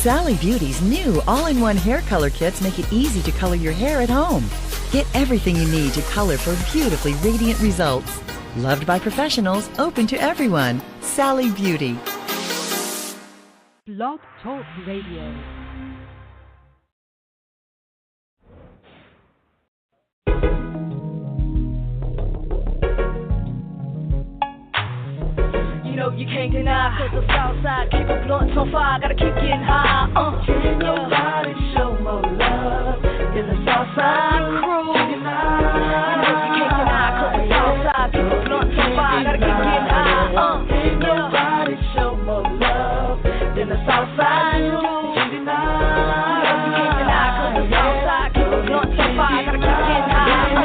Sally Beauty's new all-in-one hair color kits make it easy to color your hair at home. Get everything you need to color for beautifully radiant results. Loved by professionals, open to everyone. Sally Beauty. Blog Talk Radio. You can't deny, cause the south side keep the blunts on fire, gotta keep getting high. Can't nobody show more love than the south side crew. You can't deny, cause the south side keep the blunts on fire, gotta keep getting high. Can't nobody show more love than the south side crew. You can't deny, cause the south side keep the blunts on fire, gotta keep getting high.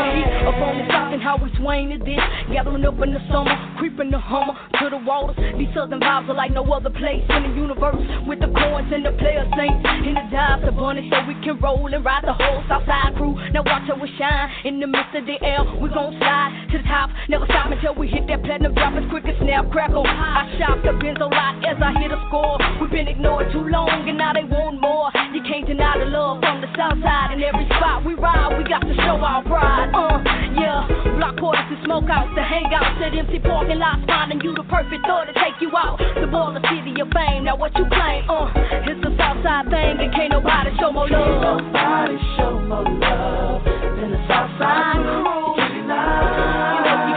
Up on the south and how we swing to this, gathering up in the summer, creeping the Hummer to the waters. These southern vibes are like no other place in the universe, with the coins and the player saints in the dive, the bunny, so we can roll and ride the whole Southside crew. Now watch how we shine in the midst of the air. We gon' slide to the top, never stop until we hit that platinum drop as quick as snap crackle. I shop the Benzo lot as I hit a score. We've been ignored too long and now they want more. You can't deny the love from the Southside. In every spot we ride, we got to show our pride. Block quarters and smoke out, the hangouts at MC parking lots, finding you the perfect thought to take you out. The baller city of fame, now what you claim? It's the Southside thing, and can't nobody show more love. Can't nobody show more love than the Southside crew. You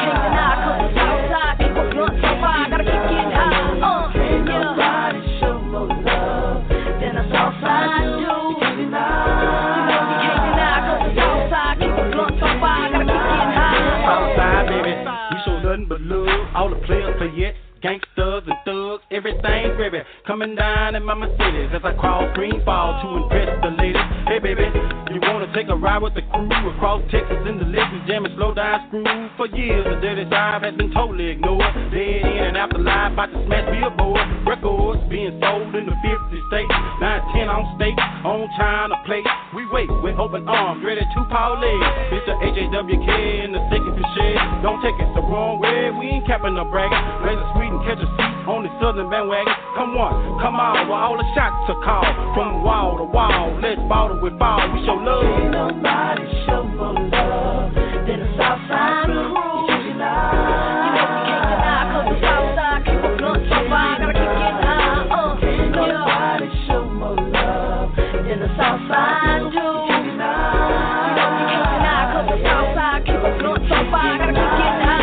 can't deny, cause the Southside keep a blunt so far, gotta keep getting high. Can't nobody show more love than the Southside do. You can't deny, cause the Southside keep a blunt so far, gotta keep getting high. Southside, baby, we show nothing but love. All the players play yet. Gangsters and thugs, everything's baby. Coming down in my Mercedes as I cross Greenfall to impress the ladies. Hey baby, you wanna take a ride with the crew across Texas in the Lexus, jamming slow down screw. For years the dirty side has been totally ignored. Dead in and after life, about to smash billboard. Records being sold in the 50 states. 9-10 on state, on China plate. We wait with open arms, ready to parlay. Mr. HAWK in the second for shed. Don't take it the wrong way, we ain't capping no bragging. Raise a sweet and catch a seat on the southern bandwagon. Come on, come out, where all the shots are called. From wall to wall, let's bottle with ball. We show love. Ain't nobody show more love than the Southside crew. You can't deny, cause the Southside keep a blunt so far, gotta keep getting high. Ain't nobody show more love than the Southside do. You can't deny, cause the Southside keep a blunt so far, gotta keep getting high.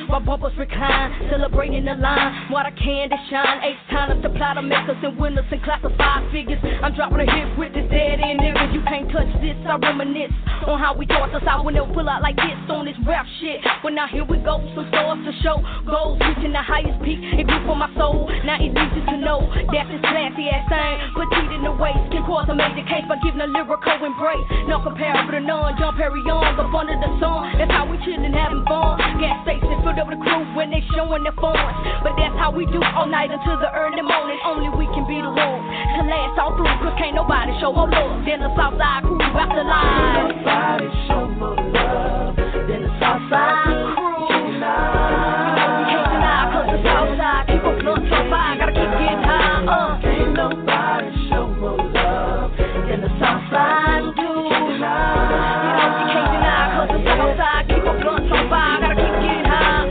My bumpers recline, celebrating the line. What I can to shine, H-time to supply the makers and winners and classified figures. I'm dropping a hit with this dead end nigga. You can't touch this, I reminisce on how we taught us. I would never pull out like this on this rap shit. But now here we go, some stars to show. Goals reaching the highest peak, it grew for my soul. Now it's easy to know that this classy ass thing, petite in the waist, can cause a major case by giving a lyrical embrace. No comparable to none, John Perry Young, up under the sun. That's how we chillin', having fun. Gas station filled up with the crew when they showing their phones. But that's how we do all night until the early morning. Only we can be the ones to last all through, cause can't nobody show more love than the Southside crew after life. Can't nobody show more love than the Southside crew. You can't deny, cause the Southside keep a blunt so fire, gotta keep getting high. Can't nobody show more love than the Southside do. You can't deny, cause the Southside keep a blunt so fire, gotta keep getting high.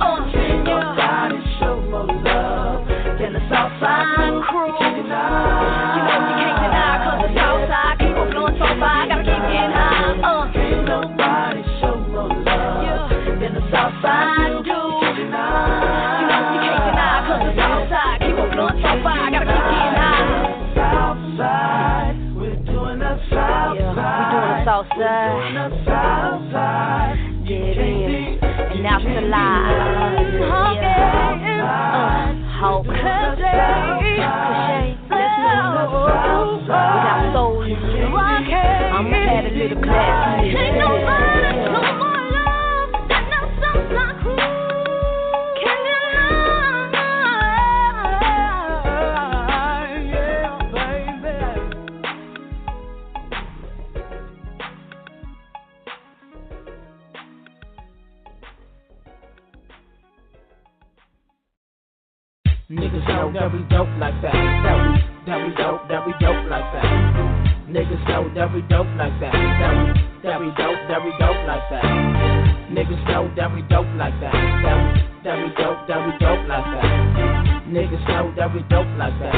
Southside crew. You can't deny, cause the Southside keep a blunt so fire, gotta keep getting high. Ain't nobody show more love than the Southside do. You can't deny, cause the Southside keep a blunt so fire, gotta keep getting high. Southside, we're doing the Southside. Yeah, we're doing the Southside. We're doing the Southside. Get in, and now to live. How crazy, let's move. We got soul, I'ma add a little class. Ain't nobody no more love than the Southside crew. Can you love? Yeah, baby. Niggas don't that we dope like that. That we dope like that. Niggas know that we dope like that. That we dope like that. Niggas know that we dope like that. That we dope like that. Niggas know that we dope like that.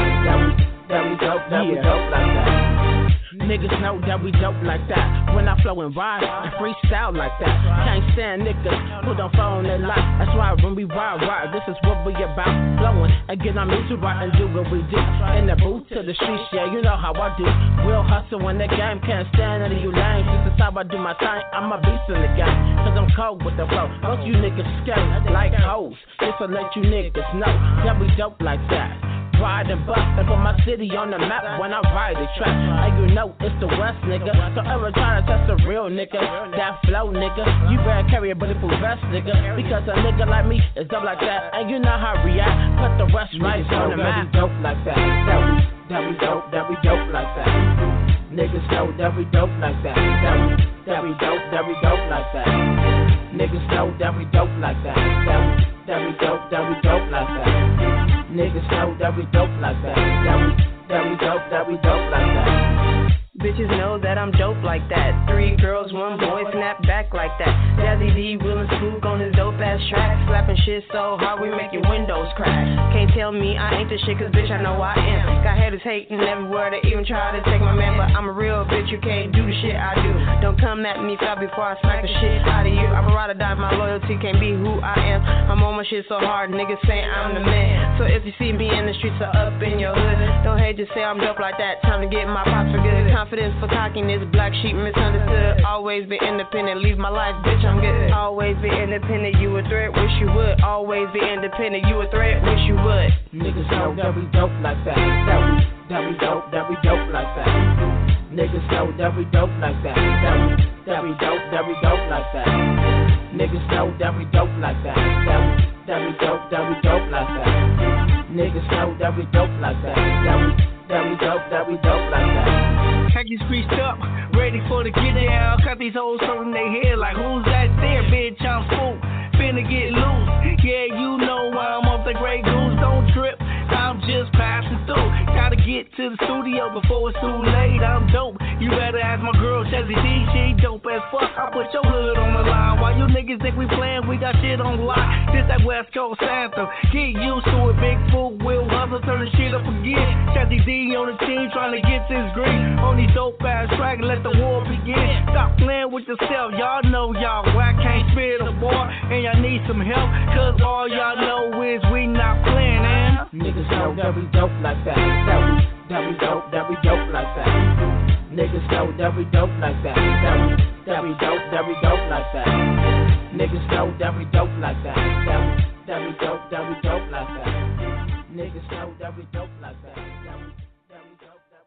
That we dope like that. Niggas know that we dope like that. When I flow and ride and freestyle like that. Can't stand niggas who don't flow on their life. That's why when we ride, this is what we about. Flowing and get on music right and do what we do. In the booth to the streets, yeah, you know how I do. Real hustle when the game can't stand none of you lames. This is how I do my thing, I'm a beast in the game. Cause I'm cold with the flow. Most you niggas skate like hoes. Just to let you niggas know that we dope like that. Ride and bust and put my city on the map when I ride the track. And you know it's the West, nigga. So ever try to test a real nigga, that flow, nigga, you better carry a bulletproof vest, nigga. Because a nigga like me is dope like that. And you know how I react. Put the West right on the map. Dope like that. That we dope like that. Niggas know that we dope like that. That we dope like that. Niggas know that we dope like that. That we dope like that. Niggas know that we dope like that. That we dope like that. Bitches know that I'm dope like that. 3 girls, 1 boy, snap back like that. Jazzy D, Will and Spook on his dope ass track. Slapping shit so hard we make your windows crack. Can't tell me I ain't the shit, cause bitch I know I am. Got haters hating everywhere, they even try to take my man. But I'm a real bitch, you can't do the shit I do. Don't come at me foul before I smack the shit out of you. I'm a ride or die, my loyalty can't be who I am. I'm on my shit so hard, niggas saying I'm the man. So if you see me in the streets or up in your hood, don't hate, just say I'm dope like that. Time to get my pops for good. Confidence for cockiness, black sheep misunderstood. Always be independent, leave my life, bitch, I'm good. Always be independent, you a threat, wish you would. Always be independent, you a threat, wish you would. Niggas know that we dope like that. That we dope like that. Niggas know that we dope like that. That we dope like that. Niggas know that we dope like that. That we dope like that. Niggas know that we dope like that. That we dope like that. Khakis greased up, ready for the get down. Got these hoes on their head like, who's that there, bitch? I'm spooked, finna get loose. Yeah, you know I'm off the Grey Goose. Don't trip, I'm just passing through. Gotta get to the studio before it's too late. I'm dope, you better ask my girl Chezzy D. She dope as fuck, I put your hood on the line. While you niggas think we playing, we got shit on lock. This that West Coast anthem, get used to it. Big fool will hustle, turn the shit up again. Chezzy D on the team trying to get this green. On these dope ass tracks, let the war begin. Stop playing with yourself, y'all know y'all whack, can't spit a bar, and y'all need some help, cause all y'all know is we not playing, man. Niggas know that we dope like that. That we dope like that. Niggas know that we dope like that. That we dope like that. Niggas know that we dope like that. That we dope like that. Niggas know that we dope like that. That we dope like that.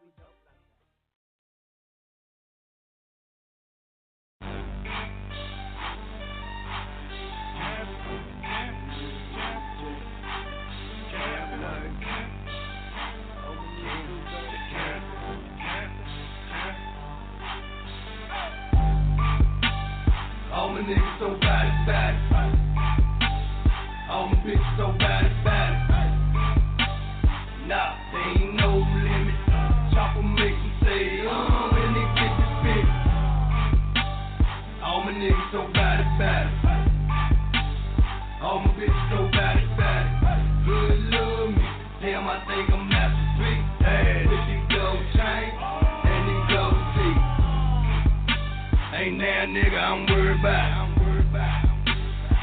All my niggas so bad. All my bitches so bad. Nah, there ain't no limit. Chopper make them say, when they get this bit. All my niggas so bad. All my bitches so bad. Good love me. Damn, I think I'm Master P. Hey, with these gold chains and these gold teeth. Ain't that nigga I'm worried about.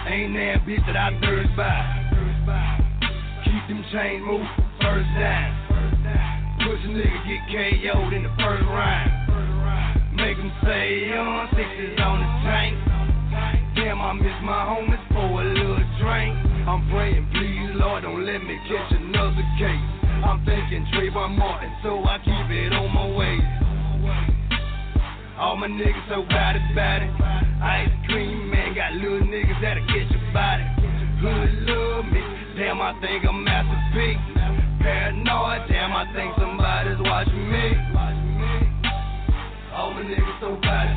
Ain't that bitch that I thirst by. Keep them chains moving, first down. Push a nigga get KO'd in the first round. Make them say, sixes on the tank. Damn, I miss my homies for a little drink. I'm praying, please, Lord, don't let me catch another case. I'm thinking Trayvon Martin, so I keep it on my way. All my niggas so body. Ice cream man got little niggas that'll catch your body. Hood love me, damn I think I'm Master P. Paranoid, damn I think somebody's watching me. All my niggas so body.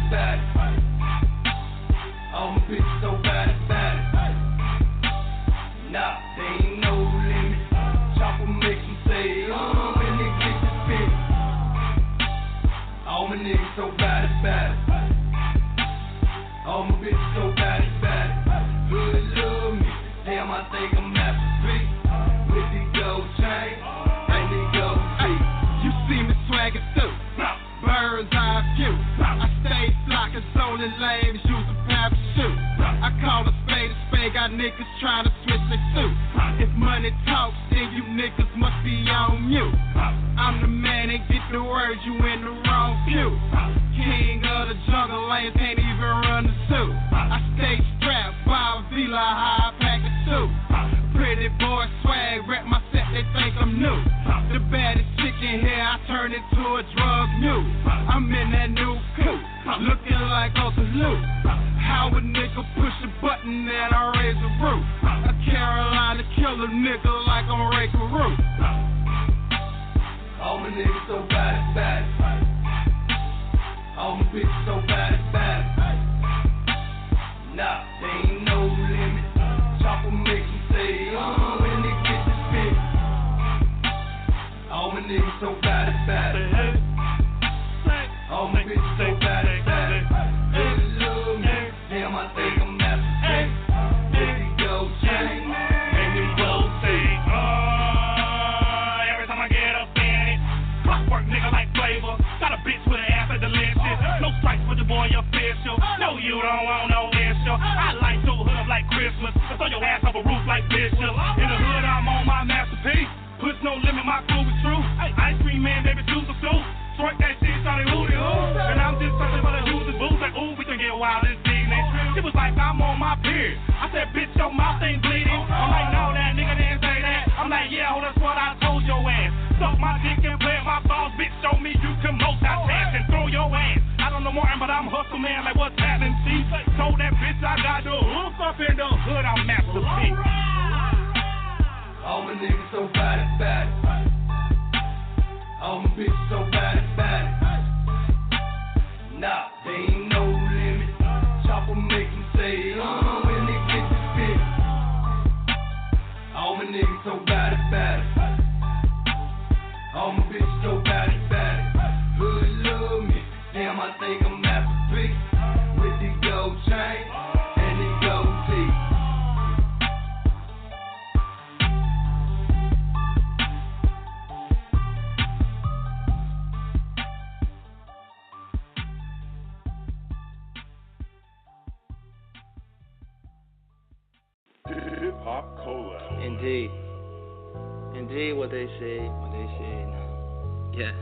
All my bitches so body. Nah, there ain't no limit. Chopper make some niggas so bad it, bad it. All my bitches so bad it, bad it. Hood love me, damn I think I'm Master P. With these gold chains, ain't these gold teeth. You see me swagging through, bird's eye view. I stay flocking, zoning lanes, use a parachute. I call a spade, got niggas trying to switch their suit. If money talks, then you niggas must be on mute. I'm the man that get the words, you in the wrong pew. King of the jungle lanes, can't even run the suit. I stay strapped, by a Vila, high pack of suit. Pretty boy swag, rep my set, they think I'm new. The baddest chick in here, I turn into a drug mule. I'm in that new coupe, looking like Uncle Luke. How a nigga push a button and I raise a roof. A Carolina killer nigga like I'm Ray Carew. All my niggas so bad it, bad it. All my bitches so bad it, bad it. Nah, there ain't no limit. Chopper make them say, when they get the spit. All my niggas so bad it, bad it. All my bitches so bad it, bad it. They love me, damn I think I'm Master P. With these gold chains, and them gold teeth. Every time I get up in it, clockwork nigga like flavor. Got a bitch with an ass like delicious. No strikes for the boy official. No, you don't want no issue. I like your hood up like Christmas. I throw your ass off a roof like Bishop. In the hood, I'm on my masterpiece. Push no limit, my crew is true. Ice cream man, baby, choose the soup. Strike that shit, started hootie hoo. And I'm just searching for the who's and booze. Like, ooh, we can get wild this evening. She was like, I'm on my period. I said, bitch, your mouth ain't bleeding. I'm like, no, that nigga didn't say that. I'm like, yeah, that's what I told your ass. Suck my dick and play my balls, bitch, show me you can multitask and throw your ass. I don't know Martin, but I'm hustle man, like what's happening, see? Told that bitch I got the hook up in the hood, I'm Master P. All my niggas so bad it, bad it. All my bitches so bad it, bad it. Nah, there ain't no limit. Chopper make them say, when they get the spit. All my niggas so bad it, bad it. All my bitches so bad it, bad it. Hood love me, damn I think I'm Master P. With these gold chains and these gold teeth. Hip Hop Cola. Indeed. Indeed, what they say. Yeah.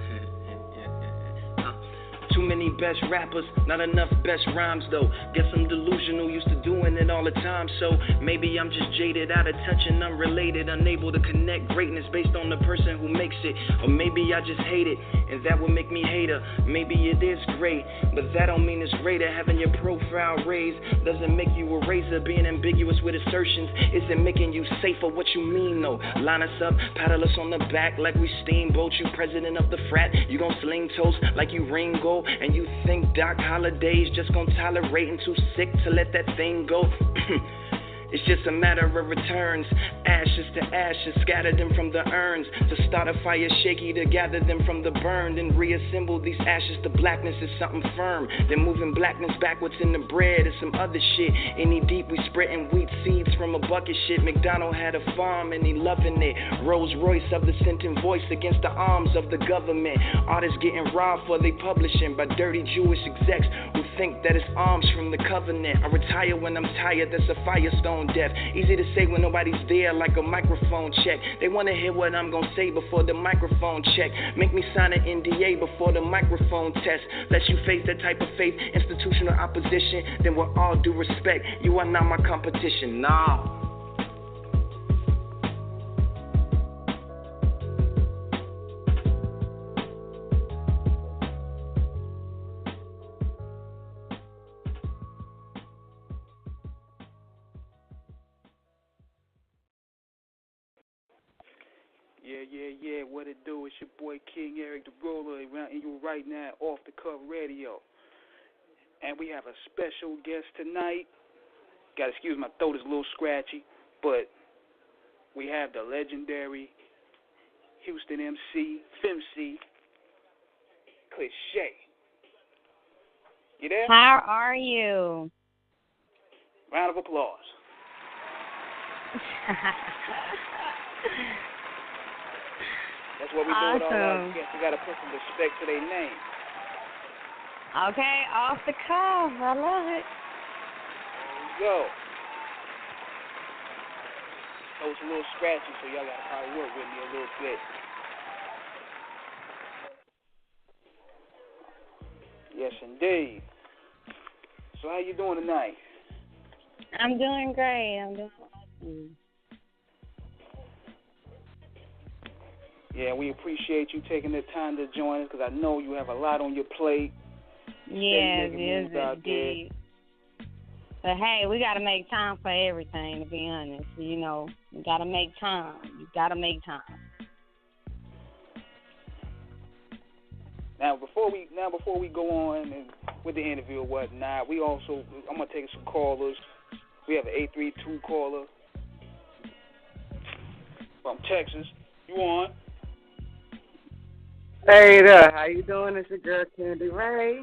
Too many best rappers, not enough best rhymes though. Guess I'm delusional, used to doing it all the time. So maybe I'm just jaded, out of touch and unrelated, unable to connect greatness based on the person who makes it. Or maybe I just hate it, and that would make me hater. Maybe it is great, but that don't mean it's greater. Having your profile raised doesn't make you a razor. Being ambiguous with assertions isn't making you safer. What you mean though? Line us up, paddle us on the back like we steamboat. You president of the frat, you gon' sling toast like you Ringo. And you think Doc Holliday's just gon' tolerate and too sick to let that thing go? It's just a matter of returns. Ashes to ashes, scatter them from the urns. To start a fire shaky, to gather them from the burn. Then reassemble these ashes to blackness is something firm. Then moving blackness backwards in the bread is some other shit. Any deep, we spreading wheat seeds from a bucket shit. McDonald had a farm and he loving it. Rolls Royce of the sentient voice against the arms of the government. Artists getting robbed for they publishing by dirty Jewish execs who think that it's arms from the covenant. I retire when I'm tired, that's a firestone death. Easy to say when nobody's there, like a microphone check. They wanna hear what I'm gonna say before the microphone check. Make me sign an NDA before the microphone test. Let you face that type of faith, institutional opposition. Then with all due respect, you are not my competition. Nah. Yeah, what it do? It's your boy King Eric the Roller around you right now, Off the Cuff Radio. And we have a special guest tonight. Gotta excuse my throat, is a little scratchy, but we have the legendary Houston MC, Femcee, Cliché. You there? How are you? Round of applause. That's what we do with all our guests. We got to put some respect to their name. Okay, off the cuff. I love it. There you go. So it's a little scratchy, so y'all got to probably work with me a little bit. Yes, indeed. So how you doing tonight? I'm doing great. I'm doing awesome. Yeah, we appreciate you taking the time to join us because I know you have a lot on your plate. Yes, indeed. But hey, we got to make time for everything, to be honest. You know, you got to make time. You got to make time. Now, before we go on and with the interview or whatnot, I'm gonna take some callers. We have an 832 caller from Texas. You on? Hey there, how you doing? It's your girl Candy Ray.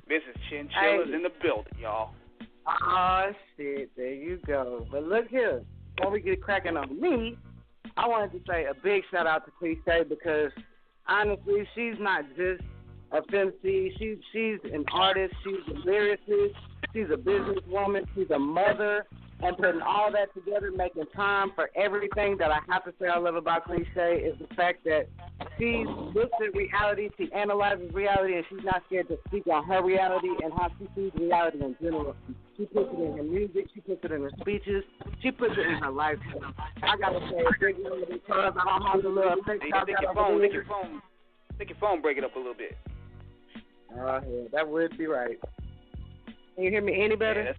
This is Chinchillas in the building, y'all. Oh shit, there you go. But look here, before we get cracking on me, I wanted to say a big shout out to Cliche because honestly, she's not just a Femcee. She's an artist. She's a lyricist. She's a businesswoman. She's a mother. And putting all that together, making time for everything that I have to say I love about Cliche is the fact that she looks at reality, she analyzes reality, and she's not scared to speak on her reality and how she sees reality in general. She puts it in her music. She puts it in her speeches. She puts it in her life. I got to say, big love because I don't have the little Take your phone, break it up a little bit. Oh, yeah, that would be right. Can you hear me any better?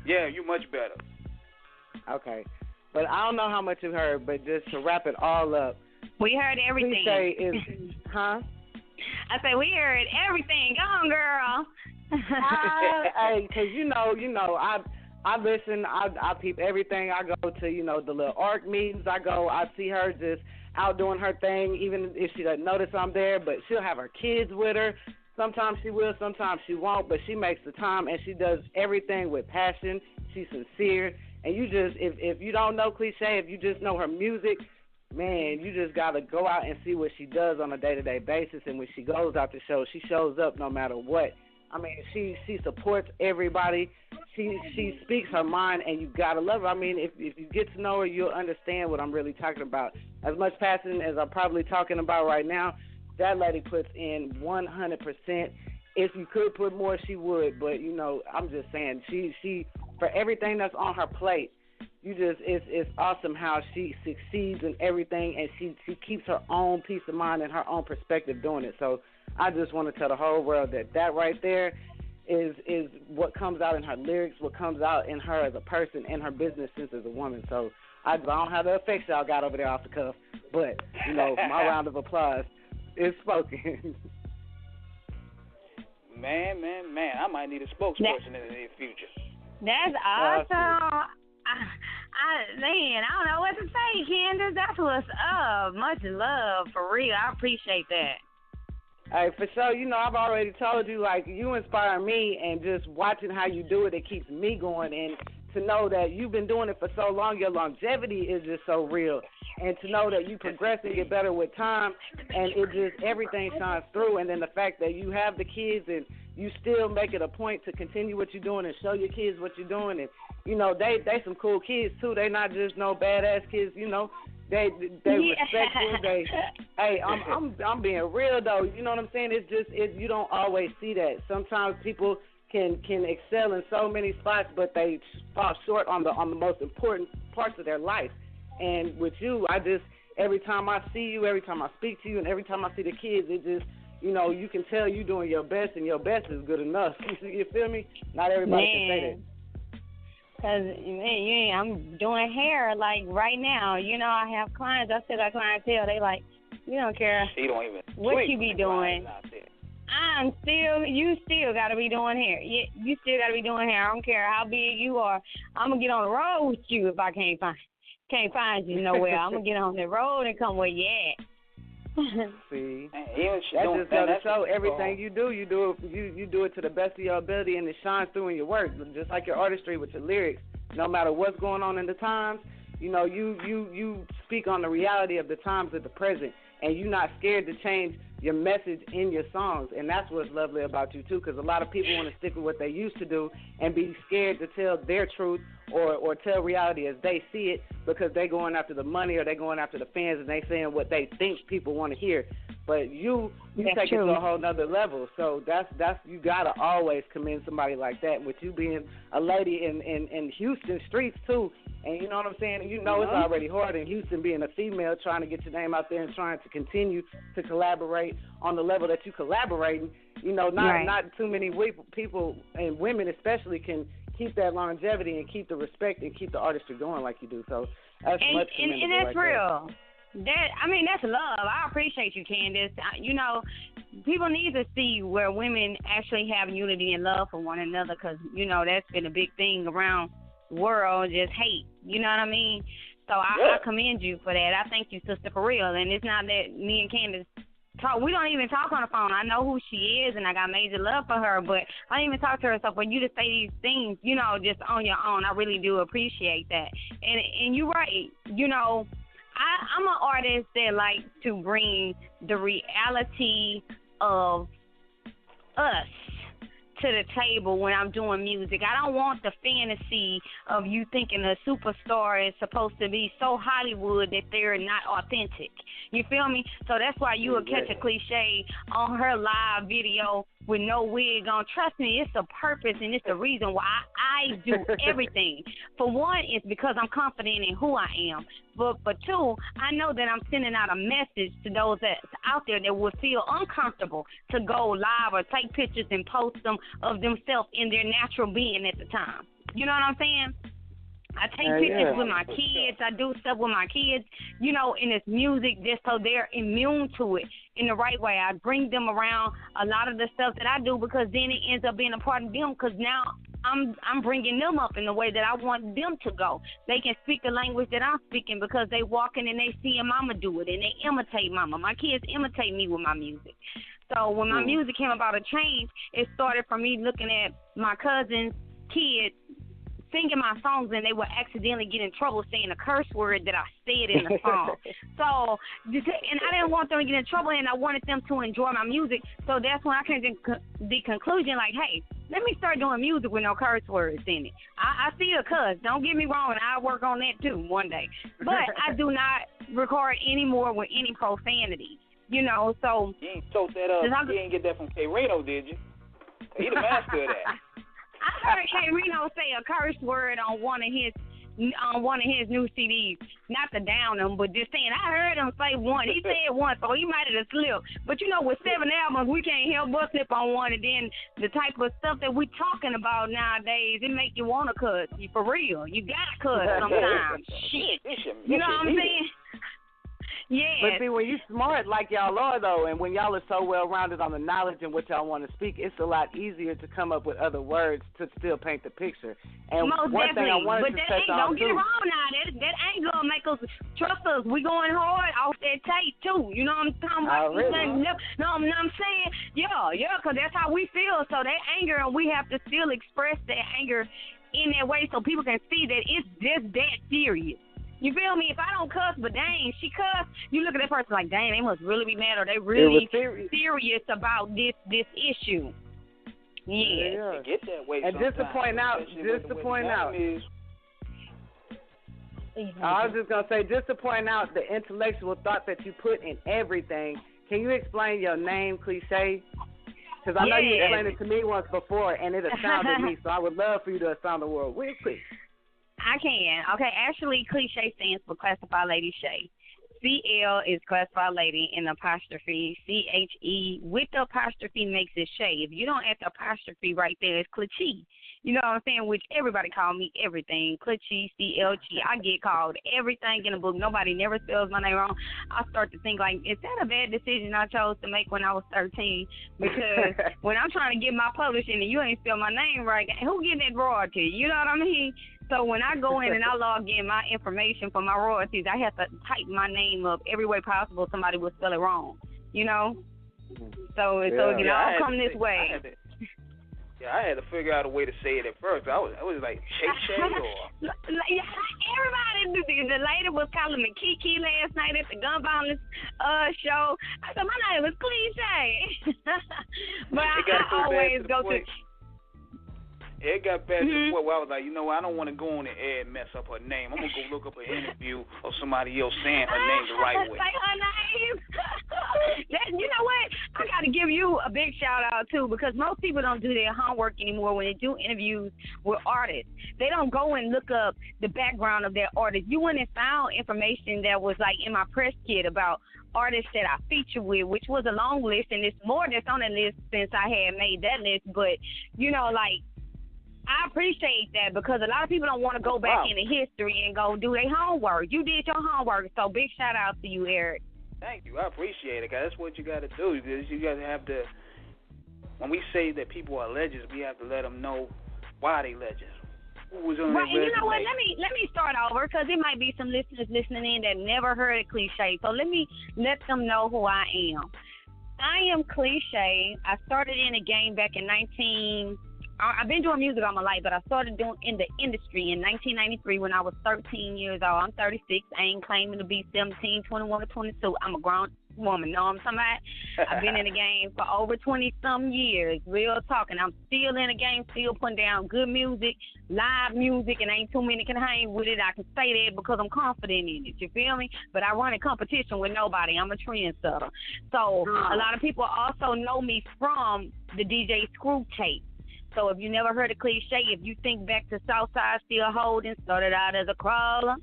Yeah, you much better. Okay. But I don't know how much you heard, but just to wrap it all up. We heard everything. Cliche is, huh? I said we heard everything. Go on, girl. Hey, because you know, I listen, I peep everything. I go to, the little ARC meetings. I see her just out doing her thing, even if she doesn't notice I'm there, but she'll have her kids with her. Sometimes she will, sometimes she won't, but she makes the time, and she does everything with passion. She's sincere, and you just, if you don't know Cliche, if you just know her music, man, you just got to go out and see what she does on a day-to-day basis, and when she goes out to show, she shows up no matter what. I mean, she supports everybody. She speaks her mind, and you got to love her. I mean, if you get to know her, you'll understand what I'm really talking about. As much passion as I'm probably talking about right now, that lady puts in 100%. If you could put more, she would. But, I'm just saying, she for everything that's on her plate, it's awesome how she succeeds in everything, and she keeps her own peace of mind and her own perspective doing it. So I just want to tell the whole world that right there is what comes out in her lyrics, what comes out in her as a person, and her business sense as a woman. So I don't have the effects y'all got over there off the cuff, but, my round of applause. It's spoken. Man, I might need a spokesperson in the near future. That's awesome. Man, I don't know what to say, Candace. That's what's up. Much love, for real. I appreciate that. Hey, for sure, I've already told you, you inspire me, and just watching how you do it, it keeps me going, and to know that you've been doing it for so long, your longevity is just so real. And to know that you progress and get better with time, and it just, everything shines through. And then the fact that you have the kids and you still make it a point to continue what you're doing and show your kids what you're doing. And, they some cool kids, too. They not just no badass kids, They respectful. Hey, I'm being real, though. You know what I'm saying? It's just, you don't always see that. Sometimes people can excel in so many spots, but they fall short on the most important parts of their life. And with you, every time I see you, every time I speak to you, and every time I see the kids, it just, you can tell you doing your best, and your best is good enough. You feel me? Not everybody can say that. Because, man, I'm doing hair, right now. I have clients. I still got clientele. They you don't care what you be doing. You still got to be doing hair. You still got to be doing hair. I don't care how big you are. I'm going to get on the road with you if I can't find you nowhere. I'm going to get on the road and come where you at. See, that just goes to show everything you do it to the best of your ability, and it shines through in your work. Just like your artistry with your lyrics, no matter what's going on in the times, you know, you speak on the reality of the times of the present, and you're not scared to change your message in your songs, and that's what's lovely about you too, because a lot of people want to stick with what they used to do and be scared to tell their truth or tell reality as they see it, because they going after the money or they going after the fans and they saying what they think people want to hear. But you take it to a whole nother level. So that's you gotta always commend somebody like that, with you being a lady in Houston streets too. And you know what I'm saying? You know it's already hard in Houston being a female trying to get your name out there and trying to continue to collaborate on the level that you collaborating. You know, not too many people and women especially can keep that longevity and keep the respect and keep the artistry going like you do. So that's much commendable. And that's real. That's love. I appreciate you, Candace. You know, people need to see where women actually have unity and love for one another, because, you know, that's been a big thing around the world, just hate. You know what I mean? So I commend you for that. I thank you, sister, for real. And it's not that me and Candace talk. We don't even talk on the phone. I know who she is, and I got major love for her, but I don't even talk to her. So for you to say these things, you know, just on your own, I really do appreciate that. And you're right. You know, I'm an artist that likes to bring the reality of us to the table when I'm doing music. I don't want the fantasy of you thinking a superstar is supposed to be so Hollywood that they're not authentic. You feel me? So that's why you would catch a cliche on her live video with no wig on. Trust me, it's a purpose and it's the reason why I do everything. For one, it's because I'm confident in who I am. But for two, I know that I'm sending out a message to those that's out there that would feel uncomfortable to go live or take pictures and post them of themselves in their natural being at the time. You know what I'm saying? I take pictures with my kids. I do stuff with my kids, you know, in this music just so they're immune to it in the right way. I bring them around a lot of the stuff that I do, because then it ends up being a part of them, because now I'm bringing them up in the way that I want them to go. They can speak the language that I'm speaking because they walking and they see mama do it and they imitate mama. My kids imitate me with my music. So when my music came about a change, it started from me looking at my cousin's kids singing my songs, and they would accidentally get in trouble saying a curse word that I said in the song. So, and I didn't want them to get in trouble, and I wanted them to enjoy my music. So that's when I came to the conclusion, like, hey, let me start doing music with no curse words in it. I still cuss. Don't get me wrong, and I'll work on that too one day. But I do not record anymore with any profanity. You know, so you ain't told that up. You didn't get that from K Reno, did you? He the master of that. I heard K Reno say a curse word on one of his new CDs. Not to down him, but just saying, I heard him say one. He said one, so he might have slipped. But you know, with 7 albums, we can't help but slip on one. And then the type of stuff that we talking about nowadays, it make you want to cuss. For real, you gotta cuss sometimes. Shit, you know what I'm saying? Yeah. But see, when you smart like y'all are, though, and when y'all are so well-rounded on the knowledge and what y'all want to speak, it's a lot easier to come up with other words to still paint the picture. And most one definitely. Thing I wanted but to that touch ain't, on, don't get it wrong now. That ain't going to make us trust us. We going hard off that tape, too. You know what I'm talking about? Really? No, I'm saying, yeah, because that's how we feel. So that anger, and we have to still express that anger in that way so people can see that it's just that serious. You feel me? If I don't cuss, but dang, she cuss, you look at that person like, dang, they must really be mad, or they really serious about this issue. Yeah. Get that way. And just to point out, I was just going to say, just to point out the intellectual thought that you put in everything, can you explain your name, Cliche? Because I know you explained it to me once before, and it astounded me, so I would love for you to astound the world real quick. I can. Okay, actually, Cliche stands for Classified Lady Shay. CL is Classified Lady, and apostrophe, CHE with the apostrophe makes it Shay. If you don't add the apostrophe right there, it's Cliche. You know what I'm saying? Which everybody call me everything. Cliche, CLG. I get called everything in the book. Nobody never spells my name wrong. I start to think, like, is that a bad decision I chose to make when I was 13? Because when I'm trying to get my publishing and you ain't spell my name right, who getting that royalty? You know what I mean? So when I go in and I log in my information for my royalties, I have to type my name up every way possible. Somebody will spell it wrong, you know. So it can all come this way. I had to figure out a way to say it at first. I was like Shay or. Everybody, the lady was calling me Kiki last night at the gun violence show. I said my name was Cliche, but I always go to. It got bad to the point where I was like, you know what, I don't want to go on the air and mess up her name. I'm going to go look up an interview of somebody else saying her name the right way. Say her name. You know what? I got to give you a big shout out, too, because most people don't do their homework anymore when they do interviews with artists. They don't go and look up the background of their artist. You went and found information that was like in my press kit about artists that I feature with, which was a long list, and it's more that's on the list since I had made that list. But, you know, like, I appreciate that because a lot of people don't want to go back into history and go do their homework. You did your homework, so big shout out to you, Eric. Thank you. I appreciate it, guys. That's what you got to do. You got to have to, when we say that people are legends, we have to let them know why they legends. Who was on right, and you know what? Let me start over because there might be some listeners listening in that never heard of Cliche. So let me let them know who I am. I am Cliche. I started in the game back in I've been doing music all my life, but I started doing in the industry in 1993 when I was 13 years old. I'm 36. I ain't claiming to be 17, 21, or 22. I'm a grown woman. Know what I'm talking about? I've been in the game for over 20-some years. Real talk. And I'm still in the game, still putting down good music, live music, and ain't too many can hang with it. I can say that because I'm confident in it. You feel me? But I run a competition with nobody. I'm a trendsetter. So a lot of people also know me from the DJ Screw tape. So if you never heard of Cliche, if you think back to Southside Still Holding, started out as a crawler,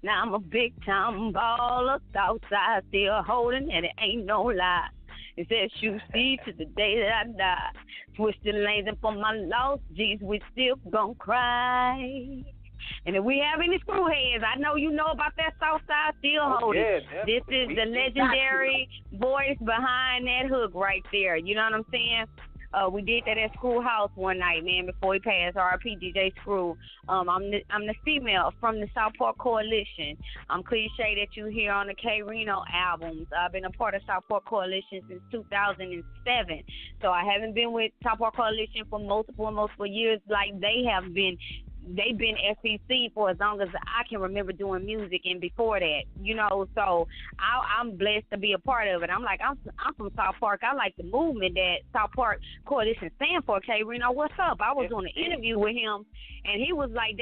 now I'm a big time baller. Southside Still Holding, and it ain't no lie. It says you see to the day that I die. Twisted lanes and for my lost G's, we still gon' cry. And if we have any screwheads, I know you know about that Southside Still Holding. Yeah, this is the legendary voice behind that hook right there. You know what I'm saying? We did that at Schoolhouse one night, man, before he passed. R.I.P. DJ Screw. I'm the female from the South Park Coalition. I'm Cliche that you hear on the K Reno albums. I've been a part of South Park Coalition since 2007. So I haven't been with South Park Coalition for multiple years like they have been. They've been SEC for as long as I can remember doing music and before that, you know, so I'm blessed to be a part of it. I'm from South Park. I like the movement that South Park Coalition stand for. K Reno, what's up? I was on an interview with him and he was like,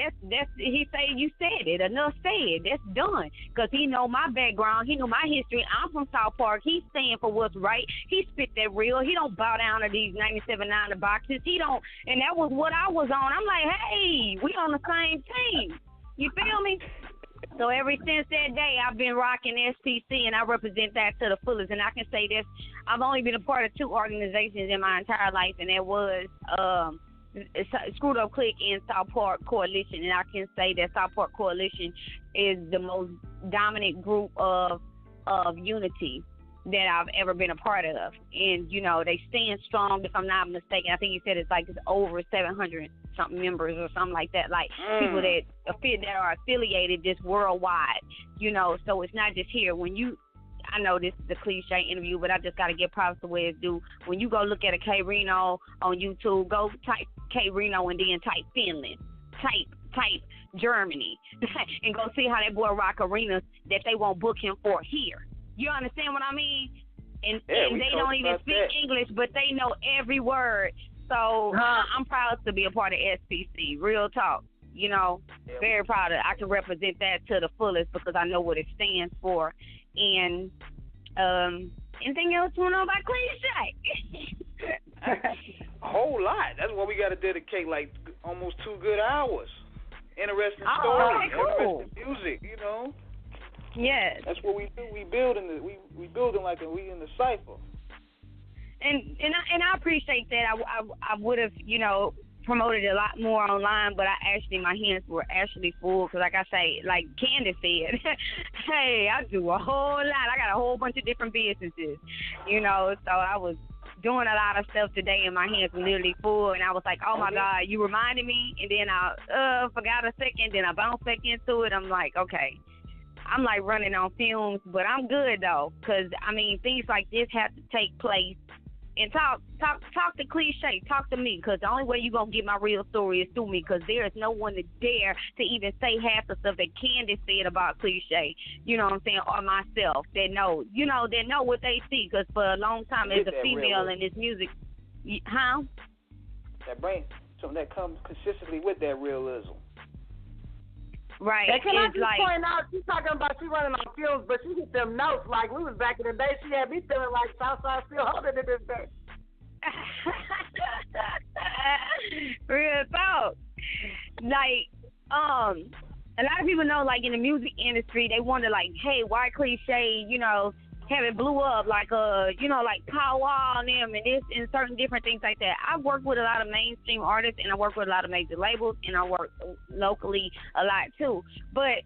he said, you said it, enough said, that's done. Because he know my background, he know my history. I'm from South Park. He stand for what's right. He spit that real. He don't bow down to these 97.9 boxes. He don't, and that was what I was on. I'm like, hey, we on the same team. You feel me? So ever since that day, I've been rocking SPC, and I represent that to the fullest. And I can say this, I've only been a part of 2 organizations in my entire life, and that was Screwed Up Click and South Park Coalition. And I can say that South Park Coalition is the most dominant group of unity that I've ever been a part of. And, you know, they stand strong, if I'm not mistaken. I think you said it's like over 700 something members or something like that, like people that are affiliated just worldwide, you know, so it's not just here. I know this is a cliche interview, but I just got to give props the way it's due. When you go look at a K Reno on YouTube, go type K Reno and then type Finland, type Germany, and go see how that boy rock arenas that they won't book him for here. You understand what I mean? And they don't even speak English, but they know every word. So I'm proud to be a part of SPC. Real talk. You know, very proud of it. I can represent that to the fullest because I know what it stands for. And anything else you want to know about Cliche? A whole lot. That's why we got to dedicate like almost 2 good hours. Interesting stories, interesting music, you know. Yes. That's what we do. We building like we in the cipher. And I appreciate that. I would have, you know, promoted a lot more online, but my hands were actually full because, like I say, like Candace said, hey, I do a whole lot. I got a whole bunch of different businesses, you know, so I was doing a lot of stuff today, and my hands were literally full, and I was like, oh my God, you reminded me, and then I forgot a second, then I bounced back into it. I'm like, okay. I'm like running on fumes, but I'm good though, because I mean things like this have to take place. And talk to Cliche, talk to me, because the only way you're going to get my real story is through me, because there is no one to dare to even say half the stuff that Candace said about Cliche, you know what I'm saying, or myself, that know, that know what they see, because for a long time as a female in this music, That brings something that comes consistently with that realism. Right. And can I just like, point out, she's talking about she running on fumes, but she hit them notes like we was back in the day. She had me feeling like Southside still holding it this day. Real talk. Like, a lot of people know, like, in the music industry, they wonder, like, hey, why Cliche, haven't blew up like like Pow Wow and them and this and certain different things like that. I work with a lot of mainstream artists and I work with a lot of major labels and I work locally a lot too. But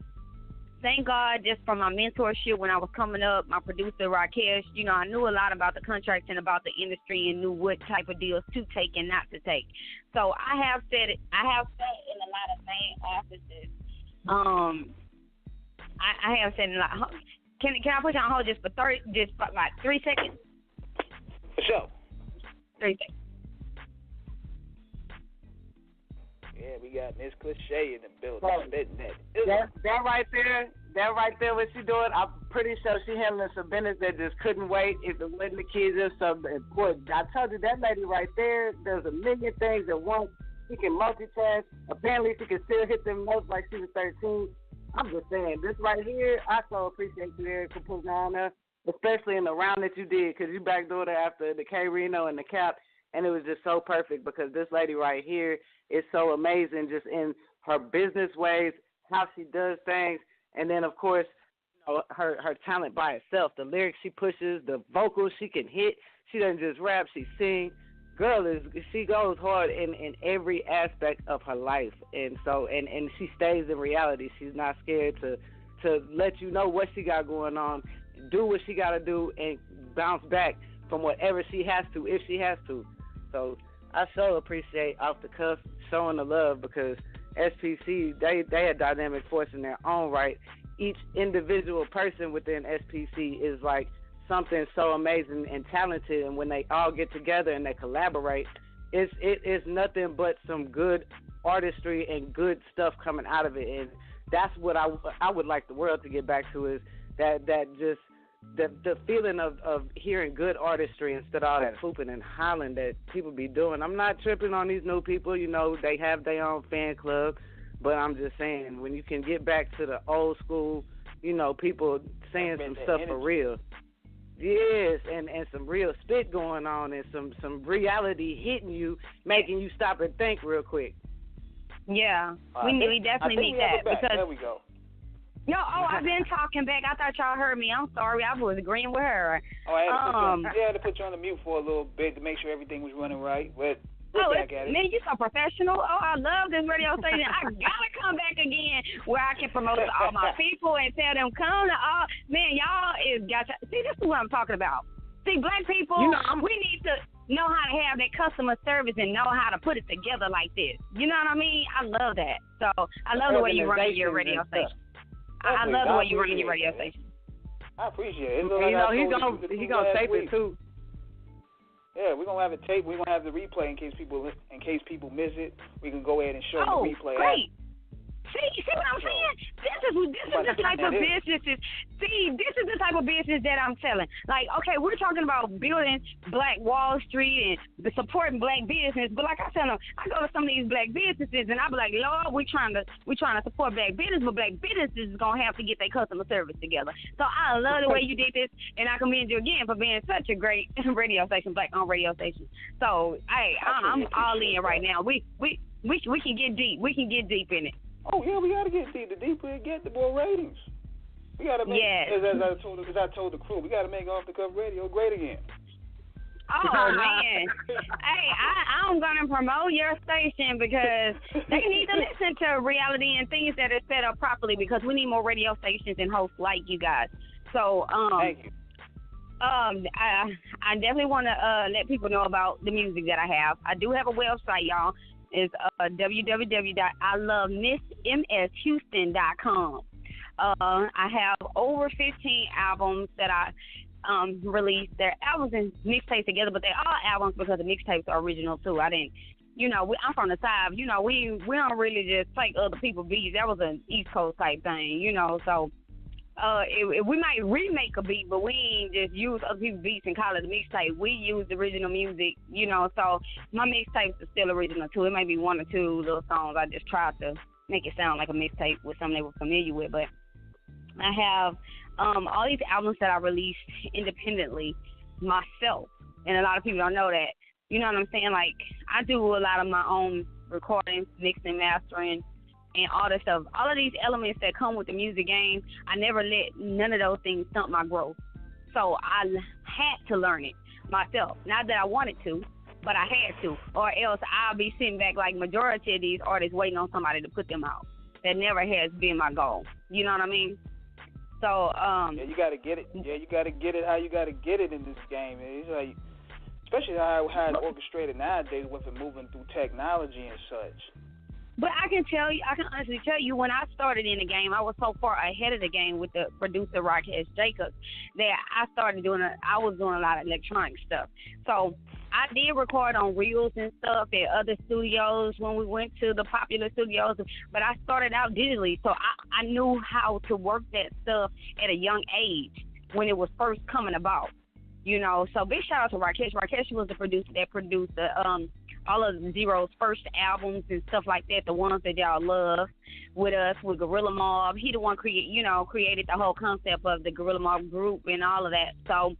thank God just from my mentorship when I was coming up, my producer Rakesh, I knew a lot about the contracts and about the industry and knew what type of deals to take and not to take. So I have sat in a lot of main offices. I have sat in a lot. Can I put you on hold just for about 3 seconds? For sure. 3 seconds. Yeah, we got Miss Cliche in the building. That right there, what she doing, I'm pretty sure she handling some business that just couldn't wait if it wasn't the kids or something. Boy, I told you, that lady right there, there's a million things at once. She can multitask. Apparently, she can still hit them notes like she was 13. I'm just saying, this right here, I so appreciate you, Eric, for putting on there, especially in the round that you did, because you backdoored her after the K Reno and the Cap, and it was just so perfect because this lady right here is so amazing just in her business ways, how she does things, and then, of course, her talent by itself, the lyrics she pushes, the vocals she can hit. She doesn't just rap, she sings. She goes hard in every aspect of her life, and so and she stays in reality. She's not scared to let you know what she got going on, do what she got to do, and bounce back from whatever she has to if she has to. So I so appreciate Off the Cuff showing the love because SPC they a dynamic force in their own right. Each individual person within SPC is like something so amazing and talented, and when they all get together and they collaborate, it is nothing but some good artistry and good stuff coming out of it. And that's what I would like the world to get back to, is that just the feeling of hearing good artistry instead of all that hooping and hollering that people be doing. I'm not tripping on these new people, they have their own fan club, but I'm just saying, when you can get back to the old school, people saying some stuff for real. Yes, and some real spit going on and some reality hitting you, making you stop and think real quick. Yeah, we definitely need that. Because there we go. I've been talking back. I thought y'all heard me. I'm sorry. I was agreeing with her. I had to put you on the mute for a little bit to make sure everything was running right, but man, you so professional. I love this radio station. I gotta come back again where I can promote to all my people and tell them come to all. Man, y'all see, this is what I'm talking about. See, black people, we need to know how to have that customer service and know how to put it together like this. You know what I mean? I love that. So I love the way you run your radio station. I love the way you run your radio station. I appreciate it. He's gonna tape it too. Yeah, we're gonna have it taped. We're gonna have the replay in case people miss it. We can go ahead and show the replay. Great. See what I'm saying? This is the type of businesses. See, this is the type of business that I'm selling. Like, okay, we're talking about building Black Wall Street and supporting black business, but like I said, I go to some of these black businesses and I be like, Lord, we trying to support black business, but black businesses is gonna have to get their customer service together. So I love the way you did this, and I commend you again for being such a great radio station, black-owned radio station. So, hey, I'm all in right now. We can get deep. We can get deep in it. Oh yeah, we gotta get deep. The deeper it get, the more ratings. We gotta make, as I told the crew, we gotta make Off the Cuff Radio great again. Oh man, hey, I'm gonna promote your station because they need to listen to reality and things that are set up properly because we need more radio stations and hosts like you guys. So thank you. I definitely want to let people know about the music that I have. I do have a website, y'all. It's www.ilovemissmshouston.com. I have over 15 albums that I released. They're albums and mixtapes together, but they're all albums because the mixtapes are original too. I didn't, I'm from the South. We don't really just take other people's beats. That was an East Coast type thing, so. We might remake a beat, but we ain't just use other people's beats and call it a mixtape. We use the original music, so my mixtapes are still original too. It may be one or two little songs I just tried to make it sound like a mixtape with something they were familiar with, but I have all these albums that I released independently myself, and a lot of people don't know that. You know what I'm saying? Like, I do a lot of my own recording, mixing, mastering, and all that stuff. All of these elements that come with the music game, I never let none of those things stump my growth. So I had to learn it myself. Not that I wanted to, but I had to. Or else I'll be sitting back like majority of these artists waiting on somebody to put them out. That never has been my goal. You know what I mean? So, yeah, you gotta get it. Yeah, you gotta get it how you gotta get it in this game. It's like, especially how it's orchestrated nowadays with it moving through technology and such. But I can honestly tell you, when I started in the game, I was so far ahead of the game with the producer Rakesh Jacobs that I was doing a lot of electronic stuff. So I did record on reels and stuff at other studios when we went to the popular studios, but I started out digitally, so I knew how to work that stuff at a young age when it was first coming about. So big shout out to Rakesh. Rakesh was the producer that produced all of Zero's first albums and stuff like that, the ones that y'all love with us, with Gorilla Mob. He the one created the whole concept of the Gorilla Mob group and all of that. So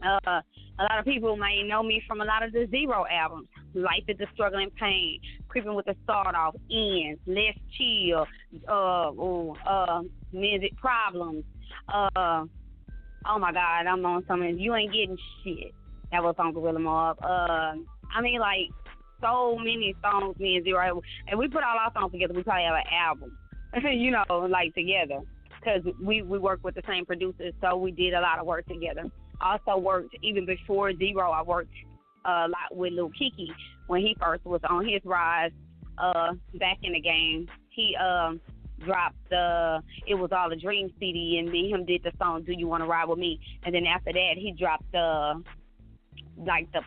a lot of people may know me from a lot of the Zero albums. Life is a Struggle and Pain, Creeping with the Start Off, Ends, Let's Chill, Music Problems. Oh my God, I'm on something. You Ain't Getting Shit. That was on Gorilla Mob. So many songs, me and Zero. And we put all our songs together. We probably have an album, together. Because we work with the same producers, so we did a lot of work together. Also worked, even before Zero, I worked a lot with Lil Kiki when he first was on his rise back in the game. He dropped It Was All a Dream CD, and me and him did the song Do You Want to Ride With Me? And then after that, he dropped the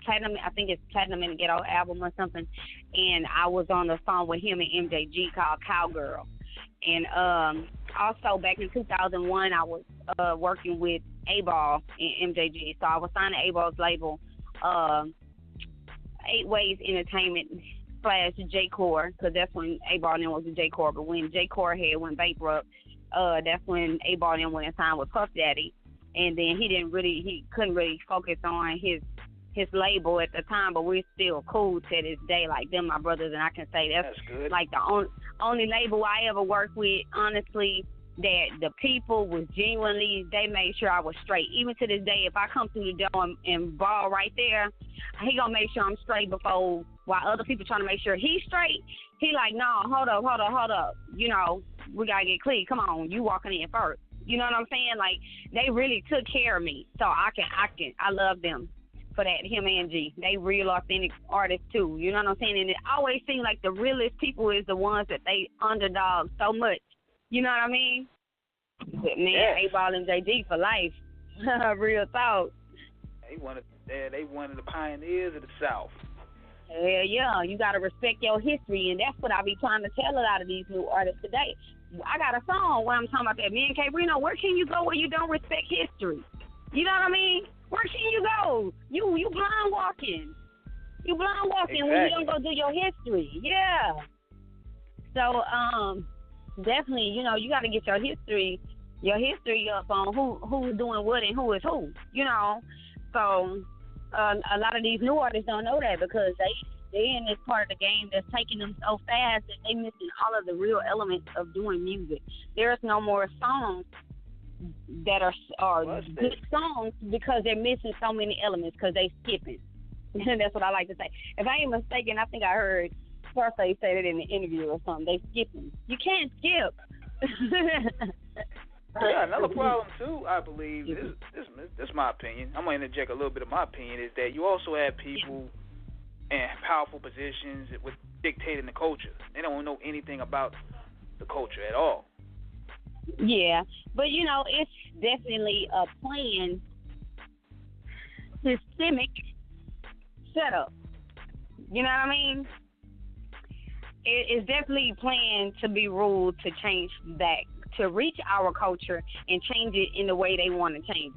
Platinum, I think it's Platinum in the Ghetto album or something, and I was on the song with him and MJG called Cowgirl. And also back in 2001, I was working with A-Ball and MJG, so I was signed to A-Ball's label, 8 Ways Entertainment / J-Core, because that's when A-Ball then was with J-Core, but when J-Core had went bankrupt, that's when A-Ball then went and signed with Puff Daddy, and then he couldn't really focus on his label at the time, but we're still cool to this day. Like, them my brothers, and I can say that's good. Like the only label I ever worked with, honestly, that the people was genuinely, they made sure I was straight. Even to this day, if I come through the door and ball right there, he gonna make sure I'm straight before, while other people trying to make sure he's straight, he like, no, hold up. We gotta get clean. Come on, you walking in first. You know what I'm saying? Like, they really took care of me. So I love them for that, him and G. They real authentic artists too. You know what I'm saying? And it always seems like the realest people is the ones that they underdog so much. You know what I mean? But man, A-Ball and JG for life. Real thought. They one of the pioneers of the South. Hell yeah, you gotta respect your history, and that's what I be trying to tell a lot of these new artists today. I got a song where I'm talking about that. Me and K Reno, where can you go where you don't respect history? You know what I mean? Where can you go? You blind walking. You blind walking exactly. When you don't go do your history. Yeah. So definitely, you got to get your history up on who's doing what and who is who. So a lot of these new artists don't know that because they're in this part of the game that's taking them so fast that they missing all of the real elements of doing music. There's no more songs that are good songs because they're missing so many elements because they skipping. That's what I like to say. If I ain't mistaken, I think I heard Scarface say that in the interview or something. They skipping. You can't skip. Yeah, another problem too, I believe, this is my opinion. I'm gonna interject a little bit of my opinion, is that you also have people in powerful positions with dictating the culture. They don't know anything about the culture at all. Yeah, but it's definitely a planned systemic setup. You know what I mean? It's definitely planned to be ruled to change that, to reach our culture and change it in the way they want to change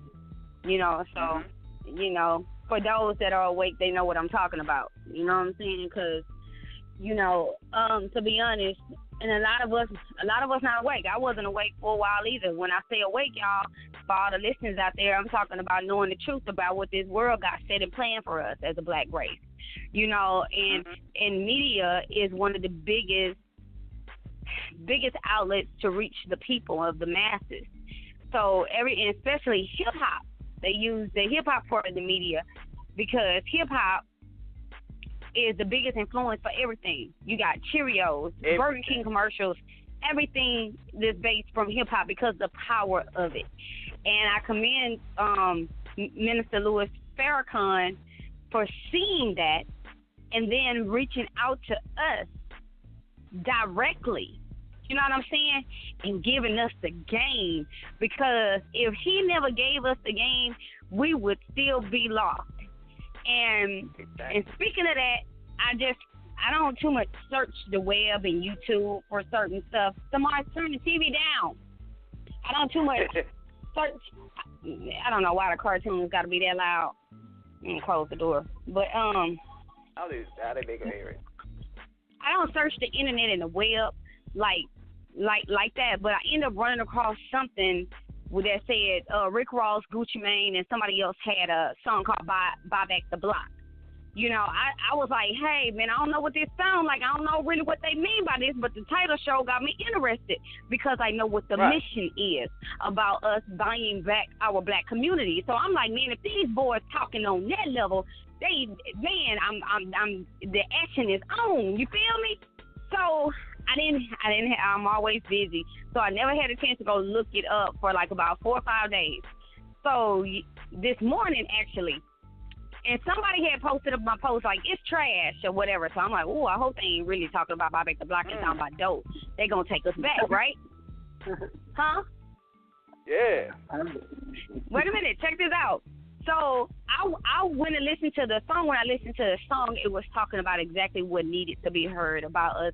it. So, for those that are awake, they know what I'm talking about. You know what I'm saying? Because, to be honest, and a lot of us not awake. I wasn't awake for a while either. When I say awake, y'all, for all the listeners out there, I'm talking about knowing the truth about what this world got set and planned for us as a black race. And media is one of the biggest outlets to reach the people of the masses. So and especially hip hop, they use the hip hop part of the media because hip hop is the biggest influence for everything. You got Cheerios, Burger King commercials, everything that's based from hip hop because of the power of it. And I commend Minister Louis Farrakhan for seeing that and then reaching out to us directly, you know what I'm saying, and giving us the game, because if he never gave us the game, we would still be lost. And speaking of that, I don't too much search the web and YouTube for certain stuff. Somebody turn the TV down. I don't too much search. I don't know why the cartoons got to be that loud. And close the door. But how they make them hear it? I don't search the internet and the web like that, but I end up running across something that said Rick Ross, Gucci Mane, and somebody else had a song called Buy Back the Block. I was like, hey, man, I don't know what this sounds like. I don't know really what they mean by this, but the title show got me interested because I know what the mission is about us buying back our black community. So I'm like, man, if these boys talking on that level, I'm the action is on. You feel me? So I'm always busy, so I never had a chance to go look it up for like about 4 or 5 days. So this morning, actually. And somebody had posted up my post like, it's trash or whatever. So I'm like, oh, I hope they ain't really talking about Buy Back the Block and talking about dope. They going to take us back, right? Huh? Yeah. Wait a minute. Check this out. So I went and listened to the song. When I listened to the song, it was talking about exactly what needed to be heard about us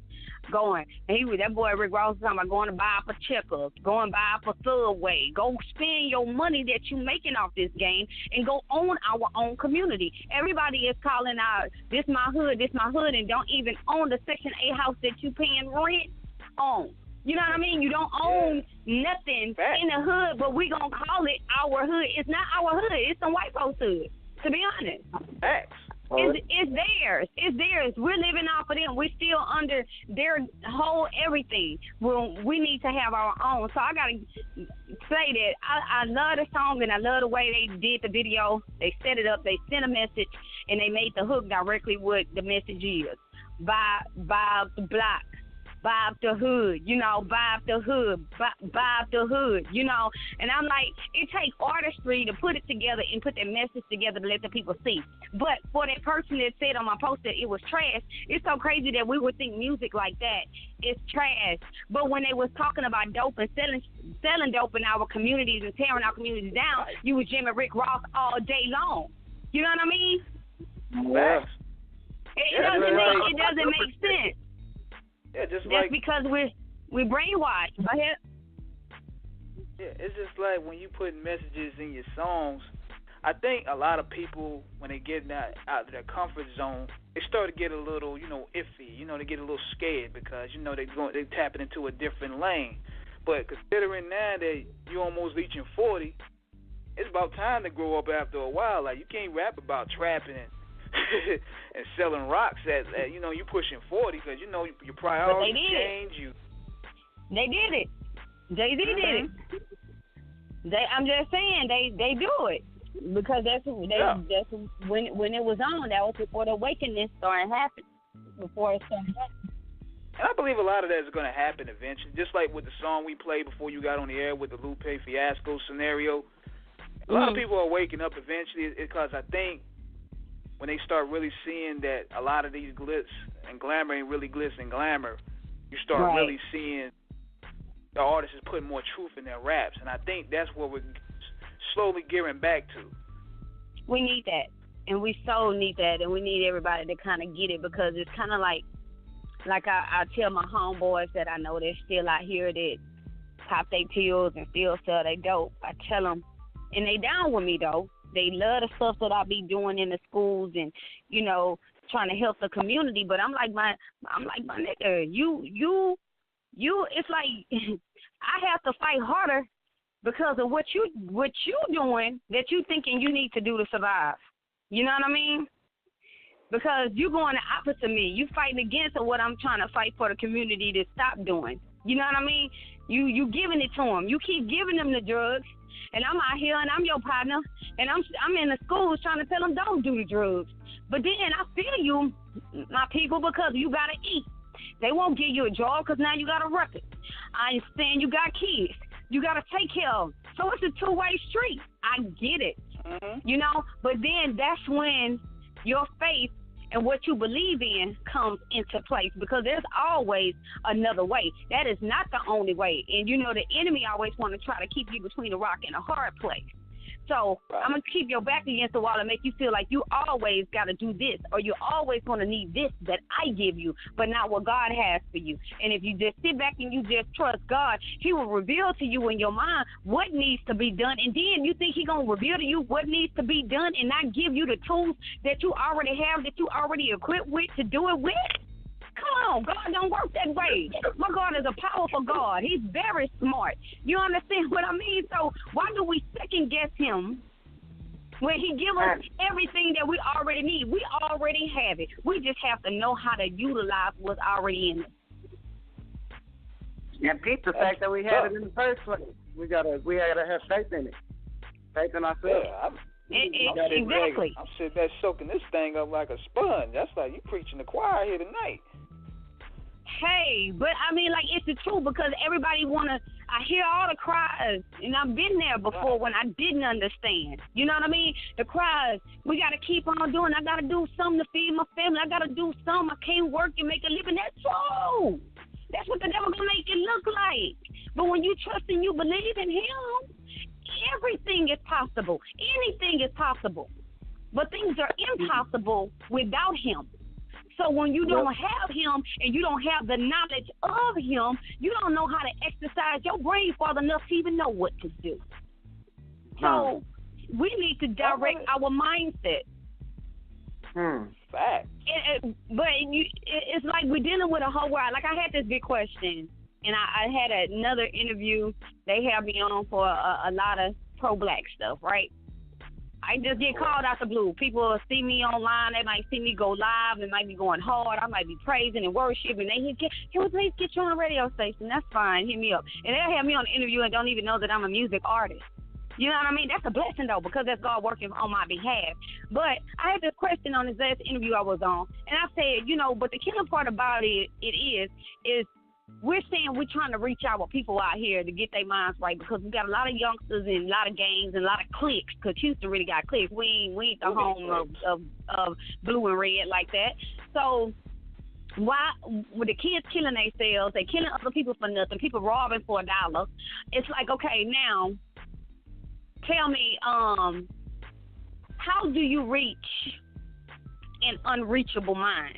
going. And that boy Rick Ross was talking about going to buy up a Checkers, going to buy up a Subway, go spend your money that you making off this game and go own our own community. Everybody is calling out, this my hood, and don't even own the Section 8 house that you paying rent on. You know what I mean? You don't own nothing in the hood, but we gonna call it our hood. It's not our hood. It's some white folks' hood, to be honest. Facts. It's theirs. It's theirs. We're living off of them. We're still under their whole everything. Well, we need to have our own. So I got to say that I love the song, and I love the way they did the video. They set it up. They sent a message, and they made the hook directly what the message is. Buy the block. Buy up the hood, buy up the hood, buy up the hood, And I'm like, it takes artistry to put it together and put that message together to let the people see. But for that person that said on my post that it was trash, it's so crazy that we would think music like that is trash. But when they was talking about dope and selling dope in our communities and tearing our communities down, you was jamming Rick Ross all day long. You know what I mean? Yeah. It doesn't make sense. Yeah, just that's because we're brainwashed. Go ahead. Yeah, it's just like when you put messages in your songs, I think a lot of people, when they get out of their comfort zone, they start to get a little, iffy. They get a little scared because, they're tapping into a different lane. But considering now that you're almost reaching 40, it's about time to grow up after a while. Like, you can't rap about trapping and selling rocks at you pushing 40 because your priorities change. They did it. Jay-Z did it. I'm just saying they do it because that's when it was on. That was before the awakening started happening. Before it started happening. And I believe a lot of that is going to happen eventually, just like with the song we played before you got on the air with the Lupe Fiasco scenario. A lot of people are waking up eventually because I think when they start really seeing that a lot of these glitz and glamour ain't really glitz and glamour, you start really seeing the artists is putting more truth in their raps. And I think that's what we're slowly gearing back to. We need that. And we so need that. And we need everybody to kind of get it because it's kind of like I tell my homeboys that I know they're still out here that pop their pills and still sell they dope. I tell them, and they down with me though. They love the stuff that I be doing in the schools and, you know, trying to help the community. But I'm like my nigga, you, it's like I have to fight harder because of what you doing that you thinking you need to do to survive. You know what I mean? Because you going the opposite of me. You fighting against what I'm trying to fight for the community to stop doing. You know what I mean? You giving it to them. You keep giving them the drugs. And I'm out here, and I'm your partner, and I'm in the schools trying to tell them don't do the drugs. But then I feel you, my people, because you got to eat. They won't give you a job because now you got a record. I understand you got kids. You got to take care of them. So it's a two-way street. I get it, you know. But then that's when your faith and what you believe in comes into place because there's always another way. That is not the only way. And, you know, the enemy always want to try to keep you between a rock and a hard place. So I'm going to keep your back against the wall and make you feel like you always got to do this or you're always going to need this that I give you, but not what God has for you. And if you just sit back and you just trust God, he will reveal to you in your mind what needs to be done. And then you think he's going to reveal to you what needs to be done and not give you the tools that you already have, that you already equipped with to do it with? Come on, God don't work that way. My God is a powerful God. He's very smart. You understand what I mean? So why do we second guess him when he gives us everything that we already need? We already have it. We just have to know how to utilize what's already in it. And peep the fact that we had it in the first place. We gotta have faith in it. Faith in ourselves. Exactly. I'm sitting there soaking this thing up like a sponge. That's like you preaching the choir here tonight. Hey, but I mean, like, it's the truth because everybody I hear all the cries, and I've been there before when I didn't understand. You know what I mean? The cries, we got to keep on doing. I got to do something to feed my family. I got to do something. I can't work and make a living. That's true. That's what the devil going to make it look like. But when you trust and you believe in him, everything is possible. Anything is possible. But things are impossible without him. So when you don't have him and you don't have the knowledge of him, you don't know how to exercise your brain far enough to even know what to do. So we need to direct our mindset. Fact. But it's like we're dealing with a whole world. Like I had this big question, and I had another interview. They have me on for a lot of pro-black stuff, right? I just get called out the blue. People will see me online. They might see me go live. They might be going hard. I might be praising and worshiping. They can we please get you on a radio station? That's fine. Hit me up. And they'll have me on the interview and don't even know that I'm a music artist. You know what I mean? That's a blessing, though, because that's God working on my behalf. But I had this question on this last interview I was on, and I said, you know, but the killing part about it is we're saying we're trying to reach out with people out here to get their minds right because we got a lot of youngsters and a lot of gangs and a lot of cliques because Houston really got cliques. We ain't the home of blue and red like that. So why, with the kids killing themselves, they killing other people for nothing, people robbing for $1, it's like, okay, now tell me, how do you reach an unreachable mind?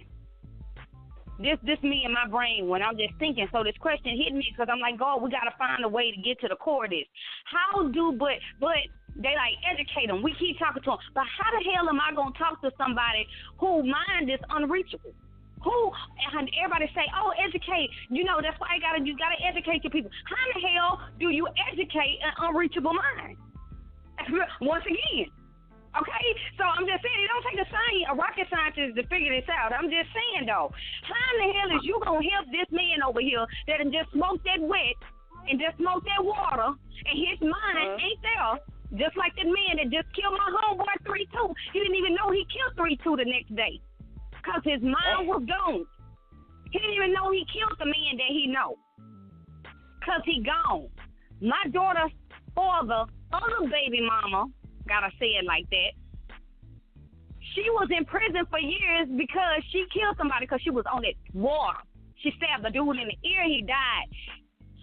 This me in my brain when I'm just thinking. So this question hit me because I'm like, God, we got to find a way to get to the core of this. But they like educate them. We keep talking to them. But how the hell am I going to talk to somebody whose mind is unreachable? And everybody say, oh, educate. You know, that's why you got to educate your people. How the hell do you educate an unreachable mind? Once again. Okay, so I'm just saying, it don't take a rocket scientist to figure this out. I'm just saying, though, how in the hell is you going to help this man over here that just smoked that wet and just smoked that water and his mind ain't there, just like that man that just killed my homeboy 3-2. He didn't even know he killed 3-2 the next day because his mind was gone. He didn't even know he killed the man that he know. Because he gone. My daughter's father, other baby mama, gotta say it like that, she was in prison for years because she killed somebody because she was on that war. She stabbed the dude in the ear, he died.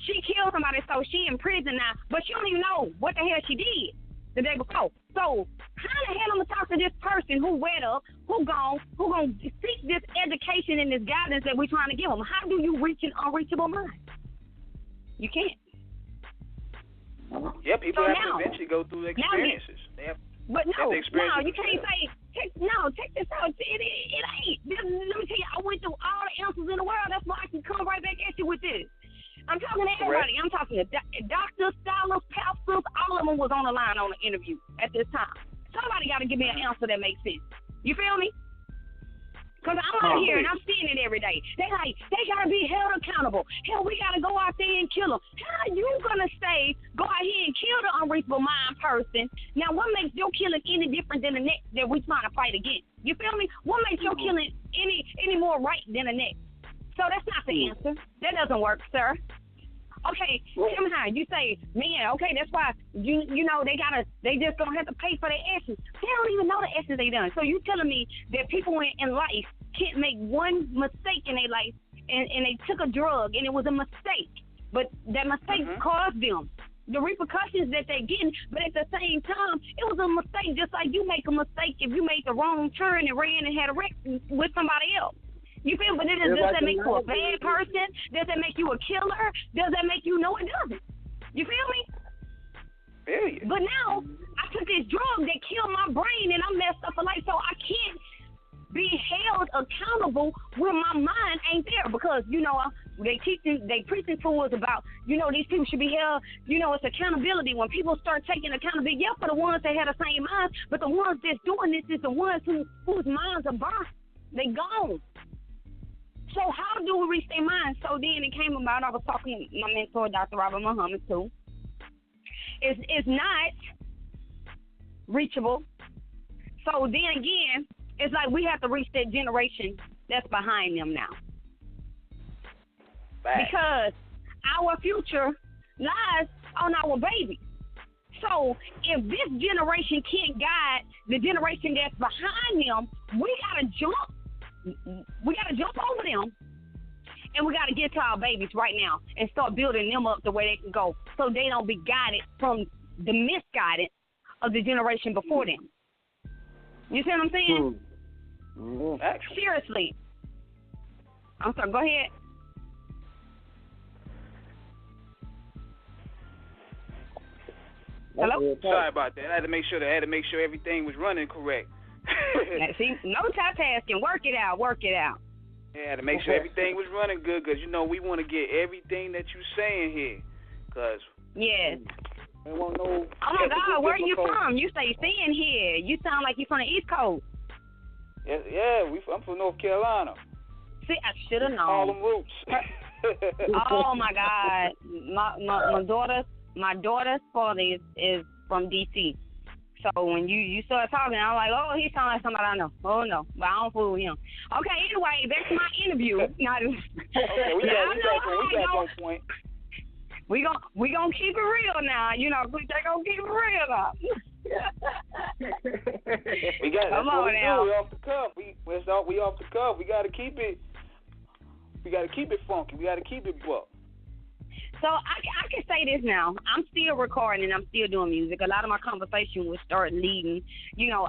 She killed somebody, so she in prison now, but she don't even know what the hell she did the day before. So how the hell I'm gonna talk to this person who wet up, who gonna seek this education and this guidance that we're trying to give them? How do you reach an unreachable mind? You can't. Yeah, people have to eventually go through experiences. But no, you can't say, check this out. It ain't. Let me tell you, I went through all the answers in the world. That's why I can come right back at you with this. I'm talking to everybody. I'm talking to doctors, scholars, pastors. All of them was on the line on the interview at this time. Somebody got to give me an answer that makes sense. You feel me? Because I'm out here and I'm seeing it every day. They got to be held accountable. Hell, we got to go out there and kill them. How are you going to go out here and kill the unreachable mind person? Now, what makes your killing any different than the next that we trying to fight against? You feel me? What makes your killing any more right than the next? So that's not the answer. That doesn't work, sir. Okay, somehow you say, man, okay, that's why you know they just gonna have to pay for their actions. They don't even know the actions they done. So you telling me that people in life can't make one mistake in their life and they took a drug and it was a mistake, but that mistake caused them the repercussions that they're getting, but at the same time, it was a mistake just like you make a mistake if you made the wrong turn and ran and had a wreck with somebody else. You feel? But does that make you a bad person? Does that make you a killer? Does that make you? No, it doesn't. You feel me? Period. But now I took this drug that killed my brain and I'm messed up for life, so I can't be held accountable when my mind ain't there because they preaching to us about these people should be held. It's accountability. When people start taking accountability, for the ones that had the same mind, but the ones that's doing this is the ones whose minds are burnt. They gone. So how do we reach their minds? So then it came about, I was talking to my mentor, Dr. Robert Muhammad, too. It's not reachable. So then again, it's like we have to reach that generation that's behind them now. Bye. Because our future lies on our baby. So if this generation can't guide the generation that's behind them, we got to jump over them, and we got to get to our babies right now and start building them up the way they can go so they don't be guided from the misguidance of the generation before them. You see what I'm saying? Seriously. I'm sorry, go ahead. Hello? Sorry about that. I had to make sure everything was running correct. See, no tasking. Work it out. Yeah, to make sure everything was running good, because we want to get everything that you're saying here. Yes. We want to know. Oh my God, where are you from? You say staying here. You sound like you're from the East Coast. Yeah, I'm from North Carolina. See, I should have known. Harlem roots. Oh my God, my daughter's father is from D.C. So when you start talking, I'm like, oh, he sounds like somebody I know. Oh no, but I don't fool with him. Okay, anyway, that's my interview. Okay, we got on point. We gonna keep it real now. They gonna keep it real now. We got Come on now. We off the cuff. We off the cuff. We gotta keep it. We gotta keep it funky. We gotta keep it buck. So I can say this now. I'm still recording and I'm still doing music. A lot of my conversation will start leading,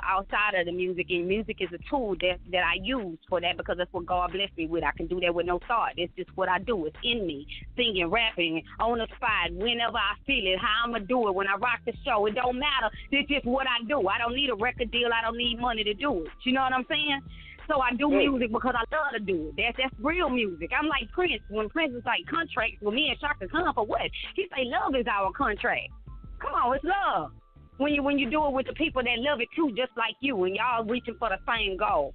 outside of the music. And music is a tool that I use for that because that's what God blessed me with. I can do that with no thought. It's just what I do. It's in me. Singing, rapping, on the spot, whenever I feel it, how I'm going to do it. When I rock the show, it don't matter. It's just what I do. I don't need a record deal. I don't need money to do it. You know what I'm saying? So I do music because I love to do it. That's real music. I'm like Prince. When Prince was like contracts with me and Shaka Khan for what? He say love is our contract. Come on, it's love. When you do it with the people that love it too, just like you, and y'all reaching for the same goal.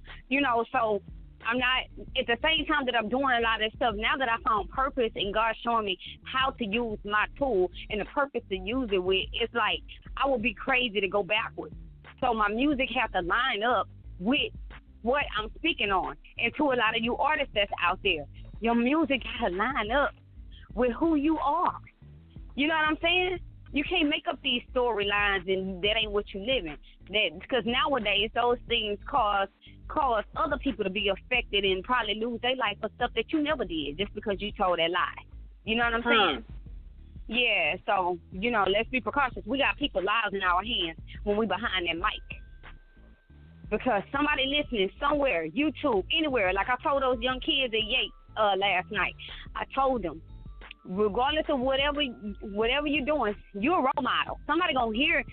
So I'm not, at the same time that I'm doing a lot of stuff, now that I found purpose and God's showing me how to use my tool and the purpose to use it with, it's like I would be crazy to go backwards. So my music has to line up with what I'm speaking on. And to a lot of you artists that's out there, Your music gotta line up with who you are. You know what I'm saying? You can't make up these storylines and that ain't what you living. That because nowadays those things cause other people to be affected and probably lose their life for stuff that you never did just because you told that lie. You know what I'm saying? Yeah, so, you know, let's be precautious. We got people's lives in our hands when we behind that mic. Because somebody listening somewhere, YouTube, anywhere, like I told those young kids at Yates last night, I told them, regardless of whatever you're doing, you're a role model. Somebody gonna hear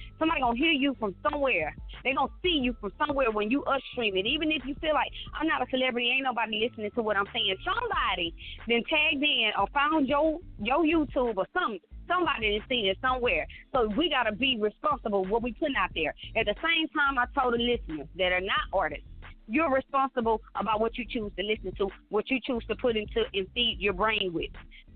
you from somewhere. They gonna see you from somewhere when you upstream it. Even if you feel like I'm not a celebrity, ain't nobody listening to what I'm saying. Somebody then tagged in or found your YouTube or something. Somebody has seen it somewhere. So we gotta be responsible what we putting out there. At the same time, I told the listeners that are not artists, you're responsible about what you choose to listen to, what you choose to put into and feed your brain with.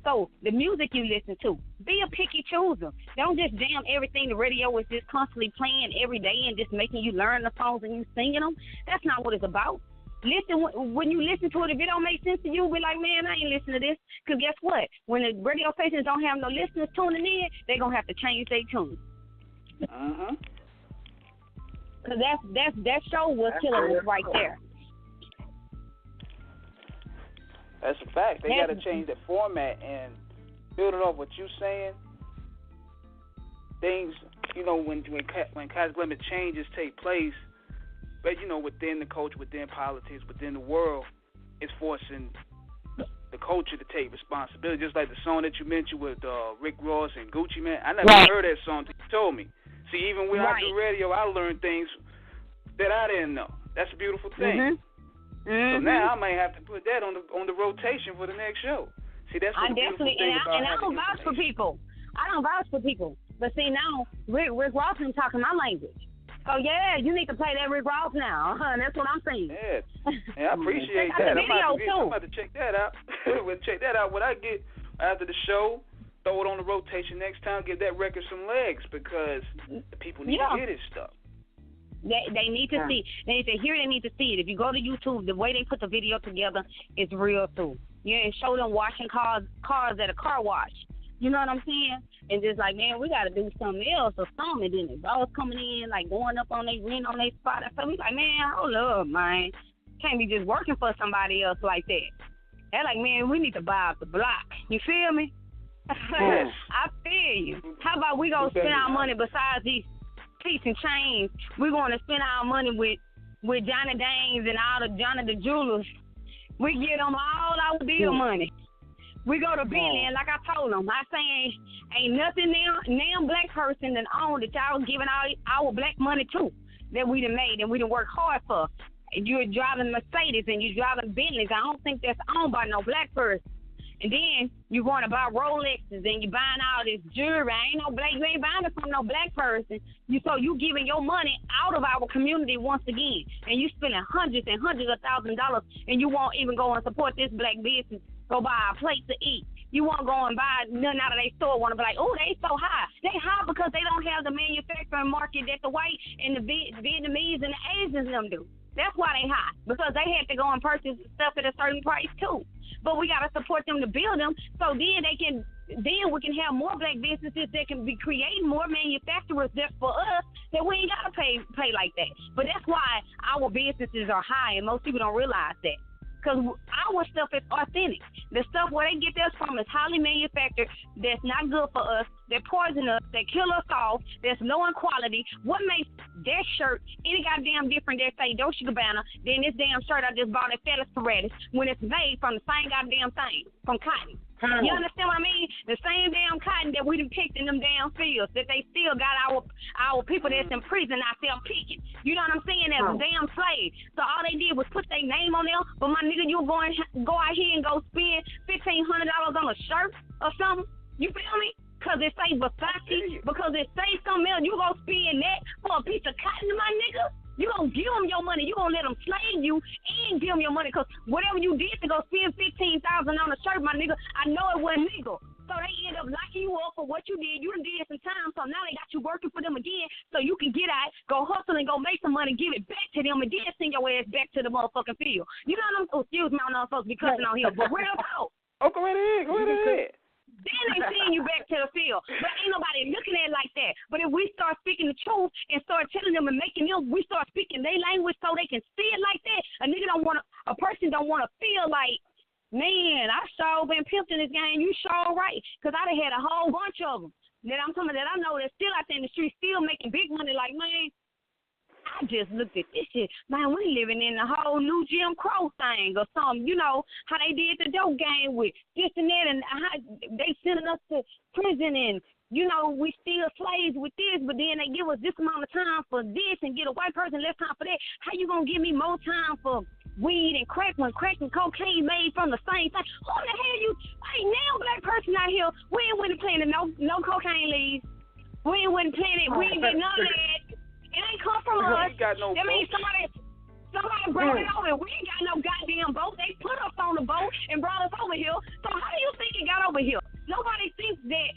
So the music you listen to, be a picky chooser. Don't just jam everything the radio is just constantly playing every day and just making you learn the songs and you singing them. That's not what it's about. Listen, when you listen to it, if it don't make sense to you, be like, man, I ain't listening to this. Because guess what? When the radio stations don't have no listeners tuning in, they're going to have to change their tune. Because that show was killing us right there. That's a fact. They got to change the format and building off what you're saying. Things, you know, when cataclysmic changes take place, but you know, within the culture, within politics, within the world, it's forcing the culture to take responsibility. Just like the song that you mentioned with Rick Ross and Gucci Mane. I never heard that song until you told me. See, even when I do radio, I learn things that I didn't know. That's a beautiful thing. So now I might have to put that on the rotation for the next show. See, that's what the beautiful thing about I don't vouch for people. I don't vouch for people. But see, now Rick Ross is talking my language. So yeah, you need to play that Rick Ross now. That's what I'm saying. Yeah, I appreciate that. I'm about to check that out. We'll check that out when I get after the show. Throw it on the rotation next time. Give that record some legs because the people need to hear this stuff. They need to see. They need to hear it. They need to see it. If you go to YouTube, the way they put the video together is real too. Yeah, and show them washing cars at a car wash. You know what I'm saying? And just like, man, we got to do something else or something. And then the dogs coming in, like going up on their rent on their spot. So we like, man, hold up, man. Can't be just working for somebody else like that. They're like, man, we need to buy up the block. You feel me? Yes. I feel you. How about we go spend our money besides these seats and chains? We're going to spend our money with Johnny Danes and all the Johnny the Jewelers. We get them all our bill money. We go to Bentley, and like I told them, I say ain't nothing now black person that own that y'all giving our black money to that we done made and we done worked hard for. You're driving Mercedes and you're driving Bentleys. I don't think that's owned by no black person. And then you want to buy Rolexes and you buying all this jewelry. You ain't buying it from no black person. So you giving your money out of our community once again, and you spending hundreds and hundreds of $1,000s, and you won't even go and support this black business. Go buy a plate to eat. You won't go and buy nothing out of their store. Want to be like, oh, they so high. They high because they don't have the manufacturing market that the white and the Vietnamese and the Asians them do. That's why they high, because they had to go and purchase stuff at a certain price too. But we got to support them to build them, so then we can have more black businesses that can be creating more manufacturers just for us, that we ain't got to pay like that. But that's why our businesses are high, and most people don't realize that. Because our stuff is authentic. The stuff where they get theirs from is highly manufactured, that's not good for us, that poison us, that kill us off, that's low in quality. What makes that shirt any goddamn different that say Dolce & Gabbana than this damn shirt I just bought at Fellas Paradis when it's made from the same goddamn thing, from cotton? You understand what I mean? The same damn cotton that we done picked in them damn fields, that they still got our people that's in prison out there picking. You know what I'm saying? As damn slaves. So all they did was put their name on there. But my nigga, you go out here and go spend $1,500 on a shirt or something. You feel me? Because it say Versace, because it say something else. You go spend that for a piece of cotton, my nigga? You gonna give them your money. You gonna let them slave you and give them your money, because whatever you did to go spend $15,000 on a shirt, my nigga, I know it wasn't legal. So they end up locking you up for what you did. You done did some time, so now they got you working for them again so you can get out, go hustle and go make some money, give it back to them, and then send your ass back to the motherfucking field. You know what I'm saying? Excuse me, I'm not supposed to be cussing on here, but real talk. Oh, go right ahead. Then they send you back to the field. But ain't nobody looking at it like that. But if we start speaking the truth and start telling them and making them, we start speaking their language so they can see it like that, a person don't want to feel like, man, I sure been pimped in this game. You sure right. Because I done had a whole bunch of them that I'm talking about that I know that's still out there in the street, still making big money. Like, man, I just looked at this shit. Man, we living in a whole new Jim Crow thing or something. You know, how they did the dope game with this and that, and how they sending us to prison, and, you know, we still slaves with this, but then they give us this amount of time for this and get a white person less time for that. How you going to give me more time for weed and crack when crack and cocaine made from the same thing? Who the hell you? Ain't now black person out here. We ain't winning playing the no cocaine leaves. We ain't winning playing it. We ain't getting none of that. It ain't come from us. That means somebody brought it over. We ain't got no goddamn boat. They put us on the boat and brought us over here. So how do you think it got over here? Nobody thinks that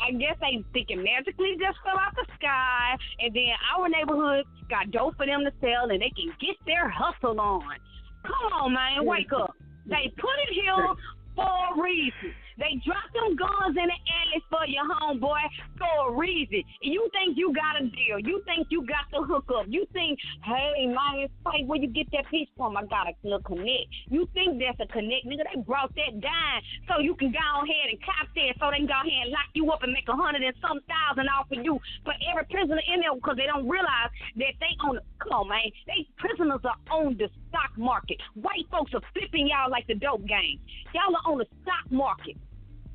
I guess they think it magically just fell out the sky, and then our neighborhood got dope for them to sell, and they can get their hustle on. Come on, man, wake up. They put it here for a reason. They dropped them guns in the alley for your homeboy for a reason. You think you got a deal. You think you got the hookup. You think, hey, man, fight where you get that piece from. I got a little connect. You think that's a connect. Nigga, they brought that down so you can go ahead and cop that so they can go ahead and lock you up and make $100,000 off of you for every prisoner in there because they don't realize that they own, come on, man, they prisoners are on the stock market. White folks are flipping y'all like the dope game. Y'all are on the stock market.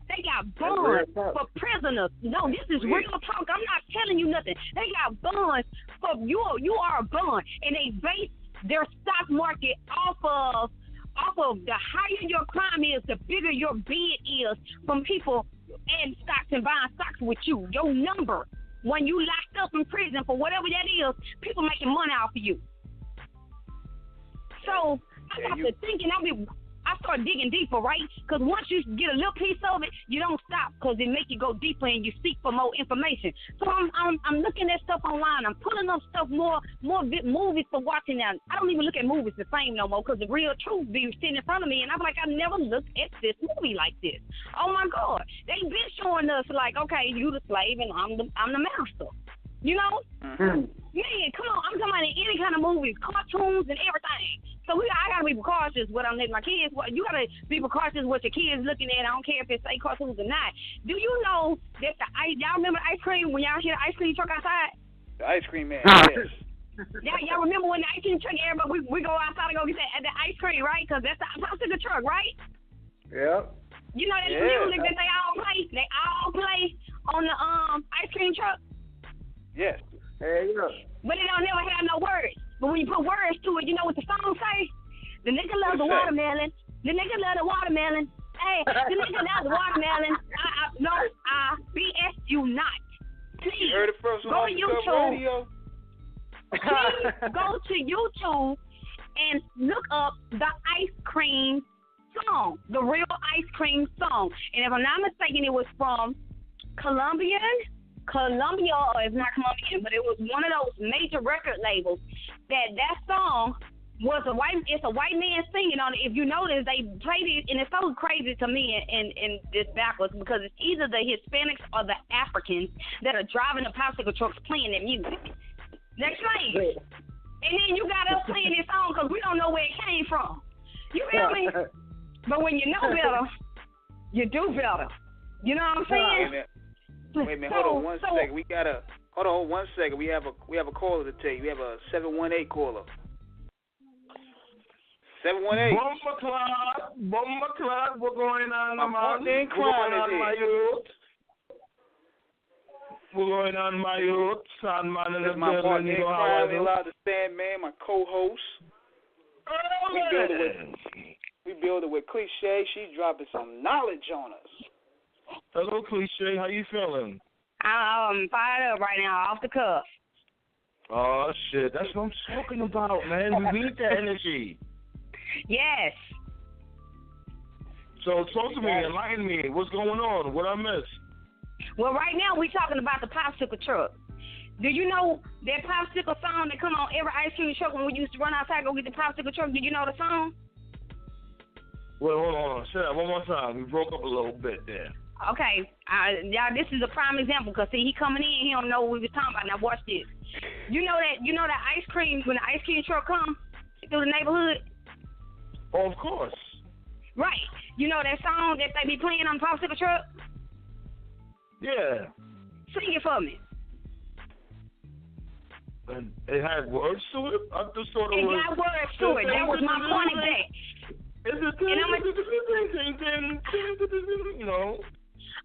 They got bonds for prisoners. No, this is real talk. I'm not telling you nothing. They got bonds for you. You are a bond, and they base their stock market off of the higher your crime is, the bigger your bid is from people and stocks and buying stocks with you. Your number when you locked up in prison for whatever that is, people making money off of you. So I got to thinking. I start digging deeper, right? Because once you get a little piece of it, you don't stop because it make you go deeper and you seek for more information. So I'm looking at stuff online. I'm pulling up stuff more movies for watching now. I don't even look at movies the same no more because the real truth be sitting in front of me, and I'm like, I never looked at this movie like this. Oh my God, they been showing us like, okay, you the slave and I'm the master. You know? Mm-hmm. Man, come on, I'm talking about in any kind of movies, cartoons and everything. So I gotta be precautious what I'm letting my kids. You gotta be precautious what your kids looking at. I don't care if it's say cartoons or not. Do you know that y'all remember the ice cream when y'all hear the ice cream truck outside? The ice cream man. Yes. Y'all remember when the ice cream truck? Everybody we go outside and go get the ice cream, right? Because that's the popsicle truck, right? Yeah. You know that music that they all play. They all play on the ice cream truck. Yes. Hey, yeah. But it don't never have no words. But when you put words to it, you know what the song say? The nigga loves the watermelon. The nigga love the watermelon. Hey, the nigga loves the watermelon. I BS you not. Please, you heard it first go to YouTube. Please go to YouTube and look up the ice cream song, the real ice cream song. And if I'm not mistaken, it was from Columbia, or it's not Colombian, but it was one of those major record labels. That song was a white man singing on it. If you notice, they played it, and it's so crazy to me in this backwards because it's either the Hispanics or the Africans that are driving the popsicle trucks playing their music. They're playing. And then you got us playing this song because we don't know where it came from. You feel me? But when you know better, you do better. You know what I'm saying? Wait a minute, hold on one second. Hold on 1 second. We have a caller to take. We have a 718 caller. 718. Bomba Club, what's going on, my partner in crime is here. What's going on, my youth? Sandman in the building. My partner in crime, allowed to stand, man, my co-host. We build it with Cliche. She's dropping some knowledge on us. Hello, Cliche. How you feeling? I'm fired up right now, off the cuff. Oh, shit. That's what I'm talking about, man. We need that energy. Yes. So talk to me, enlighten me. What's going on? What I missed? Well, right now we're talking about the popsicle truck. Do you know that popsicle song that come on every ice cream truck when we used to run outside and go get the popsicle truck? Do you know the song? Wait, hold on. Say that one more time. We broke up a little bit there. Okay, y'all, this is a prime example because see, he coming in, he don't know what we was talking about. Now watch this. You know that ice cream when the ice cream truck comes through the neighborhood. Oh, of course. Right. You know that song that they be playing on the popsicle truck? Yeah. Sing it for me. And it had words to it? I just thought it was... It got words to it. That was my point of that. You know.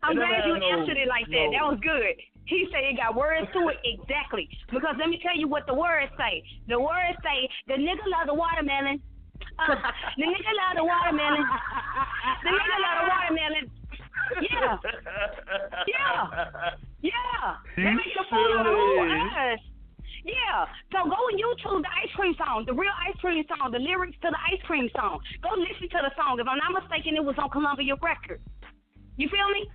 I'm glad you answered it like that. That was good. He said it got words to it exactly. Because let me tell you what the words say. The words say, the nigga love the watermelon. The nigga love the watermelon. The nigga love the watermelon. Yeah. Yeah. Yeah. They make the fool out of us. Yeah. So go on YouTube, the ice cream song, the real ice cream song, the lyrics to the ice cream song. Go listen to the song. If I'm not mistaken, it was on Columbia Records. You feel me?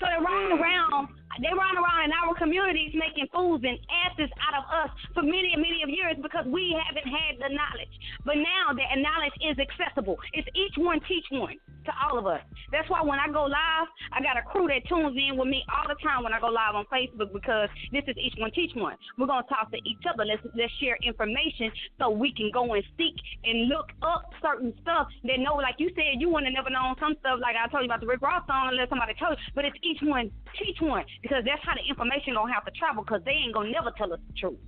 So they run around in our communities making fools and asses out of us for many and many of years because we haven't had the knowledge. But now that knowledge is accessible. It's each one teach one to all of us. That's why when I go live, I got a crew that tunes in with me all the time when I go live on Facebook because this is each one teach one. We're going to talk to each other. Let's share information so we can go and seek and look up certain stuff that know, like you said, you wouldn't have never known some stuff like I told you about the Rick Ross song unless somebody told you. But it's each one teach one because that's how the information going to have to travel because they ain't going to never tell us the truth.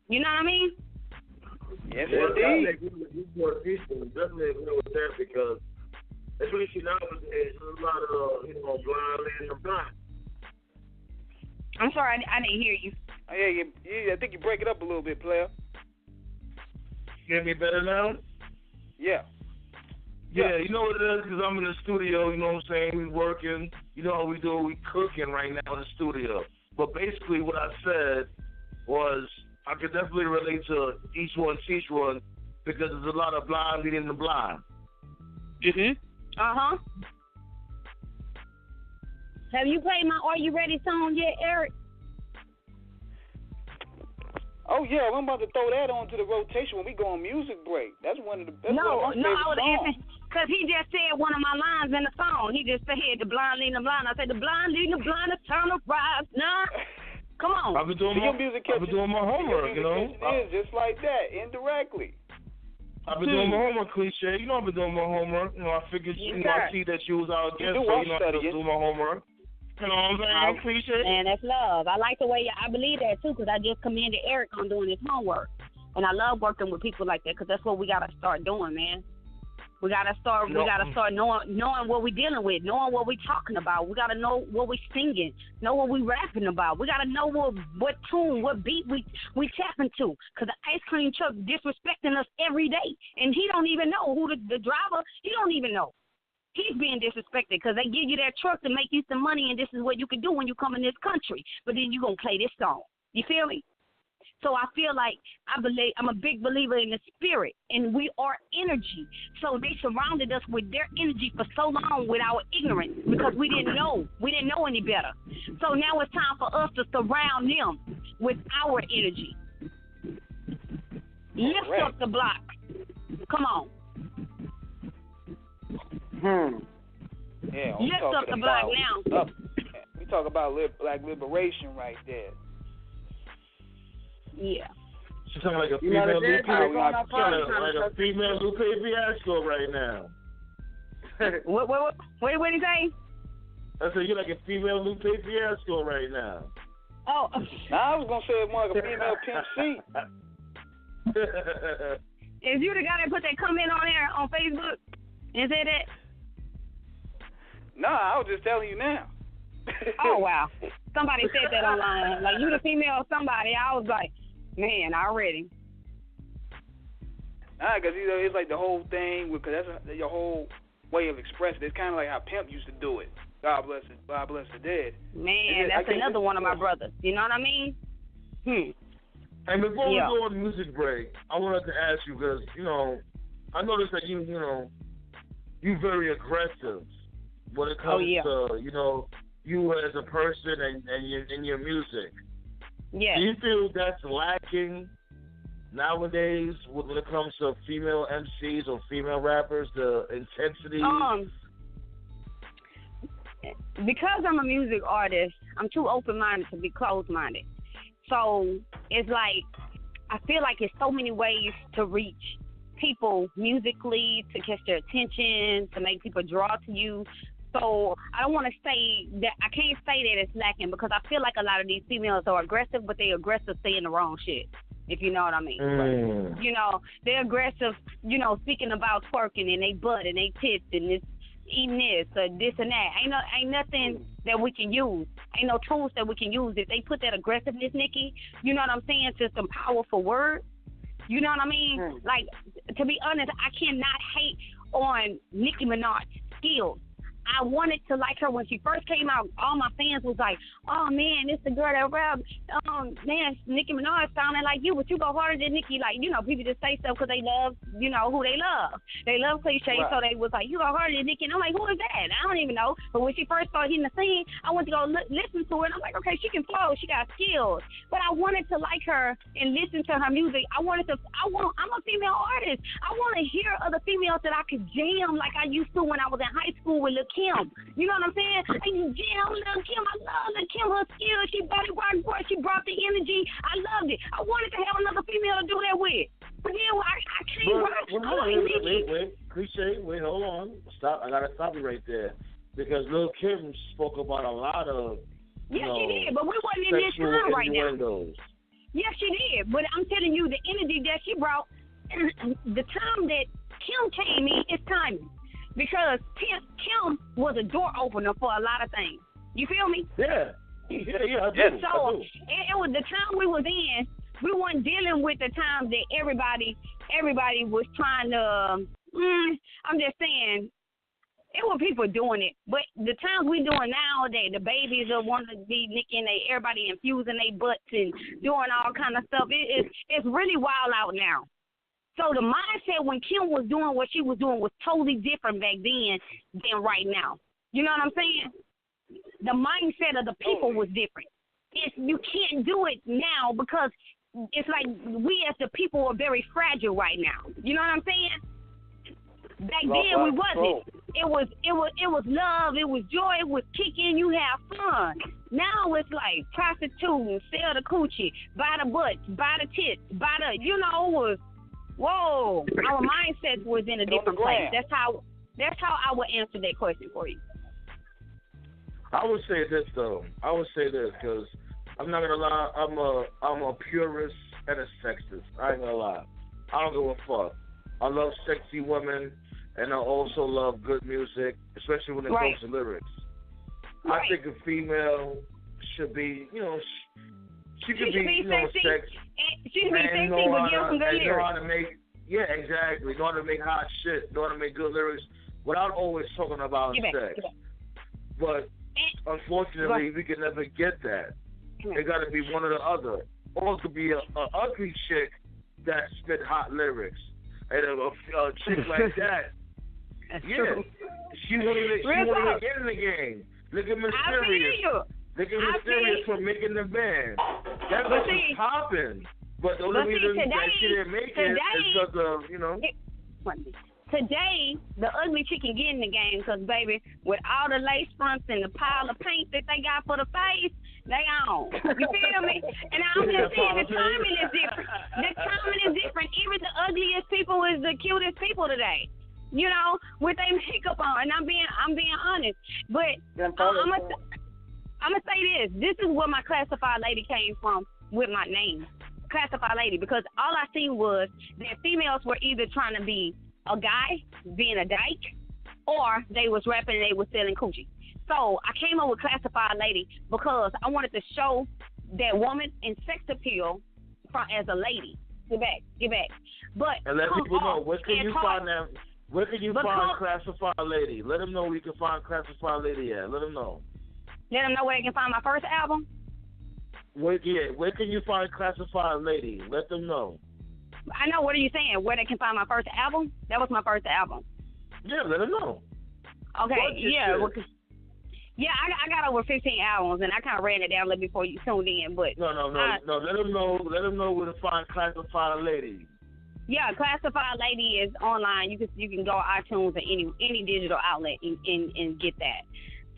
You know what I mean? Yes, indeed. Definitely agree with that because especially nowadays, there's a lot of, blind leading the blind. I'm sorry, I didn't hear you. Yeah, I think you break it up a little bit, player. Hear me better now? Yeah. Yeah, you know what it is? Because I'm in the studio, you know what I'm saying? We working. You know how we do it? We cooking right now in the studio. But basically what I said was I could definitely relate to each one teach one because there's a lot of blind leading the blind. Mm-hmm. Uh-huh. Have you played my Are You Ready song yet, Eric? Oh, yeah, I'm about to throw that onto the rotation when we go on music break. That's one of the best. No, I was asking, because he just said one of my lines in the song. He just said, the blind leading the blind. I said, the blind leading the blind, the turn of rise. Nah, come on. I've been doing my homework, you know. Just like that, indirectly. I've been doing my homework, cliche. You know I've been doing my homework. You know, I figured, I see that you was our guest, so, I have to do my homework. You know what I'm saying, cliche? Man, that's love. I like the way I believe that, too, because I just commended Eric on doing his homework. And I love working with people like that, because that's what we got to start doing, man. We got to start knowing what we're dealing with, knowing what we're talking about. We got to know what we're singing, know what we're rapping about. We got to know what tune, what beat we tapping to. Because the ice cream truck disrespecting us every day. And he don't even know who the driver, he don't even know. He's being disrespected because they give you that truck to make you some money, and this is what you can do when you come in this country. But then you're going to play this song. You feel me? So I feel like I'm a big believer in the spirit, and we are energy. So they surrounded us with their energy for so long with our ignorance because we didn't know. We didn't know any better. So now it's time for us to surround them with our energy. Lift up the block. Come on. Yeah, lift up the block now. We talk about black liberation right there. Yeah. She's talking like a female Lupe Fiasco right now. What did he say? I said you're like a female Lupe Fiasco right now. Oh. I was gonna say more like a female Femcee. Is you the guy that put that comment on there on Facebook and said that? No, I was just telling you now. Oh wow! Somebody said that online. Like you the female somebody. I was like, man, already. Nah, because it's like the whole thing because that's your whole way of expressing. It's kind of like how Pimp used to do it. God bless the dead. Man, that's another one of my brothers. You know what I mean? And before we go on music break, I wanted to ask you because I noticed that you you very aggressive when it comes to, you know, you as a person and your music. Yeah. Do you feel that's lacking nowadays when it comes to female MCs or female rappers, the intensity? Because I'm a music artist, I'm too open-minded to be closed-minded. So it's like, I feel like there's so many ways to reach people musically, to catch their attention, to make people draw to you. So I don't want to say that, I can't say that it's lacking, because I feel like a lot of these females are aggressive, but they're aggressive saying the wrong shit, if you know what I mean. You know, they're aggressive, you know, speaking about twerking and they butt and they tits and this, eating this or this and that. Ain't nothing that we can use. Ain't no tools that we can use. If they put that aggressiveness, Nikki, you know what I'm saying, to some powerful words, you know what I mean? Like, to be honest, I cannot hate on Nicki Minaj's skills. I wanted to like her when she first came out. All my fans was like, "Oh man, this the girl that rap. Man, Nicki Minaj sounding like you, but you go harder than Nicki." Like, you know, people just say stuff because they love, you know, who they love. They love cliche, so they was like, "You go harder than Nicki." And I'm like, "Who is that?" I don't even know. But when she first started hitting the scene, I went to go listen to her, and I'm like, "Okay, she can flow. She got skills." But I wanted to like her and listen to her music. I'm a female artist. I want to hear other females that I could jam like I used to when I was in high school with Lil' Kim. You know what I'm saying? I can jam Lil' Kim. I love Lil' Kim, her skills. She body rock boy. She brought the energy. I loved it. I wanted to have another female to do that with. But then I can't rock. Wait, cliche. Wait, hold on. Stop. I gotta stop you right there, because Lil' Kim spoke about a lot of. She did, but we wasn't in this time right now. Yes, she did. But I'm telling you, the energy that she brought, the time that Kim came in, is timing. Because Kim was a door opener for a lot of things. You feel me? Yeah, I do. So it was the time we was in. We weren't dealing with the time that everybody was trying to. I'm just saying, it was people doing it. But the times we doing now, the babies are wanting to be nicking, everybody infusing their butts and doing all kind of stuff. It's really wild out now. So the mindset when Kim was doing what she was doing was totally different back then than right now. You know what I'm saying? The mindset of the people was different. You can't do it now because it's like we as the people are very fragile right now. You know what I'm saying? Back then we wasn't. It was love, it was joy, it was kicking, you have fun. Now it's like prostituting, sell the coochie, buy the butts, buy the tits, buy the, you know, was. Whoa, our mindset was in a different place. That's how I would answer that question for you. I would say this though. Because I'm not gonna lie. I'm a purist and a sexist. I ain't gonna lie. I don't give a fuck. I love sexy women, and I also love good music, especially when it comes to lyrics. I think a female should be, you know, she could be, you know, sexy. She can be sexy, but give some good lyrics. Exactly. Know how to make hot shit. Know how to make good lyrics without always talking about sex. But unfortunately, we can never get that. It got to be one or the other. Or it could be a ugly chick that spit hot lyrics, and a chick like that. She want to get in the game. Look at Mysterious. Look at Mysterious for making the band. That was popping. But the only reason that she didn't make it is because of, you know. Today, the ugly chick can get in the game because, baby, with all the lace fronts and the pile of paint that they got for the face, they on. You feel me? And I'm just saying the timing is different. The timing is different. Even the ugliest people is the cutest people today. You know, with their makeup on. And I'm being honest. But I'm gonna say this. This is where my classified lady came from with my name. Classified lady, because all I seen was that females were either trying to be a guy, being a dyke, or they was rapping and they was selling coochie. So I came up with classified lady because I wanted to show that woman in sex appeal as a lady. Get back. But and let people know where can you find them. Where can you find classified lady? Let them know where you can find classified lady at. Let them know. Let them know where they can find my first album. Where can you find classified lady? Let them know. I know. What are you saying? Where they can find my first album? That was my first album. Yeah, let them know. Okay, yeah. Well, yeah, I got over 15 albums, and I kind of ran it down a little before you tuned in, but... No. Let them know where to find Classified Lady. Yeah, Classified Lady is online. You can go to iTunes or any digital outlet and get that.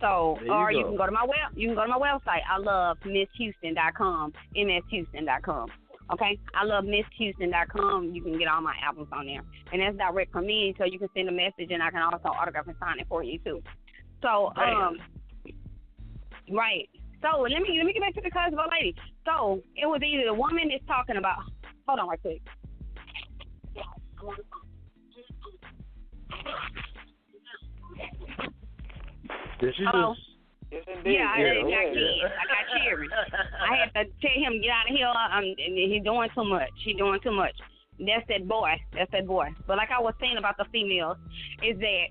So, or you can go to my website. I love MissHouston.com, mshouston.com. Okay, I love MissHouston.com. You can get all my albums on there, and that's direct from me. So you can send a message, and I can also autograph and sign it for you too. So, right. So let me get back to the Classified Lady. So it was either the woman that's talking about. Hold on, right quick. Hello. Yes, indeed. Yeah, I got cheering. I had to tell him get out of here. He's doing too much. That's that boy. But like I was saying about the females, is that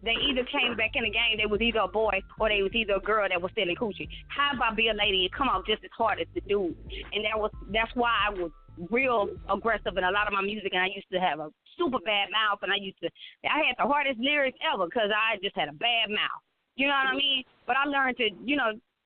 they either came back in the game, they was either a boy or they was either a girl that was selling coochie. How about be a lady and come out just as hard as the dude? And that's why I was real aggressive in a lot of my music, and I used to have a super bad mouth, and I had the hardest lyrics ever because I just had a bad mouth. You know what I mean? But I learned to,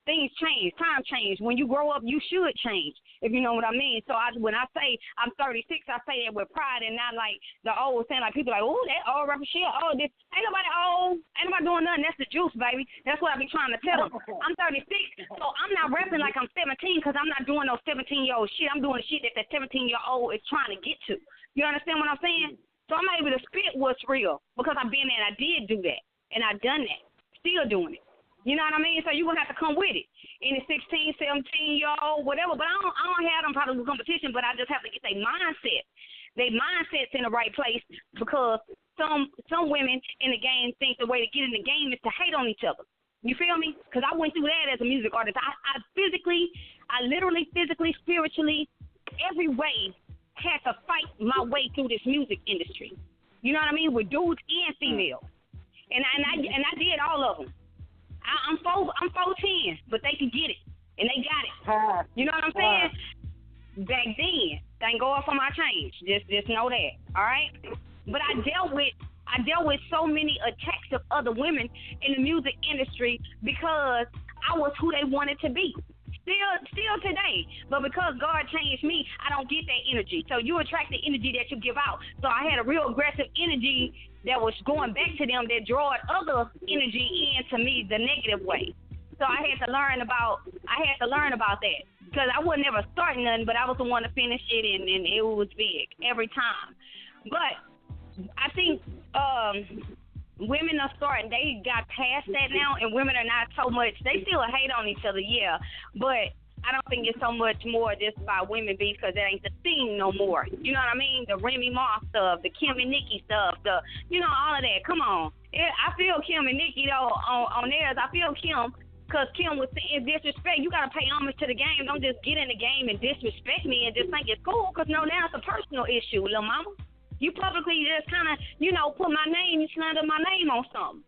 things change, time change. When you grow up, you should change, if you know what I mean. So when I say I'm 36, I say that with pride and not like the old saying, like people like, oh, that old rapper shit. Oh, this ain't nobody old. Ain't nobody doing nothing. That's the juice, baby. That's what I be trying to tell them. I'm 36, so I'm not rapping like I'm 17 because I'm not doing no 17-year-old shit. I'm doing the shit that 17-year-old is trying to get to. You understand what I'm saying? So I'm able to spit what's real because I've been there and I did do that. And I've done that. Still doing it. You know what I mean? So you're going to have to come with it. Any 16, 17-year-old, whatever. But I don't have them part of the competition, but I just have to get their mindset. Their mindset's in the right place because some women in the game think the way to get in the game is to hate on each other. You feel me? Because I went through that as a music artist. I literally, physically, spiritually, every way had to fight my way through this music industry. You know what I mean? With dudes and females. And I did all of them. I'm 4'10", but they can get it, and they got it. You know what I'm saying? Back then, thank God for my change. Just know that, all right? But I dealt with so many attacks of other women in the music industry because I was who they wanted to be. Still today, but because God changed me, I don't get that energy. So you attract the energy that you give out. So I had a real aggressive energy that was going back to them that drawed other energy into me the negative way. So I had to learn about that because I would never start nothing, but I was the one to finish it, and it was big every time. But I think women are starting, they got past that now, and women are not so much, they still hate on each other, yeah, but I don't think it's so much more just about women beef because that ain't the thing no more. You know what I mean? The Remy Ma stuff, the Kim and Nicki stuff, all of that. Come on. I feel Kim and Nicki, though, on theirs. I feel Kim because Kim was in disrespect. You got to pay homage to the game. Don't just get in the game and disrespect me and just think it's cool because, now it's a personal issue, little mama. You publicly just kind of, put my name, you slander my name on something.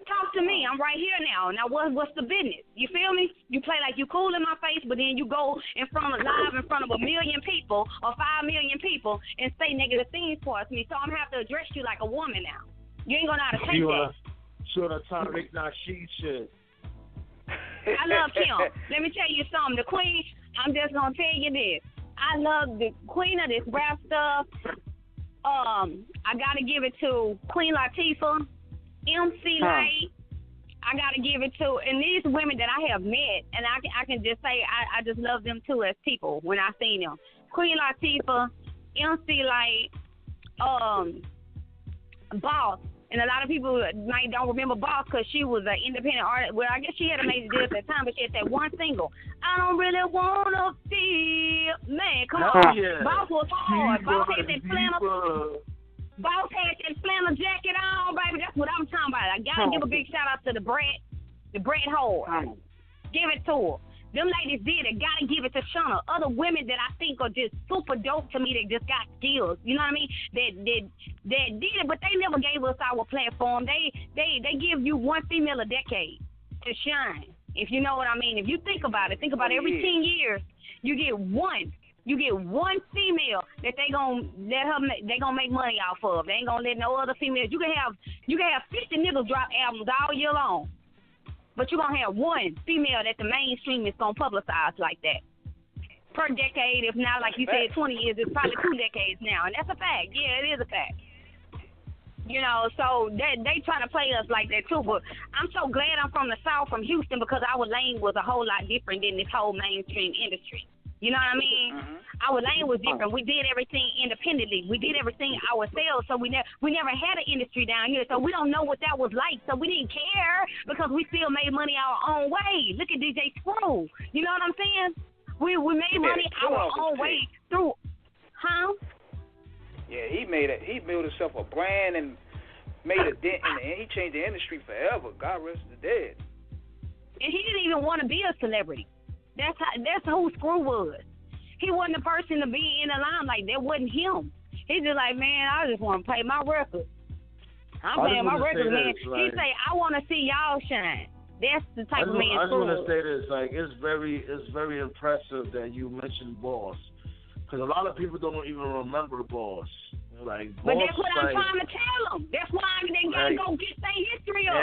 Talk to me. I'm right here now. Now, what's the business? You feel me? You play like you cool in my face, but then you go live in front of 1 million people or 5 million people and say negative things towards me. So I'm going to have to address you like a woman now. You ain't going to know how to take that. Sure, that's how to make that shit. I love Kim. Let me tell you something. The queen, I'm just going to tell you this. I love the queen of this rap stuff. I got to give it to Queen Latifah. MC Light, I gotta give it to, and these women that I have met, and I can just say I just love them too as people when I seen them. Queen Latifah, MC Light, Boss, and a lot of people might don't remember Boss because she was an independent artist. Well, I guess she had a major deal at that time, but she had that one single. I don't really wanna feel, man, come on. Yeah. Boss was hard. Boss had that flannel. Boss had that flannel jacket on, baby. That's what I'm talking about. I gotta give a big shout out to the Brett Horde. Give it to her. Them ladies did it. Gotta give it to Shauna. Other women that I think are just super dope to me that just got skills. You know what I mean? That did it, but they never gave us our platform. They give you one female a decade to shine. If you know what I mean. If you think about it, every 10 years you get one You get one female that they gonna make money off of. They ain't gonna let no other females. You can have 50 niggas drop albums all year long, but you gonna have one female that the mainstream is gonna publicize like that per decade. If not, like you said, 20 years, it's probably 2 decades now, and that's a fact. Yeah, it is a fact. You know, so they trying to play us like that too. But I'm so glad I'm from the South, from Houston, because our lane was a whole lot different than this whole mainstream industry. You know what I mean? Mm-hmm. Our lane was different. We did everything independently. We did everything ourselves. So we never had an industry down here. So we don't know what that was like. So we didn't care because we still made money our own way. Look at DJ Screw. You know what I'm saying? We made money our own way through, huh? Yeah, he built himself a brand and made a dent, and he changed the industry forever. God rest the dead. And he didn't even want to be a celebrity. That's who Screw was. He wasn't the person to be in the limelight. That wasn't him. He's just like, man, I just want to play my record. I'm playing my record, man. He say, I want to see y'all shine. That's the type of man. I just want to say this, like, it's very impressive that you mentioned Boss, because a lot of people don't even remember Boss. Like, but Boss, that's what I'm trying to tell them. That's why they gotta go get their history up.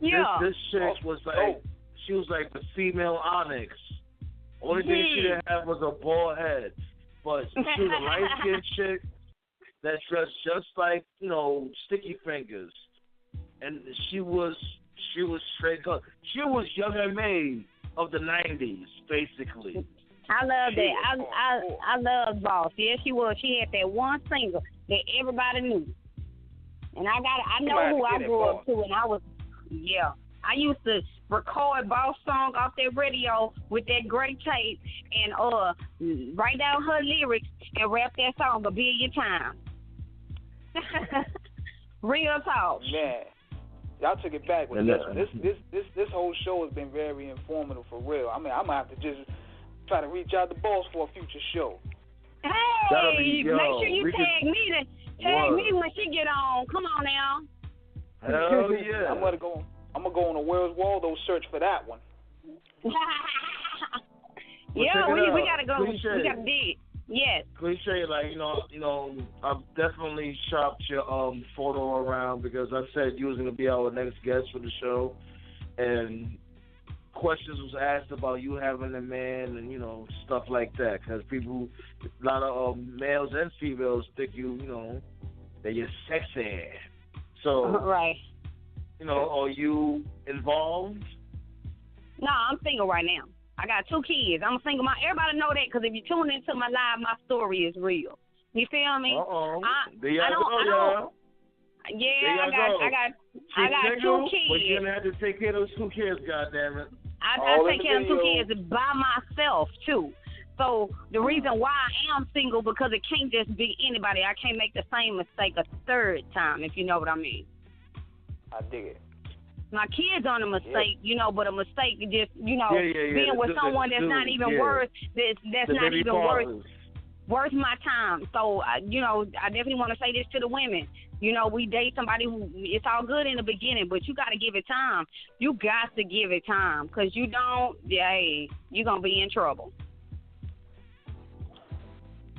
Yeah, this chick was like, she was like the female Onyx. Only thing she didn't have was a bald head, but she was a light-skinned chick that's dressed just like, you know, Sticky Fingers, and she was straight cut. She was Young M.A. of the 90s, basically. I love that. I love Boss. Yeah, she was. She had that one single that everybody knew, and I know who I grew up to, and I used to record Boss song off that radio with that great tape and write down her lyrics and rap that song a billion times. Real talk. Man, y'all took it back with this whole show has been very informative for real. I mean, I'm gonna have to just try to reach out to Boss for a future show. Hey, make sure you tag me when she get on. Come on now. Hell yeah. I'm gonna go on a Where's Waldo search for that one. Yeah, we gotta go. We gotta dig. Yes. Cliche, like, you know, I've definitely shopped your photo around because I said you was gonna be our next guest for the show, and questions was asked about you having a man and, you know, stuff like that, because people, a lot of males and females think you know, that you're sexy. So right. You know, are you involved? No, I'm single right now. I got 2 kids. I'm a single mom. Everybody know that because if you tune into my live, my story is real. You feel me? I don't. Yeah, I got 2 kids. But you're gonna have to take care of those 2 kids, goddammit. I take care of 2 kids by myself too. So the reason why I am single, because it can't just be anybody. I can't make the same mistake a 3rd time, if you know what I mean. I dig it. My kids aren't a mistake, you know, but a mistake is just, you know, being with someone that's not even worth that's not even worth my time. So, you know, I definitely want to say this to the women. You know, we date somebody who, it's all good in the beginning, but you got to give it time. You got to give it time, because you don't, you're going to be in trouble.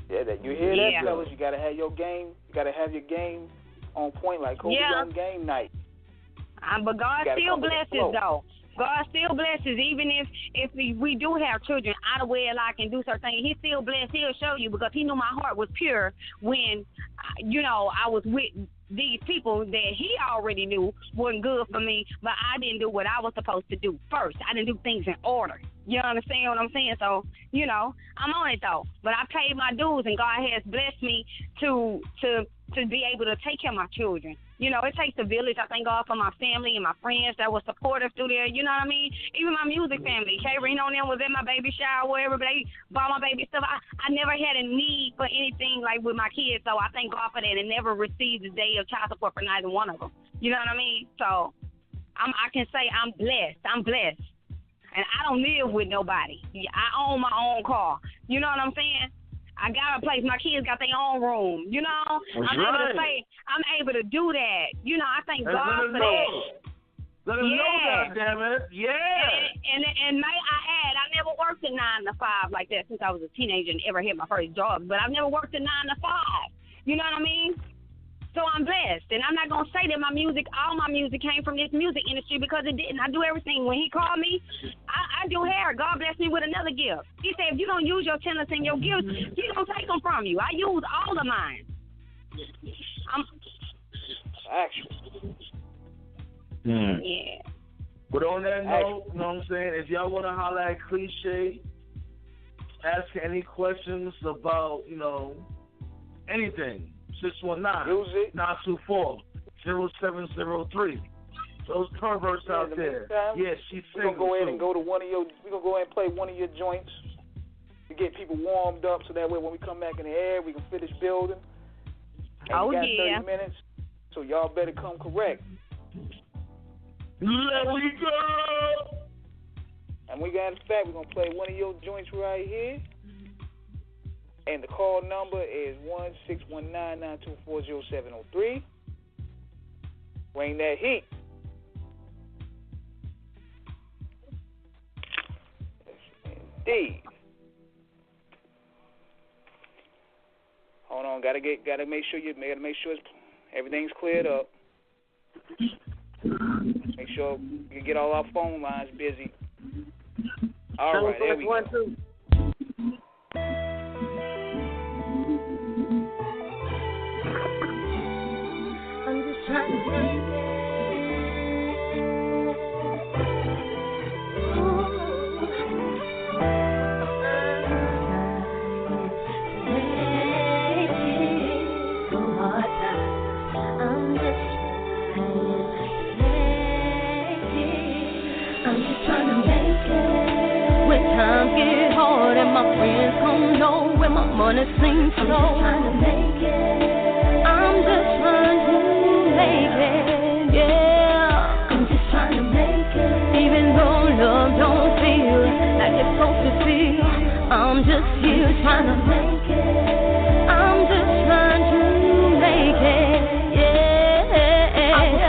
Yeah, you hear that, fellas? You got to have your game. You got to have your game on point like Kobe on game night. But God still blesses, though. God still blesses, even if we do have children out of wedlock and do certain things. He still blessed. He'll show you, because he knew my heart was pure when, you know, I was with these people that he already knew wasn't good for me, but I didn't do what I was supposed to do first. I didn't do things in order. You understand what I'm saying? So, you know, I'm on it, though. But I paid my dues, and God has blessed me to be able to take care of my children. You know, it takes a village. I thank God for my family and my friends that were supportive through there. You know what I mean? Even my music family. K-Reno and them was at my baby shower, wherever they bought my baby stuff. I never had a need for anything like with my kids, so I thank God for that, and never received a day of child support for neither one of them. You know what I mean? So I can say I'm blessed. I'm blessed. And I don't live with nobody. I own my own car. You know what I'm saying? I got a place. My kids got their own room. You know, able to say I'm able to do that. You know, I thank God for that. Let them know, goddammit. Yeah. And may I add, I never worked a 9 to 5 like that since I was a teenager and ever had my first job. But I've never worked a 9 to 5. You know what I mean? So I'm blessed, and I'm not gonna say that all my music came from this music industry because it didn't. I do everything. When he called me, I do hair. God bless me with another gift. He said, if you don't use your talents and your gifts, He don't take them from you. I use all of mine. Actually. Yeah. But on that note, you know what I'm saying? If y'all want to holler at Cliche, ask any questions about, anything. 619-924-0703. Those perverts out there. Yes, she's single. We're gonna go ahead and go to we're gonna go ahead and play one of your joints to get people warmed up, so that way when we come back in the air, we can finish building. And we got 30 minutes, so y'all better come correct. Let me go. And in fact, we're gonna play one of your joints right here. And the call number is 1-619-924-0703. Bring that heat. Indeed. Hold on, gotta make sure everything's cleared up. Make sure we can get all our phone lines busy. All right, there we go. I'm just trying to make it. When times get hard and my friends come low, when my money seems slow, I'm just trying to make it. I'm just trying to make it, yeah. I'm just trying to make it. Even though love don't feel like it's supposed to feel, I'm just here trying to make it. I'm just trying to make it, yeah.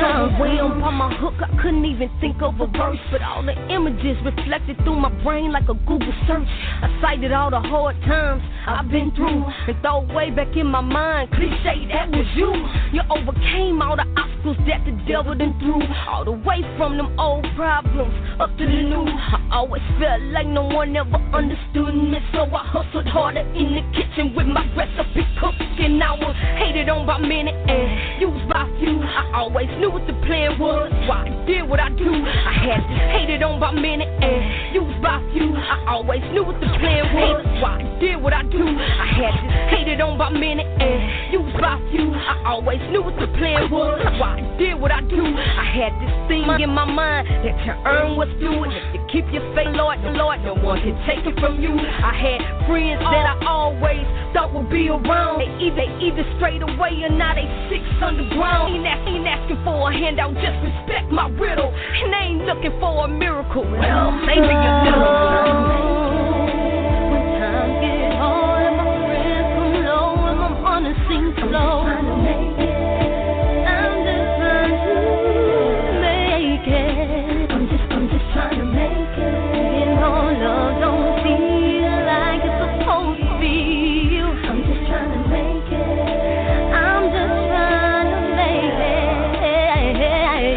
I was way up on my hook, I couldn't even think of a verse, but all the images reflected through my brain like a Google search. I cited all the hard times I've been through and throw way back in my mind, cliche, that was you. You overcame all the obstacles that the devil done threw, all the way from them old problems up to the new. I always felt like no one ever understood me, so I hustled harder in the kitchen with my recipe cooking. I was hated on by many and used by few. I always knew what the plan was, why I did what I do. I had hated on by many and used by few. I always knew what the plan was, why I did what I do. I had hated on by many and used by few. I always knew what the plan was, why I did what I do. I had this thing in my mind that to earn what's due, and if you keep your faith, Lord, no one can take it from you. I had friends that I always thought would be around. They either straight away or now they 6 underground. Ain't asking for a handout, just respect my riddle. And they ain't looking for a miracle. Well, maybe a little. When times get hard and my friends come low and my money seems slow, I'm just trying to make it. I'm just trying to make it. And all love don't feel like it's supposed to feel. I'm just trying to make it. I'm just trying to make it.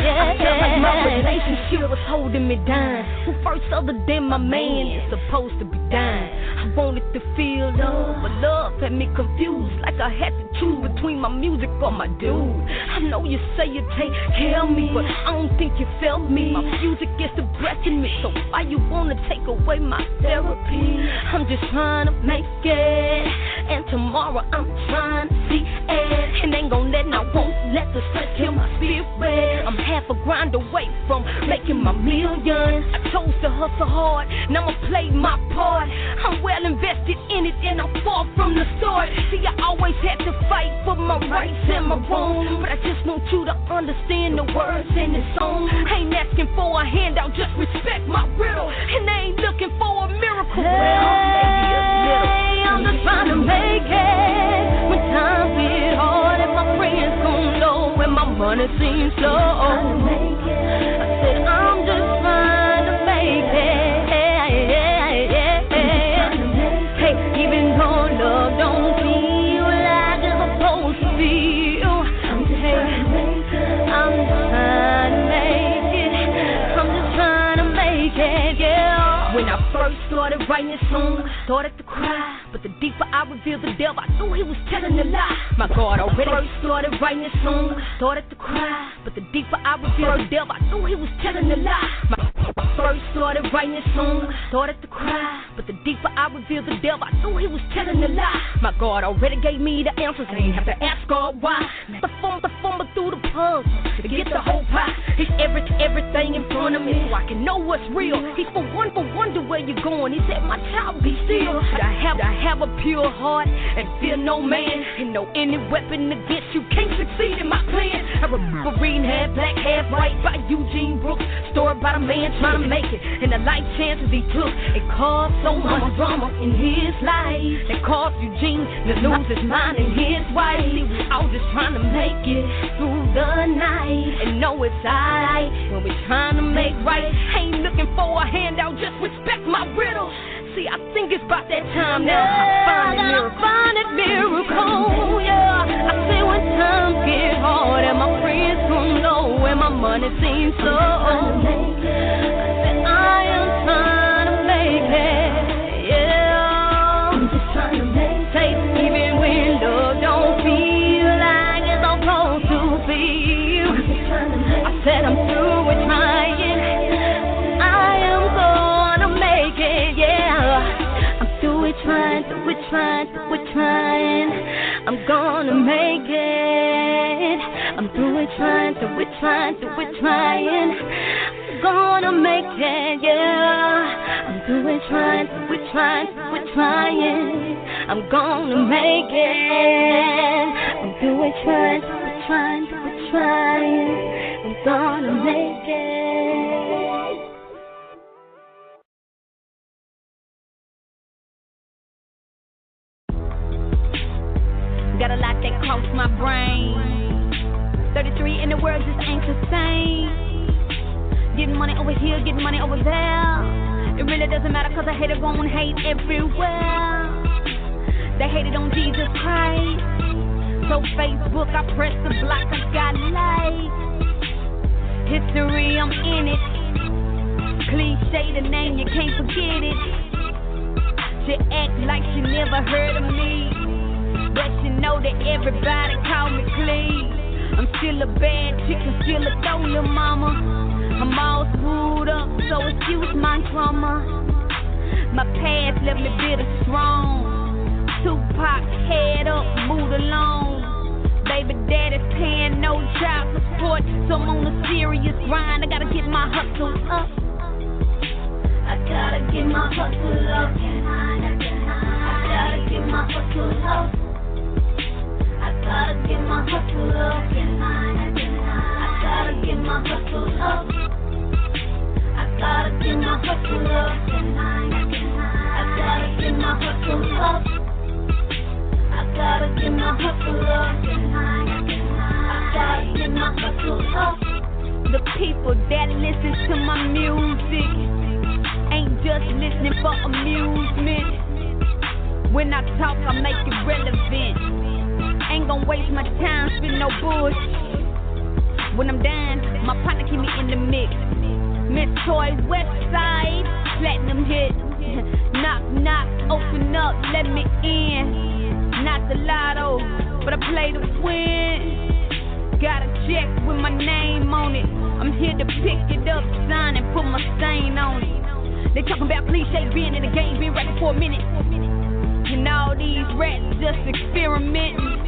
I felt like my relationship was holding me down. Who first other than my man is supposed to be dying? I wanted to feel love, but love had me confused, like I had to choose between my music or my dude. I know you say you take care of me, but I don't think you felt me. My music is the breath in me, so why you wanna take away my therapy? I'm just trying to make it, and tomorrow I'm trying to see it. And ain't gon' let, and I won't let the stress kill my spirit. I'm half a grind away from making my millions. I chose to hustle hard, now I'ma play my part. I'm well invested in it, and I'm far from the start. See, I always had to fight for my rights and my wrongs, but I just want you to understand the words in the song. I ain't asking for a handout, just respect my riddle. And I ain't looking for a miracle. Hey, I'm just trying to make it. When times get hard and my friends come low and my money seems slow, I said I'm just trying to make it. first started writing this song, started to cry. But the deeper I revealed the devil, I knew he was telling a lie. My God, already first started writing this song, started to cry. But the deeper I revealed the devil, I knew he was telling a lie. My first started writing this song, started to cry. But the deeper I revealed the devil, I knew he was telling a lie. My God already gave me the answers, I ain't have to ask God why. The fumble through the puzzle to get the whole pie. He's everything in front of me so I can know what's real. He's for wonder where you're going. He said, my child, be still. I have a pure heart and fear no man. And know any weapon against you can't succeed in my plan. I remember reading half black, half white by Eugene Brooks. Story about a man trying to make it and the life chances he took. It caused so much drama in his life that caused Eugene to lose his mind and his wife. We all just trying to make it through the night and know it's alright when we're trying to make right. Ain't looking for a handout, just respect my riddle. See, I think it's about that time now. I find a miracle, yeah. I say when times get hard and my friends come low and my money seems so old, I said I am trying to make it, yeah. I'm just trying to make it, even when love don't feel like it's supposed to feel. I said I'm through with trying. I am gonna make it, yeah. I'm through with trying. I'm gonna make it. I'm through with trying. I'm gonna make it, yeah. I'm through with trying. I'm gonna make it. I'm through with trying. I'm gonna make it. Got a lot that crossed my brain. 33 in the world just ain't the same. Getting money over here, getting money over there. It really doesn't matter cause I hate it gon' hate everywhere. They hated on Jesus Christ. So Facebook, I press the block, I got likes. History, I'm in it. Cliche the name, you can't forget it. She act like she never heard of me, but she know that everybody call me Cleve. I'm still a bad chick, I'm still a throw little mama. I'm all screwed up, so excuse my trauma. My past left me bitter strong. Tupac, head up, moved along. Baby daddy's paying no child support, so I'm on a serious grind. I gotta get my hustle up. I gotta get my hustle up. I gotta get my hustle up. I gotta get my hustle up. I gotta get my hustle up. I gotta get my hustle up. I gotta get my hustle up. I gotta get my hustle up. I gotta get my hustle up. The people that listen to my music ain't just listening for amusement. When I talk, I make it relevant. Ain't gon' waste my time, spit no bullshit. When I'm done, my partner keep me in the mix. Miss Toy Westside, platinum hit. Knock, knock, open up, let me in. Not the lotto, but I play to win. Got a check with my name on it. I'm here to pick it up, sign and put my stain on it. They talking about cliche being in the game, been rapping for a minute. And all these rats just experimenting,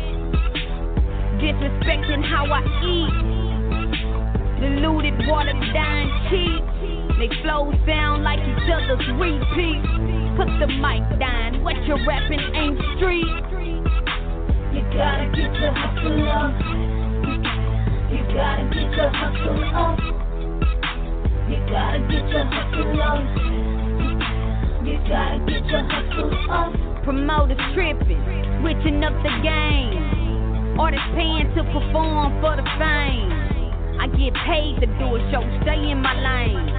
disrespecting how I eat. Diluted water dying cheap. They flow sound like each other's repeats. Put the mic down, what you rapping ain't street. You gotta get your hustle up. You gotta get your hustle up. You gotta get your hustle up. You gotta get your hustle up. Promoters tripping, switching up the game. Artists paying to perform for the fame. I get paid to do a show, stay in my lane.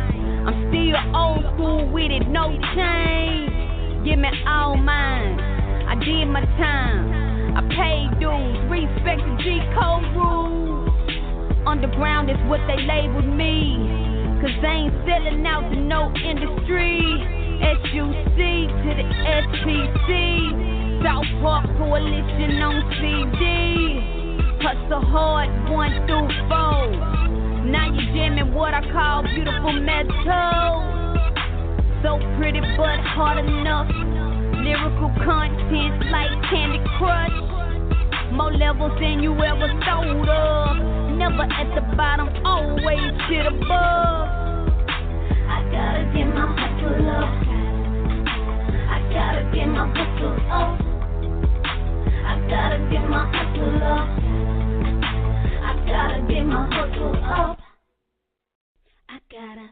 I'm still old school with it, no change. Give me all mine, I did my time. I paid dues, respect the G-code rules. Underground is what they labeled me, cause they ain't selling out to no industry. SUC to the SPC. South Park Coalition on CD. Hustle hard 1 through 4. Now you jamming what I call beautiful metal. So pretty but hard enough. Lyrical content like Candy Crush. More levels than you ever thought of. Never at the bottom, always shit above. I gotta get my hustle up. I gotta get my hustle up. I gotta get my hustle up. I gotta get my hustle up. I gotta.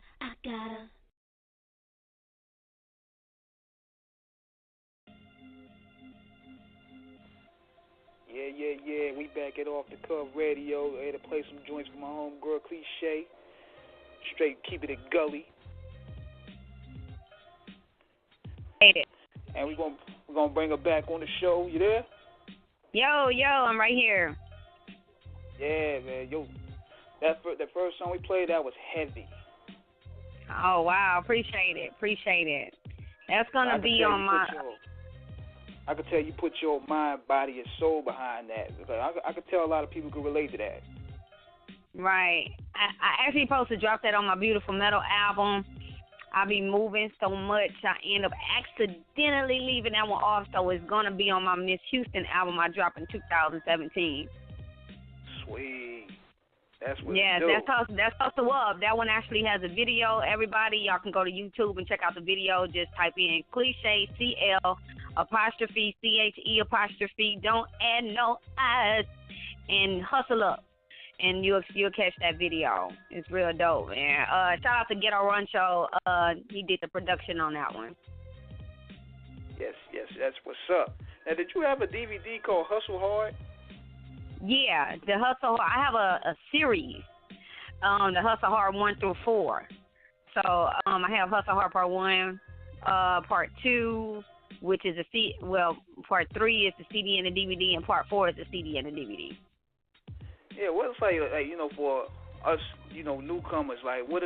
Yeah. We back at Off the Cuff Radio. I had to play some joints for my homegirl Cliche. Straight keep it a gully. Hate it. And we're gonna bring her back on the show. You there? Yo, I'm right here. Yeah, man. Yo, that first song we played, that was heavy. Oh wow, appreciate it. That's gonna be on my. I could tell you put your mind, body, and soul behind that. Because I could tell a lot of people could relate to that. Right. I actually supposed to drop that on my Beautiful Metal album. I be moving so much, I end up accidentally leaving that one off. So it's gonna be on my Miss Houston album I dropped in 2017. Sweet. That's what. Yeah, that's Hustle Up. That one actually has a video. Everybody, y'all can go to YouTube and check out the video. Just type in Cliche CL''CHE''. Don't add no I's and Hustle Up, and you'll catch that video. It's real dope. And shout out to Ghetto Rancho. He did the production on that one. Yes, that's what's up. Now, did you have a DVD called Hustle Hard? Yeah, the Hustle. I have a series, the Hustle Hard 1 through 4. So I have Hustle Hard Part 1, Part 2, which is Part 3 is the CD and the DVD, and Part 4 is the CD and the DVD. Yeah, what's like for us, newcomers, like what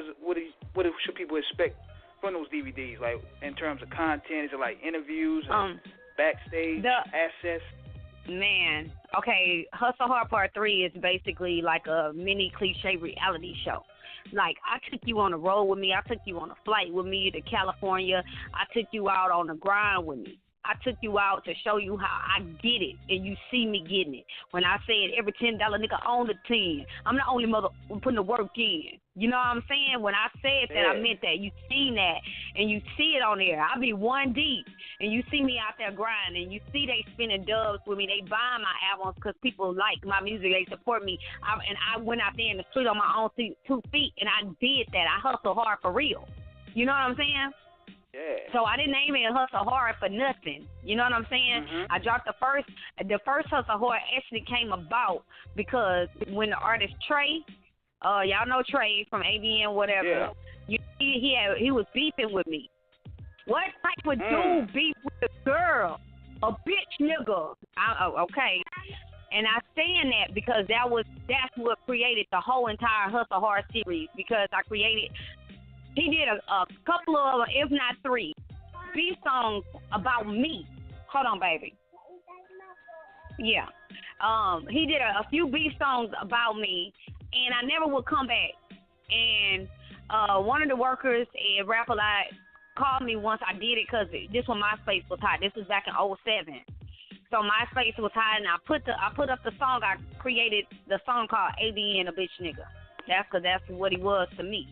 should people expect from those DVDs, like in terms of content? Is it like interviews and backstage access? Man, okay, Hustle Hard Part 3 is basically like a mini Cliche reality show. Like, I took you on a road with me. I took you on a flight with me to California. I took you out on the grind with me. I took you out to show you how I get it, and you see me getting it. When I said every $10 nigga own the 10, I'm the only mother putting the work in. You know what I'm saying? When I said that, I meant that. You seen that, and you see it on there. I be one deep, and you see me out there grinding. You see they spinning dubs with me. They buying my albums because people like my music. They support me. I went out there in the street on my own 2 feet, and I did that. I hustle hard for real. You know what I'm saying? Yeah. So I didn't name it Hustle Hard for nothing. You know what I'm saying? Mm-hmm. I dropped the first Hustle Hard actually came about because when the artist TRAE, y'all know TRAE from ABN, whatever. Yeah. He was beefing with me. What type of dude beef with a girl? A bitch nigga. Okay. And I stand that because that's what created the whole entire Hustle Hard series, because he did a couple of, if not 3, beef songs about me. Hold on, baby. Yeah. He did a few beef songs about me, and I never would come back. And one of the workers at Rap A Lot called me once I did it because this when MySpace was hot. This was back in 2007. So MySpace was hot, and I put up the song. I created the song called ABN, a bitch nigga. That's because that's what he was to me.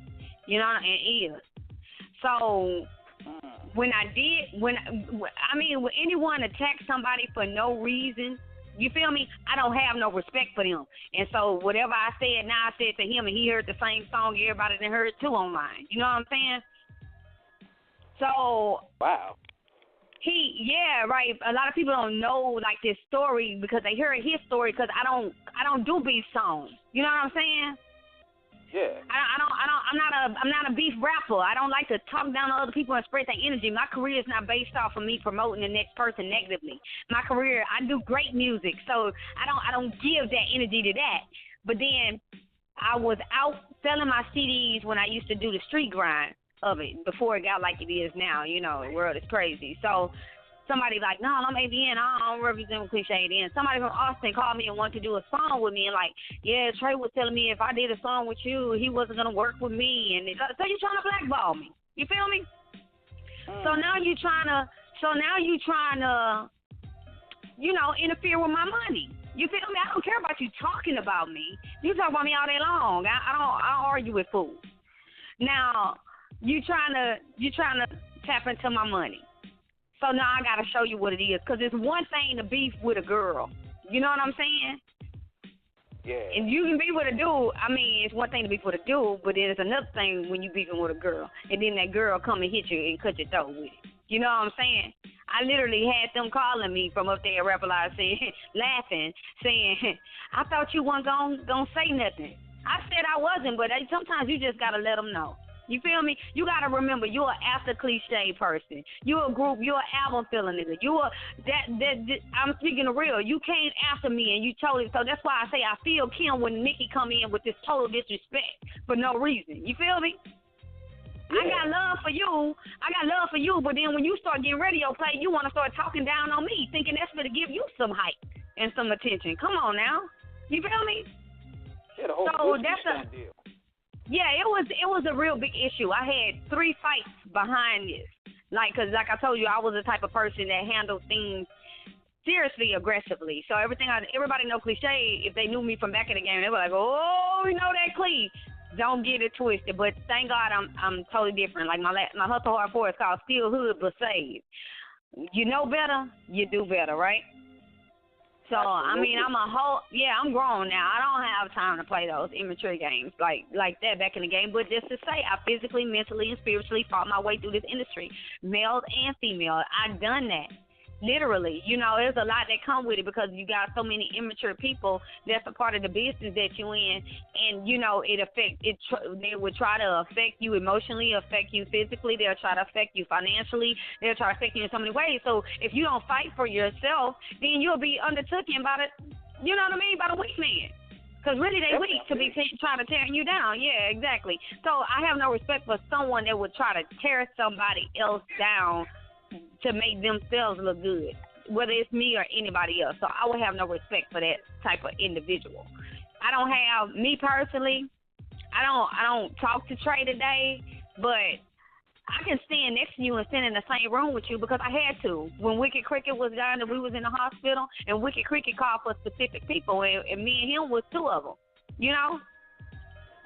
You know, and is. So when anyone attacks somebody for no reason, you feel me? I don't have no respect for them. And so whatever I said now, I said to him, and he heard the same song everybody done heard too online. You know what I'm saying? So wow. Right. A lot of people don't know like this story because they hear his story because I don't do beef songs. You know what I'm saying? Yeah. I'm not a beef rapper. I don't like to talk down to other people and spread their energy. My career is not based off of me promoting the next person negatively. My career, I do great music, so I don't give that energy to that. But then I was out selling my CDs when I used to do the street grind. of it before it got like it is now. You know, the world is crazy. So somebody like, no, I'm AVN. I don't represent Cliche. Then somebody from Austin called me and wanted to do a song with me, and like, yeah, Trey was telling me if I did a song with you, he wasn't gonna work with me, and so you trying to blackball me. You feel me? So now you trying to, you know, interfere with my money. You feel me? I don't care about you talking about me. You talk about me all day long. I don't argue with fools. Now you trying to tap into my money. So now I gotta show you what it is, because it's one thing to beef with a girl. You know what I'm saying? Yeah. And you can beef with a dude. I mean, it's one thing to beef with a dude, but then it's another thing when you beefing with a girl, and then that girl come and hit you and cut your throat with it. You know what I'm saying? I literally had them calling me from up there at Rapper Live saying, laughing, saying, I thought you weren't gonna say nothing. I said I wasn't, but sometimes you just gotta let them know. You feel me? You gotta remember, you're an after Cliche person. You're a group. You're an album filler nigga. You are that. I'm speaking of real. You came after me and you totally. So that's why I say I feel Kim when Nikki come in with this total disrespect for no reason. You feel me? Yeah. I got love for you, but then when you start getting radio play, you want to start talking down on me, thinking that's going to give you some hype and some attention. Come on now. You feel me? Yeah, the whole deal. Yeah, it was a real big issue. I had 3 fights behind this. Because like I told you, I was the type of person that handled things seriously, aggressively. So everybody know Cliche. If they knew me from back in the game, they were like, oh, you know that Clee. Don't get it twisted. But thank God I'm totally different. Like my Hustle Hard 4 is called Still Hood But Saved. You know better, you do better, right? So, I mean, I'm grown now. I don't have time to play those immature games like that back in the game. But just to say, I physically, mentally, and spiritually fought my way through this industry, males and female. I've done that. Literally, you know, there's a lot that come with it because you got so many immature people. That's a part of the business that you in, and you know they would try to affect you emotionally, affect you physically. They'll try to affect you financially. They'll try to affect you in so many ways. So if you don't fight for yourself, then you'll be undertaken by you know what I mean, by the weak man. Because really they weak to be trying to tear you down. Yeah, exactly. So I have no respect for someone that would try to tear somebody else down to make themselves look good, whether it's me or anybody else. So I would have no respect for that type of individual. I don't have, me personally, I don't talk to Trey today, but I can stand next to you and stand in the same room with you because I had to. When Wicked Cricket was down and we was in the hospital, and Wicked Cricket called for specific people, and me and him was 2 of them, you know?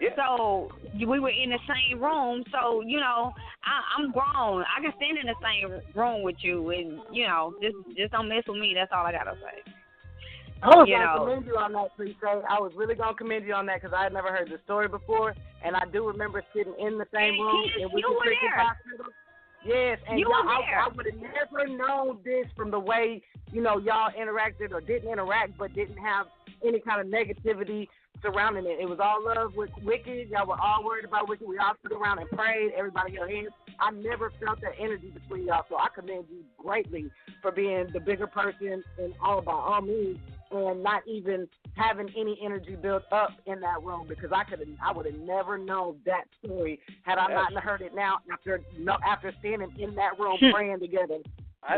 Yeah. So we were in the same room. So, you know, I'm grown. I can stand in the same room with you, and, you know, just don't mess with me. That's all I got to say. I was going to commend you on that, Cliche. I was really going to commend you on that because I had never heard the story before, and I do remember sitting in the same room. You were there. Hospital. Yes, and I would have never known this from the way, you know, y'all interacted or didn't interact but didn't have any kind of negativity surrounding it. It was all love with Wicked. Y'all were all worried about Wicked. We all stood around and prayed. Everybody held hands. I never felt that energy between y'all, so I commend you greatly for being the bigger person and by all means, and not even having any energy built up in that room because I would have never known that story had I not heard it now after standing in that room praying together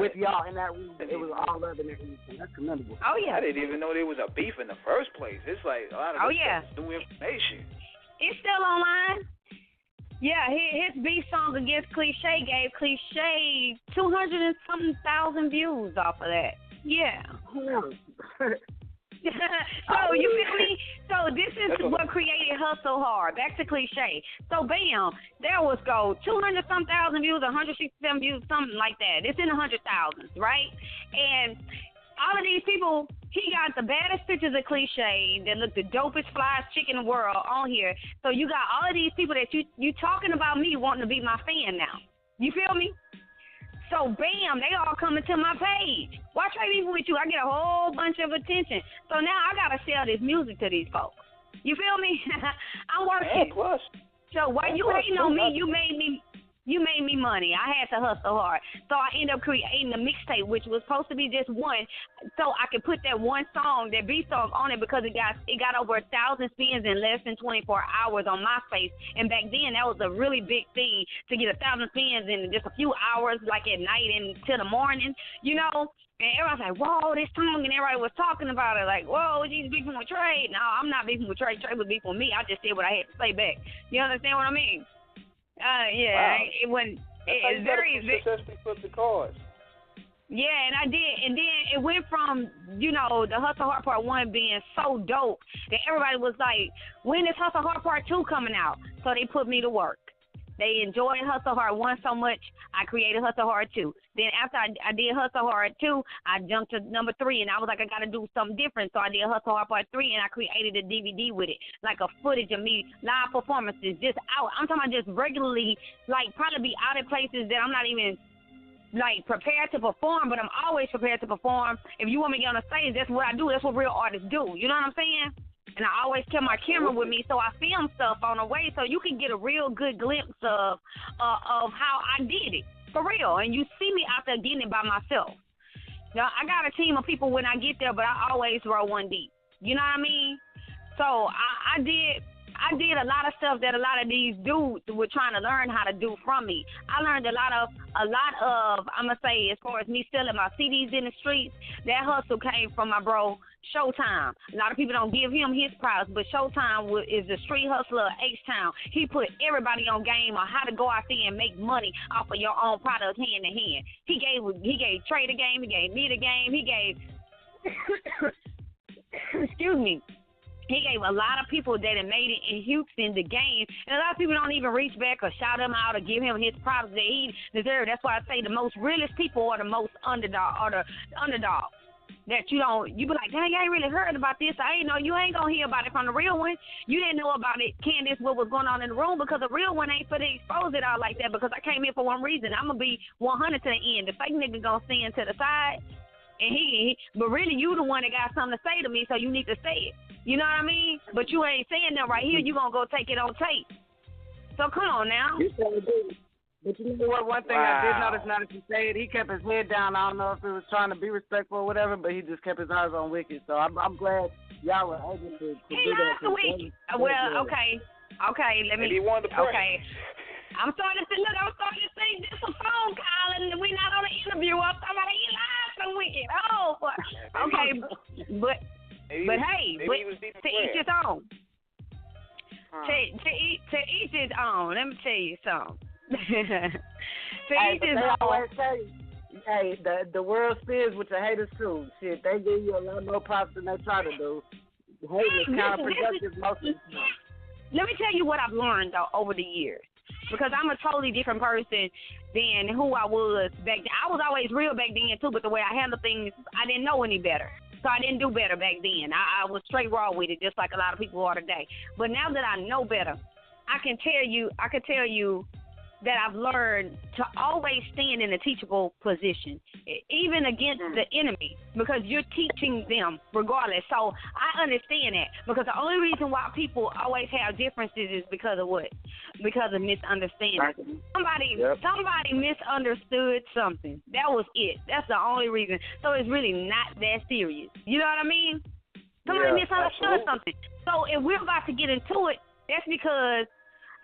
with y'all in that room. It was all love and everything. That's commendable. Oh, yeah. I didn't even know there was a beef in the first place. It's like a lot of new information. It's still online. Yeah, his beef song against Cliche gave Cliche 200 and something thousand views off of that. Yeah. So you feel me? So this is what created Hustle Hard. Back to Cliche. So bam, there was 200-some thousand views, 167 views, something like that. It's in the 100,000s, right? And all of these people, he got the baddest pictures of Cliche that look the dopest flyest chick in the world on here. So you got all of these people that you talking about me wanting to be my fan now. You feel me? So, bam, they all coming to my page. Why Trey beef with you? I get a whole bunch of attention. So now I got to sell this music to these folks. You feel me? I'm working. So while you hating on me, you made me You made me money. I had to hustle hard. So I ended up creating a mixtape, which was supposed to be just one, so I could put that one song, that beat song, on it because it got over 1,000 spins in less than 24 hours on MySpace. And back then, that was a really big thing to get 1,000 spins in just a few hours, like at night and till the morning, you know. And everybody's like, whoa, this song, and everybody was talking about it, like, whoa, she's beefing with TRAE. No, I'm not beefing with TRAE. TRAE was beefing with me. I just said what I had to say back. You understand what I mean? Yeah, wow. It wasn't. It's very successfully put the cards. Yeah, and I did, and then it went from, you know, the Hustle Hard Part 1 being so dope that everybody was like, when is Hustle Hard Part 2 coming out? So they put me to work. They enjoyed Hustle Hard 1 so much, I created Hustle Hard 2. Then after I did Hustle Hard 2, I jumped to number 3, and I was like, I got to do something different. So I did Hustle Hard Part 3, and I created a DVD with it, like a footage of me, live performances, just out. I'm talking about just regularly, like probably be out at places that I'm not even, like, prepared to perform, but I'm always prepared to perform. If you want me to get on the stage, that's what I do. That's what real artists do. You know what I'm saying? And I always kept my camera with me, so I film stuff on the way, so you can get a real good glimpse of how I did it, for real. And you see me out there getting it by myself. Now, I got a team of people when I get there, but I always roll one deep. You know what I mean? So I did a lot of stuff that a lot of these dudes were trying to learn how to do from me. I learned a lot of, I'm going to say, as far as me selling my CDs in the streets, that hustle came from my bro, Showtime. A lot of people don't give him his props, but Showtime is the street hustler of H-Town. He put everybody on game on how to go out there and make money off of your own product hand to hand. He gave TRAE the game. He gave me the game. He gave, excuse me. He gave a lot of people that had made it in Houston the game, and a lot of people don't even reach back or shout him out or give him his props that he deserves. That's why I say the most realest people are the most underdog, or the underdog. That you be like, dang, I ain't really heard about this. I ain't know, you ain't gonna hear about it from the real one. You didn't know about it, Candace, what was going on in the room, because the real one ain't for to expose it all like that, because I came here for one reason. I'm gonna be 100 to the end. The fake nigga gonna stand to the side, and but really you the one that got something to say to me, so you need to say it. You know what I mean? But you ain't saying that right here. You gonna go take it on tape. So come on now. But you know what? One thing I did notice, now that you say it, he kept his head down. I don't know if he was trying to be respectful or whatever, but he just kept his eyes on Wicked. So I'm glad y'all were able to do that. Wicked. Well, okay, let me. Okay. I'm starting to think this is a phone call, and we're not on an interview. I'm talking about he lied to Wicked. Oh, okay, but hey, to each his own. To each his own. Let me tell you something. Always say, hey, the world spins with the haters too. Shit, they give you a lot more props than they try to do. Haters counterproductive most of the time. Let me tell you what I've learned though over the years, because I'm a totally different person than who I was back then. I was always real back then too, but the way I handled things, I didn't know any better. So I didn't do better back then. I was straight raw with it, just like a lot of people are today. But now that I know better, I can tell you that I've learned to always stand in a teachable position, even against the enemy, because you're teaching them regardless. So I understand that, because the only reason why people always have differences is because of what? Because of misunderstanding. Somebody misunderstood something. That was it. That's the only reason. So it's really not that serious. You know what I mean? Somebody misunderstood something. So if we're about to get into it, that's because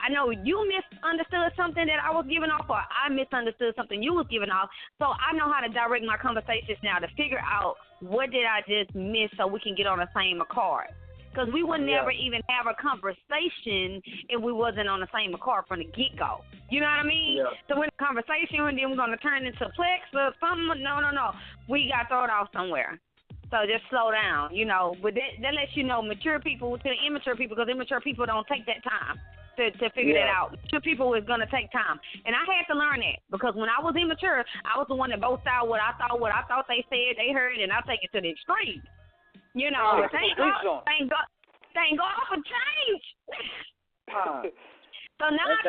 I know you misunderstood something that I was giving off, or I misunderstood something you was giving off. So I know how to direct my conversations now to figure out what did I just miss so we can get on the same accord. Because we would never even have a conversation if we wasn't on the same accord from the get-go. You know what I mean? Yeah. So we're in a conversation, and then we're going to turn into Plex or something. No. We got to throw it off somewhere. So just slow down, you know. But that lets you know mature people to the immature people, because immature people don't take that time to figure that out. Mature people is going to take time. And I had to learn that, because when I was immature, I was the one that both out what I thought they said, they heard, and I take it to the extreme. You know, thank God for change. So now I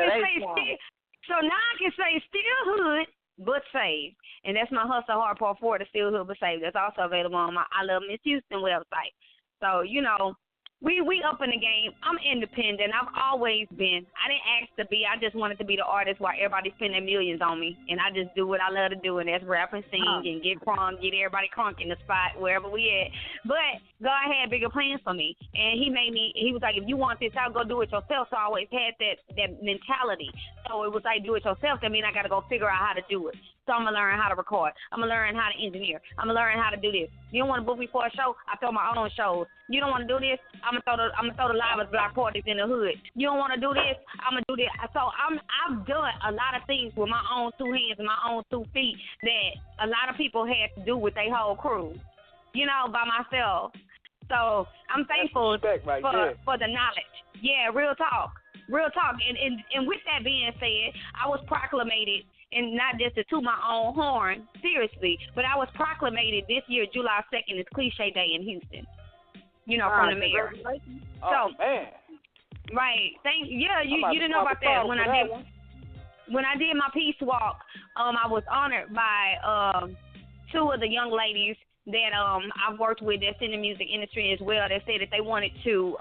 can say still hood, but saved. And that's my Hustle Hard Part 4, the Still Hood But Saved. That's also available on my I Love Miss Houston website. So, you know, We up in the game. I'm independent. I've always been. I didn't ask to be. I just wanted to be the artist while everybody spending millions on me. And I just do what I love to do, and that's rap and sing and get crunk, get everybody crunk in the spot wherever we at. But God had bigger plans for me. And he was like, if you want this out, go do it yourself. So I always had that mentality. So it was like, do it yourself. That means I got to go figure out how to do it. So I'm going to learn how to record. I'm going to learn how to engineer. I'm going to learn how to do this. You don't want to book me for a show? I throw my own shows. You don't want to do this? I'm going to throw the live block parties in the hood. You don't want to do this? I'm going to do this. So I've done a lot of things with my own two hands and my own 2 feet that a lot of people had to do with their whole crew, by myself. So I'm thankful for the knowledge. Yeah, real talk. Real talk. And with that being said, I was proclamated, and not just to toot my own horn, seriously, but I was proclamated this year, July 2nd, it's Cliche Day in Houston, from the mayor. Oh, man. Right. You didn't know about that. When I did my peace walk, I was honored by 2 of the young ladies that I've worked with that's in the music industry as well. That said that they wanted to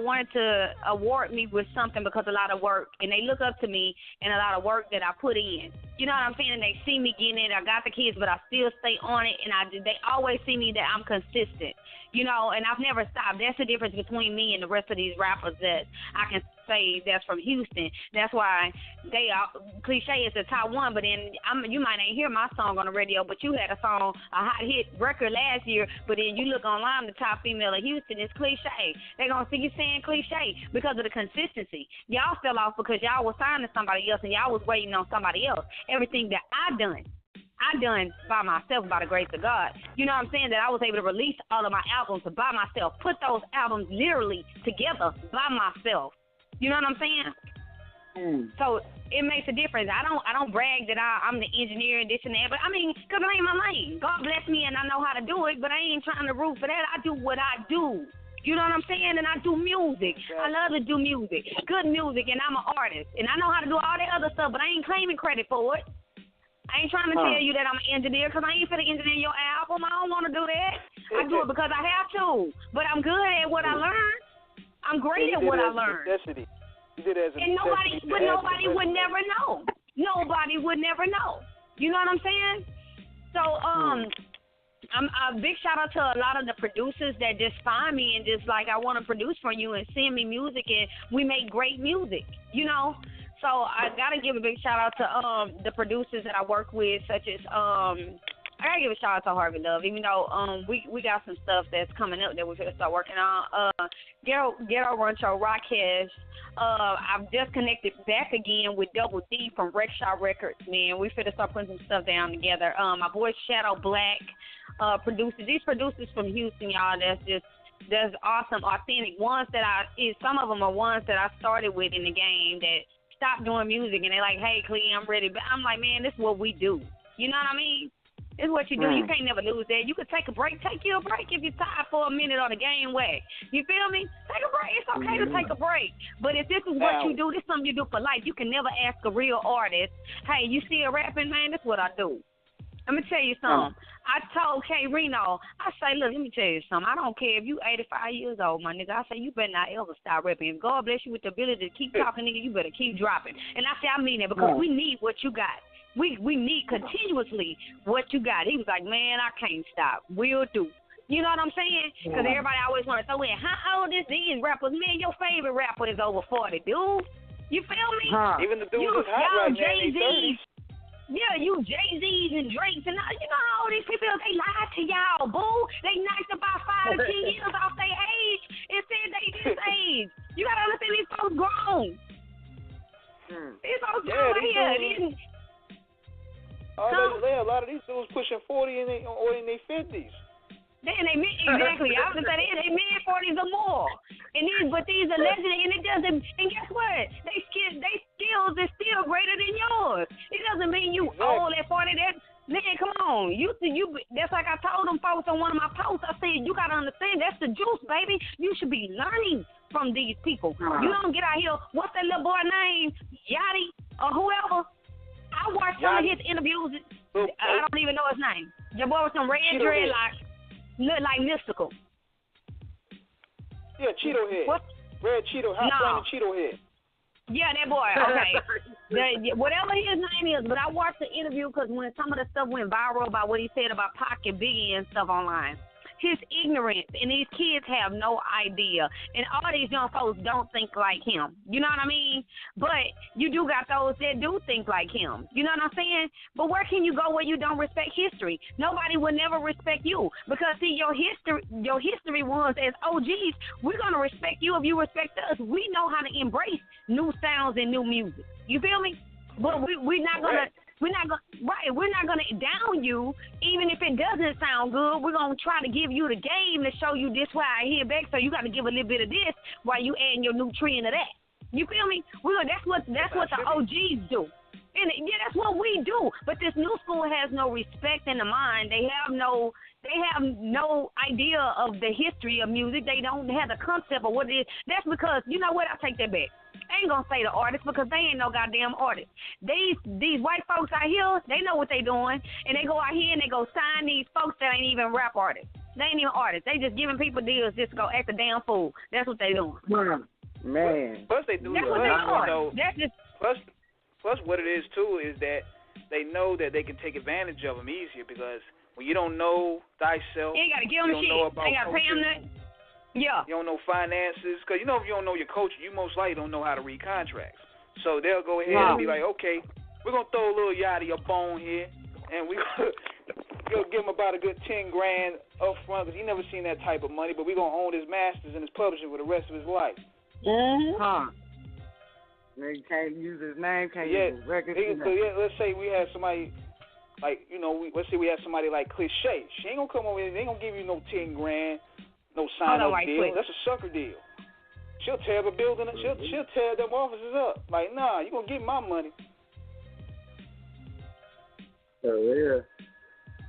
wanted to award me with something because a lot of work, and they look up to me and a lot of work that I put in. You know what I'm saying? And they see me getting it. I got the kids, but I still stay on it, and they always see me that I'm consistent. And I've never stopped. That's the difference between me and the rest of these rappers that I can say that's from Houston. That's why Cliche is the top one, but then you might not hear my song on the radio, but you had a hot hit record last year, but then you look online, the top female of Houston is Cliche. They're going to see you saying Cliche because of the consistency. Y'all fell off because y'all was signed to somebody else and y'all was waiting on somebody else. Everything that I done by myself by the grace of God. You know what I'm saying? That I was able to release all of my albums by myself, put those albums literally together by myself. You know what I'm saying? So it makes a difference. I don't brag that I'm the engineer and this and that, but because it ain't my lane. God bless me and I know how to do it, but I ain't trying to root for that. I do what I do. You know what I'm saying? And I do music. I love to do music. Good music, and I'm an artist. And I know how to do all that other stuff, but I ain't claiming credit for it. I ain't trying to tell you that I'm an engineer because I ain't finna engineer your album. I don't want to do that. I do it because I have to. But I'm good at what I learned. I'm great at what I learned. Necessity. You did it as a nobody would never know. Nobody would never know. You know what I'm saying? So, I'm a big shout out to a lot of the producers that just find me and just like, I want to produce for you and send me music, and we make great music, So I got to give a big shout out to the producers that I work with, such as I got to give a shout out to Harvey Love, even though we got some stuff that's coming up that we're going to start working on. Ghetto Rancho Rakesh. I've just connected back again with Double D from Rexhaw Records, man. We finna start putting some stuff down together. My boy Shadow Black producers. These producers from Houston, y'all, that's awesome, authentic. Some of them are ones that I started with in the game that stopped doing music, and they're like, hey, Clee, I'm ready. But I'm like, man, this is what we do. You know what I mean? It's what you do. You can't never lose that. You could take a break. Take you a break if you're tired for a minute on the game way. You feel me? Take a break. It's okay to take a break. But if this is what you do, this is something you do for life. You can never ask a real artist, hey, you still rapping, man? That's what I do. Let me tell you something. I told K Reno, I say, look, let me tell you something. I don't care if you 85 years old, my nigga. I say, you better not ever stop rapping. If God bless you with the ability to keep talking, nigga, you better keep dropping. And I say, I mean that because we need what you got. We need continuously what you got. He was like, man, I can't stop. We'll do. You know what I'm saying? Because everybody always want to throw in, how old is these rappers? Man, your favorite rapper is over 40, dude. You feel me? Even the dudes is hot right now in their 30s. Yeah, you Jay-Z's and Drake's and you know how all these people, they lie to y'all, boo. They knocked about 5 to 10 years off their age and said they this age. You got to understand these folks grown. These folks grown here. A lot of these dudes pushing 40 or in their 50s. Exactly. I was gonna say they mid-40s or more, but these are legendary, and it doesn't. And guess what? They skills is still greater than yours. It doesn't mean you old at 40. Man, come on. You. That's like I told them folks on one of my posts. I said you gotta understand that's the juice, baby. You should be learning from these people. You don't get out here. What's that little boy name? Yachty or whoever. I watched some of his interviews. I don't even know his name. Your boy with some red dreadlocks, look like Mystical. Yeah, Cheeto Head. What? Red Cheeto, hot flaming Cheeto Head. Yeah, that boy. Okay. Whatever his name is, but I watched the interview because when some of the stuff went viral about what he said about Pac and Biggie and stuff online, his ignorance, and these kids have no idea. And all these young folks don't think like him. You know what I mean? But you do got those that do think like him. You know what I'm saying? But where can you go where you don't respect history? Nobody will never respect you because, see, your history was as OGs, we're going to respect you if you respect us. We know how to embrace new sounds and new music. You feel me? But we're not going to. We're not gonna down you, even if it doesn't sound good. We're gonna try to give you the game to show you this why I hear back. So you got to give a little bit of this while you adding your nutrient of that. You feel me? That's what the OGs do. And yeah, that's what we do. But this new school has no respect in the mind. They have no idea of the history of music. They don't have the concept of what it is. That's because, you know what? I take that back. I ain't gonna say the artists because they ain't no goddamn artists. These white folks out here, they know what they doing, and they go out here and they go sign these folks that ain't even rap artists. They ain't even artists. They just giving people deals just to go act a damn fool. That's what they doing. Man. Plus they do. That's what they doing. That's just. Plus what it is too is that they know that they can take advantage of them easier because when you don't know thyself, you ain't gotta give them shit. You ain't gotta pay them nothing. Yeah. You don't know finances. Because, you know, if you don't know your culture, you most likely don't know how to read contracts. So they'll go ahead and be like, okay, we're going to throw a little Yachty a bone here, and we're going to give him about a good $10,000 up front because he never seen that type of money, but we're going to own his masters and his publishing for the rest of his life. Huh. He can't use his name, can't use his record. Let's say we have somebody, like, you know, let's say we have somebody like Cliché. She ain't going to come over here. They ain't going to give you no $10,000. No sign-up deal. Quick. That's a sucker deal. She'll tear the building. She'll tear them offices up. Like, nah, you gonna get my money. Oh yeah.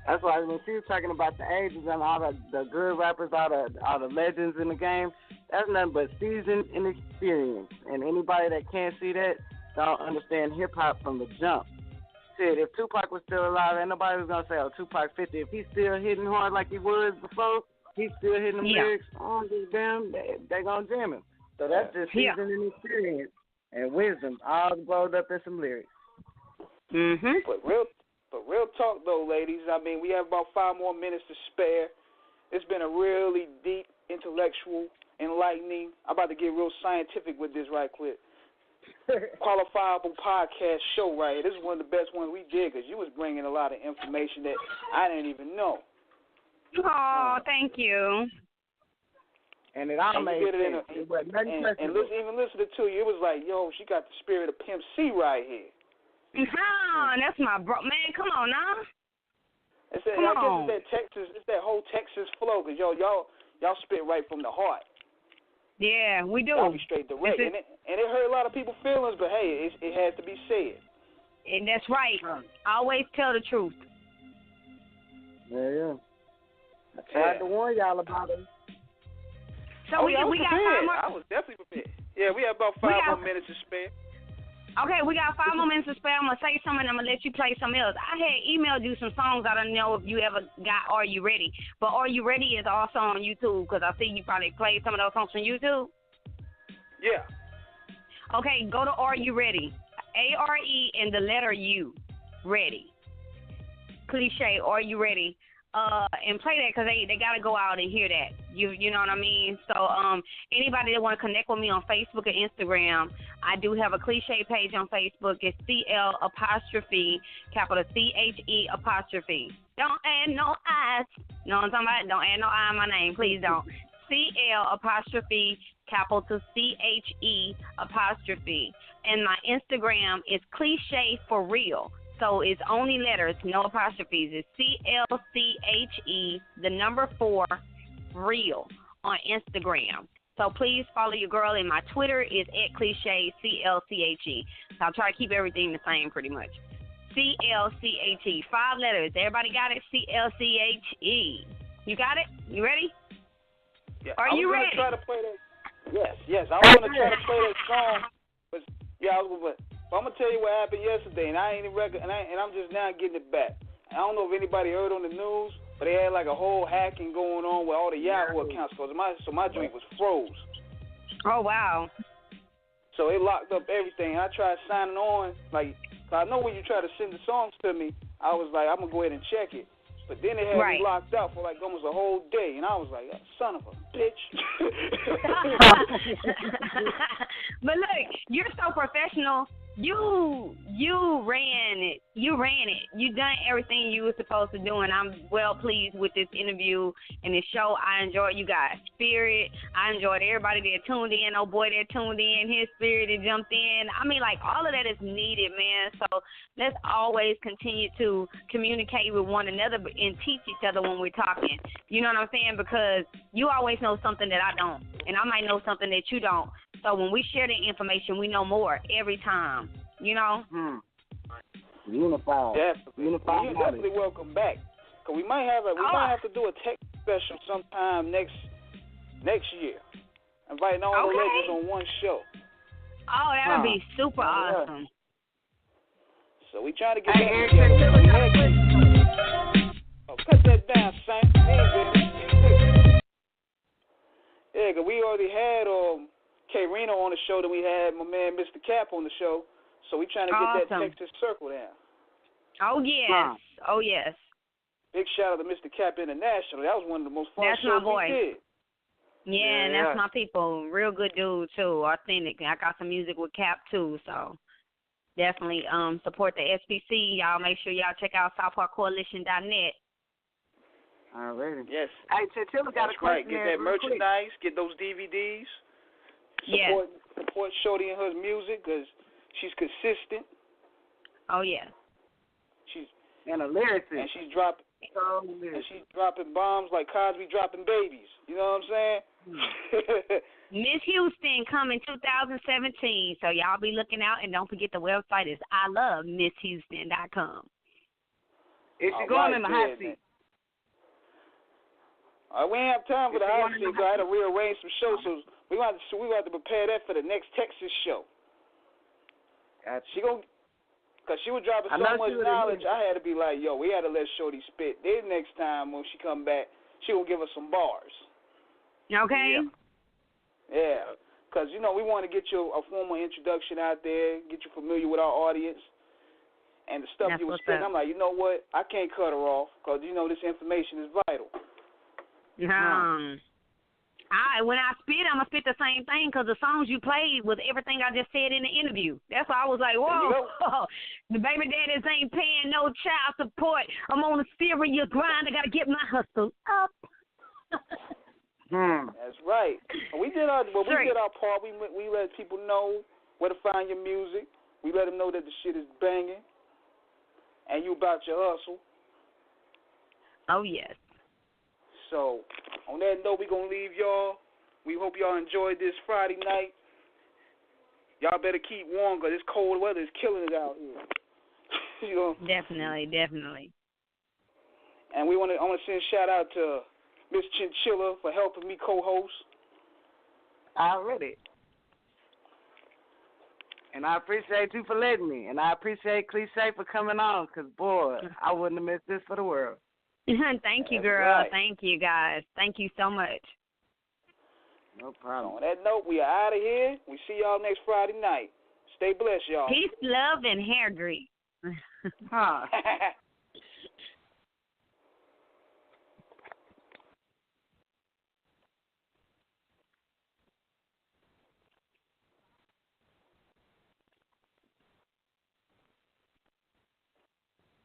That's why when she was talking about the ages and all the good rappers, all the legends in the game, that's nothing but seasoned and experience. And anybody that can't see that don't understand hip hop from the jump. Shit, if Tupac was still alive, ain't nobody was gonna say, "Oh, Tupac 50." If he's still hitting hard like he was before. He's still hitting them lyrics on this damn, they gonna jam him. So that's just seasoning experience and wisdom all rolled up in some lyrics. But real talk though, ladies. I mean, we have about 5 more minutes to spare. It's been a really deep, intellectual, enlightening. I'm about to get real scientific with this right quick. Qualifiable podcast show right here. This is one of the best ones we did because you was bringing a lot of information that I didn't even know. Oh, thank you. And it all made sense. And listen to you. It was like, yo, she got the spirit of Femcee right here. That's my bro. Man, come on now. I guess it's that whole Texas flow because y'all spit right from the heart. Yeah, we do. Y'all be straight direct, and it hurt a lot of people's feelings, but hey, it has to be said. And that's right. Always tell the truth. Yeah. I tried to warn y'all about it. So we got 5 more. I was definitely prepared. Yeah, we have about 5 more minutes to spare. Okay, we got 5 more minutes to spare. I'm going to say something and I'm going to let you play something else. I had emailed you some songs. I don't know if you ever got Are You Ready? But Are You Ready is also on YouTube because I see you probably played some of those songs from YouTube. Yeah. Okay, go to Are You Ready? ARE and the letter U. Ready. Cliché, Are You Ready? And play that because they got to go out and hear that. You know what I mean? So anybody that want to connect with me on Facebook or Instagram, I do have a Cliché page on Facebook. It's CL', capital CHE'. Don't add no I's. You know what I'm talking about? Don't add no I in my name. Please don't. CL', capital CHE'. And my Instagram is Cliché for real. So it's only letters, no apostrophes. It's CLCHE, 4, real, on Instagram. So please follow your girl, and my Twitter is @Cliché, CLCHE. So I'll try to keep everything the same pretty much. CLCHE, 5 letters. Everybody got it? CLCHE. You got it? You ready? Yeah, Are you ready? I was going to try to play that. Yes. I was going to try to play that song. But I'm gonna tell you what happened yesterday, and I ain't even and I'm just now getting it back. I don't know if anybody heard on the news, But they had like a whole hacking going on with all the Yahoo accounts. So my joint was froze. Oh, wow. So it locked up everything. I tried signing on. Like, I know when you try to send the songs to me, I was like, I'm going to go ahead and check it. But then it had me locked out for like almost a whole day. And I was like, son of a bitch. But look, you're so professional. You ran it. You done everything you were supposed to do, and I'm well pleased with this interview and this show. I enjoyed you guys' spirit. I enjoyed everybody that tuned in. Oh boy, that tuned in. His spirit that jumped in. I mean, like, all of that is needed, man. So let's always continue to communicate with one another and teach each other when we're talking. You know what I'm saying? Because you always know something that I don't, and I might know something that you don't. So when we share the information, we know more every time, you know? Unified. Definitely. You're definitely welcome back. Because we might have to do a tech special sometime next year. Inviting all the legends on one show. Oh, that would be super awesome. So we trying to get that together. Oh, cut that down, Saint. Yeah, because we already had K Reno on the show, then we had my man Mr. Cap on the show. So we trying to get that Texas circle down. Oh, yes. Oh, yes. Big shout out to Mr. Cap International. That was one of the most fun shows we did. Yeah, and that's my people. Real good dude, too. Authentic. I got some music with Cap, too, so definitely support the SPC. Y'all make sure y'all check out SouthParkCoalition.net. Alrighty. Yes. Hey, Tilla got a question. Get that merchandise, get those DVDs. Support Shorty and her music because she's consistent. Oh, yeah. And a lyricist. And she's dropping. And she's dropping bombs like Cosby dropping babies. You know what I'm saying? Miss Houston coming 2017. So y'all be looking out, and don't forget the website is ilovemisshouston.com. Is she going in the hot seat? We ain't have time for the hot seat, so I had to rearrange some shows. So we want to prepare that for the next Texas show. Gotcha. Because she was dropping so much knowledge, I had to be like, yo, we had to let Shorty spit. Then next time when she come back, she will give us some bars. Okay. Yeah. Because, we want to get you a formal introduction out there, get you familiar with our audience. And the stuff you were spitting, I'm like, you know what? I can't cut her off because, this information is vital. When I spit, I'm going to spit the same thing because the songs you played was everything I just said in the interview. That's why I was like, whoa, the baby daddies ain't paying no child support. I'm on a serious grind. I got to get my hustle up. That's right. We did our part. We let people know where to find your music. We let them know that the shit is banging and you about your hustle. Oh, yes. So, on that note, we're going to leave y'all. We hope y'all enjoyed this Friday night. Y'all better keep warm because this cold weather is killing it out here. Definitely. And I want to send a shout out to Miss Chinchilla for helping me co-host. Already. And I appreciate you for letting me. And I appreciate Cliche for coming on because, boy, I wouldn't have missed this for the world. Thank you, girl. Right. Thank you, guys. Thank you so much. No problem. On that note, we are out of here. We see y'all next Friday night. Stay blessed, y'all. Peace, love, and hair grease.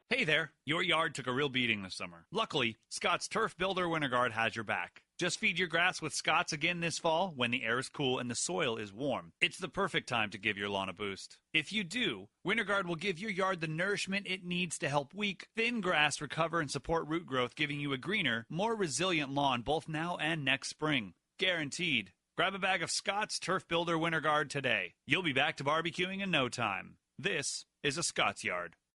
Hey there, your yard took a real beating this summer. Luckily, Scott's Turf Builder Winter Guard has your back. Just feed your grass with Scott's again this fall when the air is cool and the soil is warm. It's the perfect time to give your lawn a boost. If you do, Winter Guard will give your yard the nourishment it needs to help weak, thin grass recover and support root growth, giving you a greener, more resilient lawn both now and next spring. Guaranteed. Grab a bag of Scott's Turf Builder Winter Guard today. You'll be back to barbecuing in no time. This is a Scott's Yard.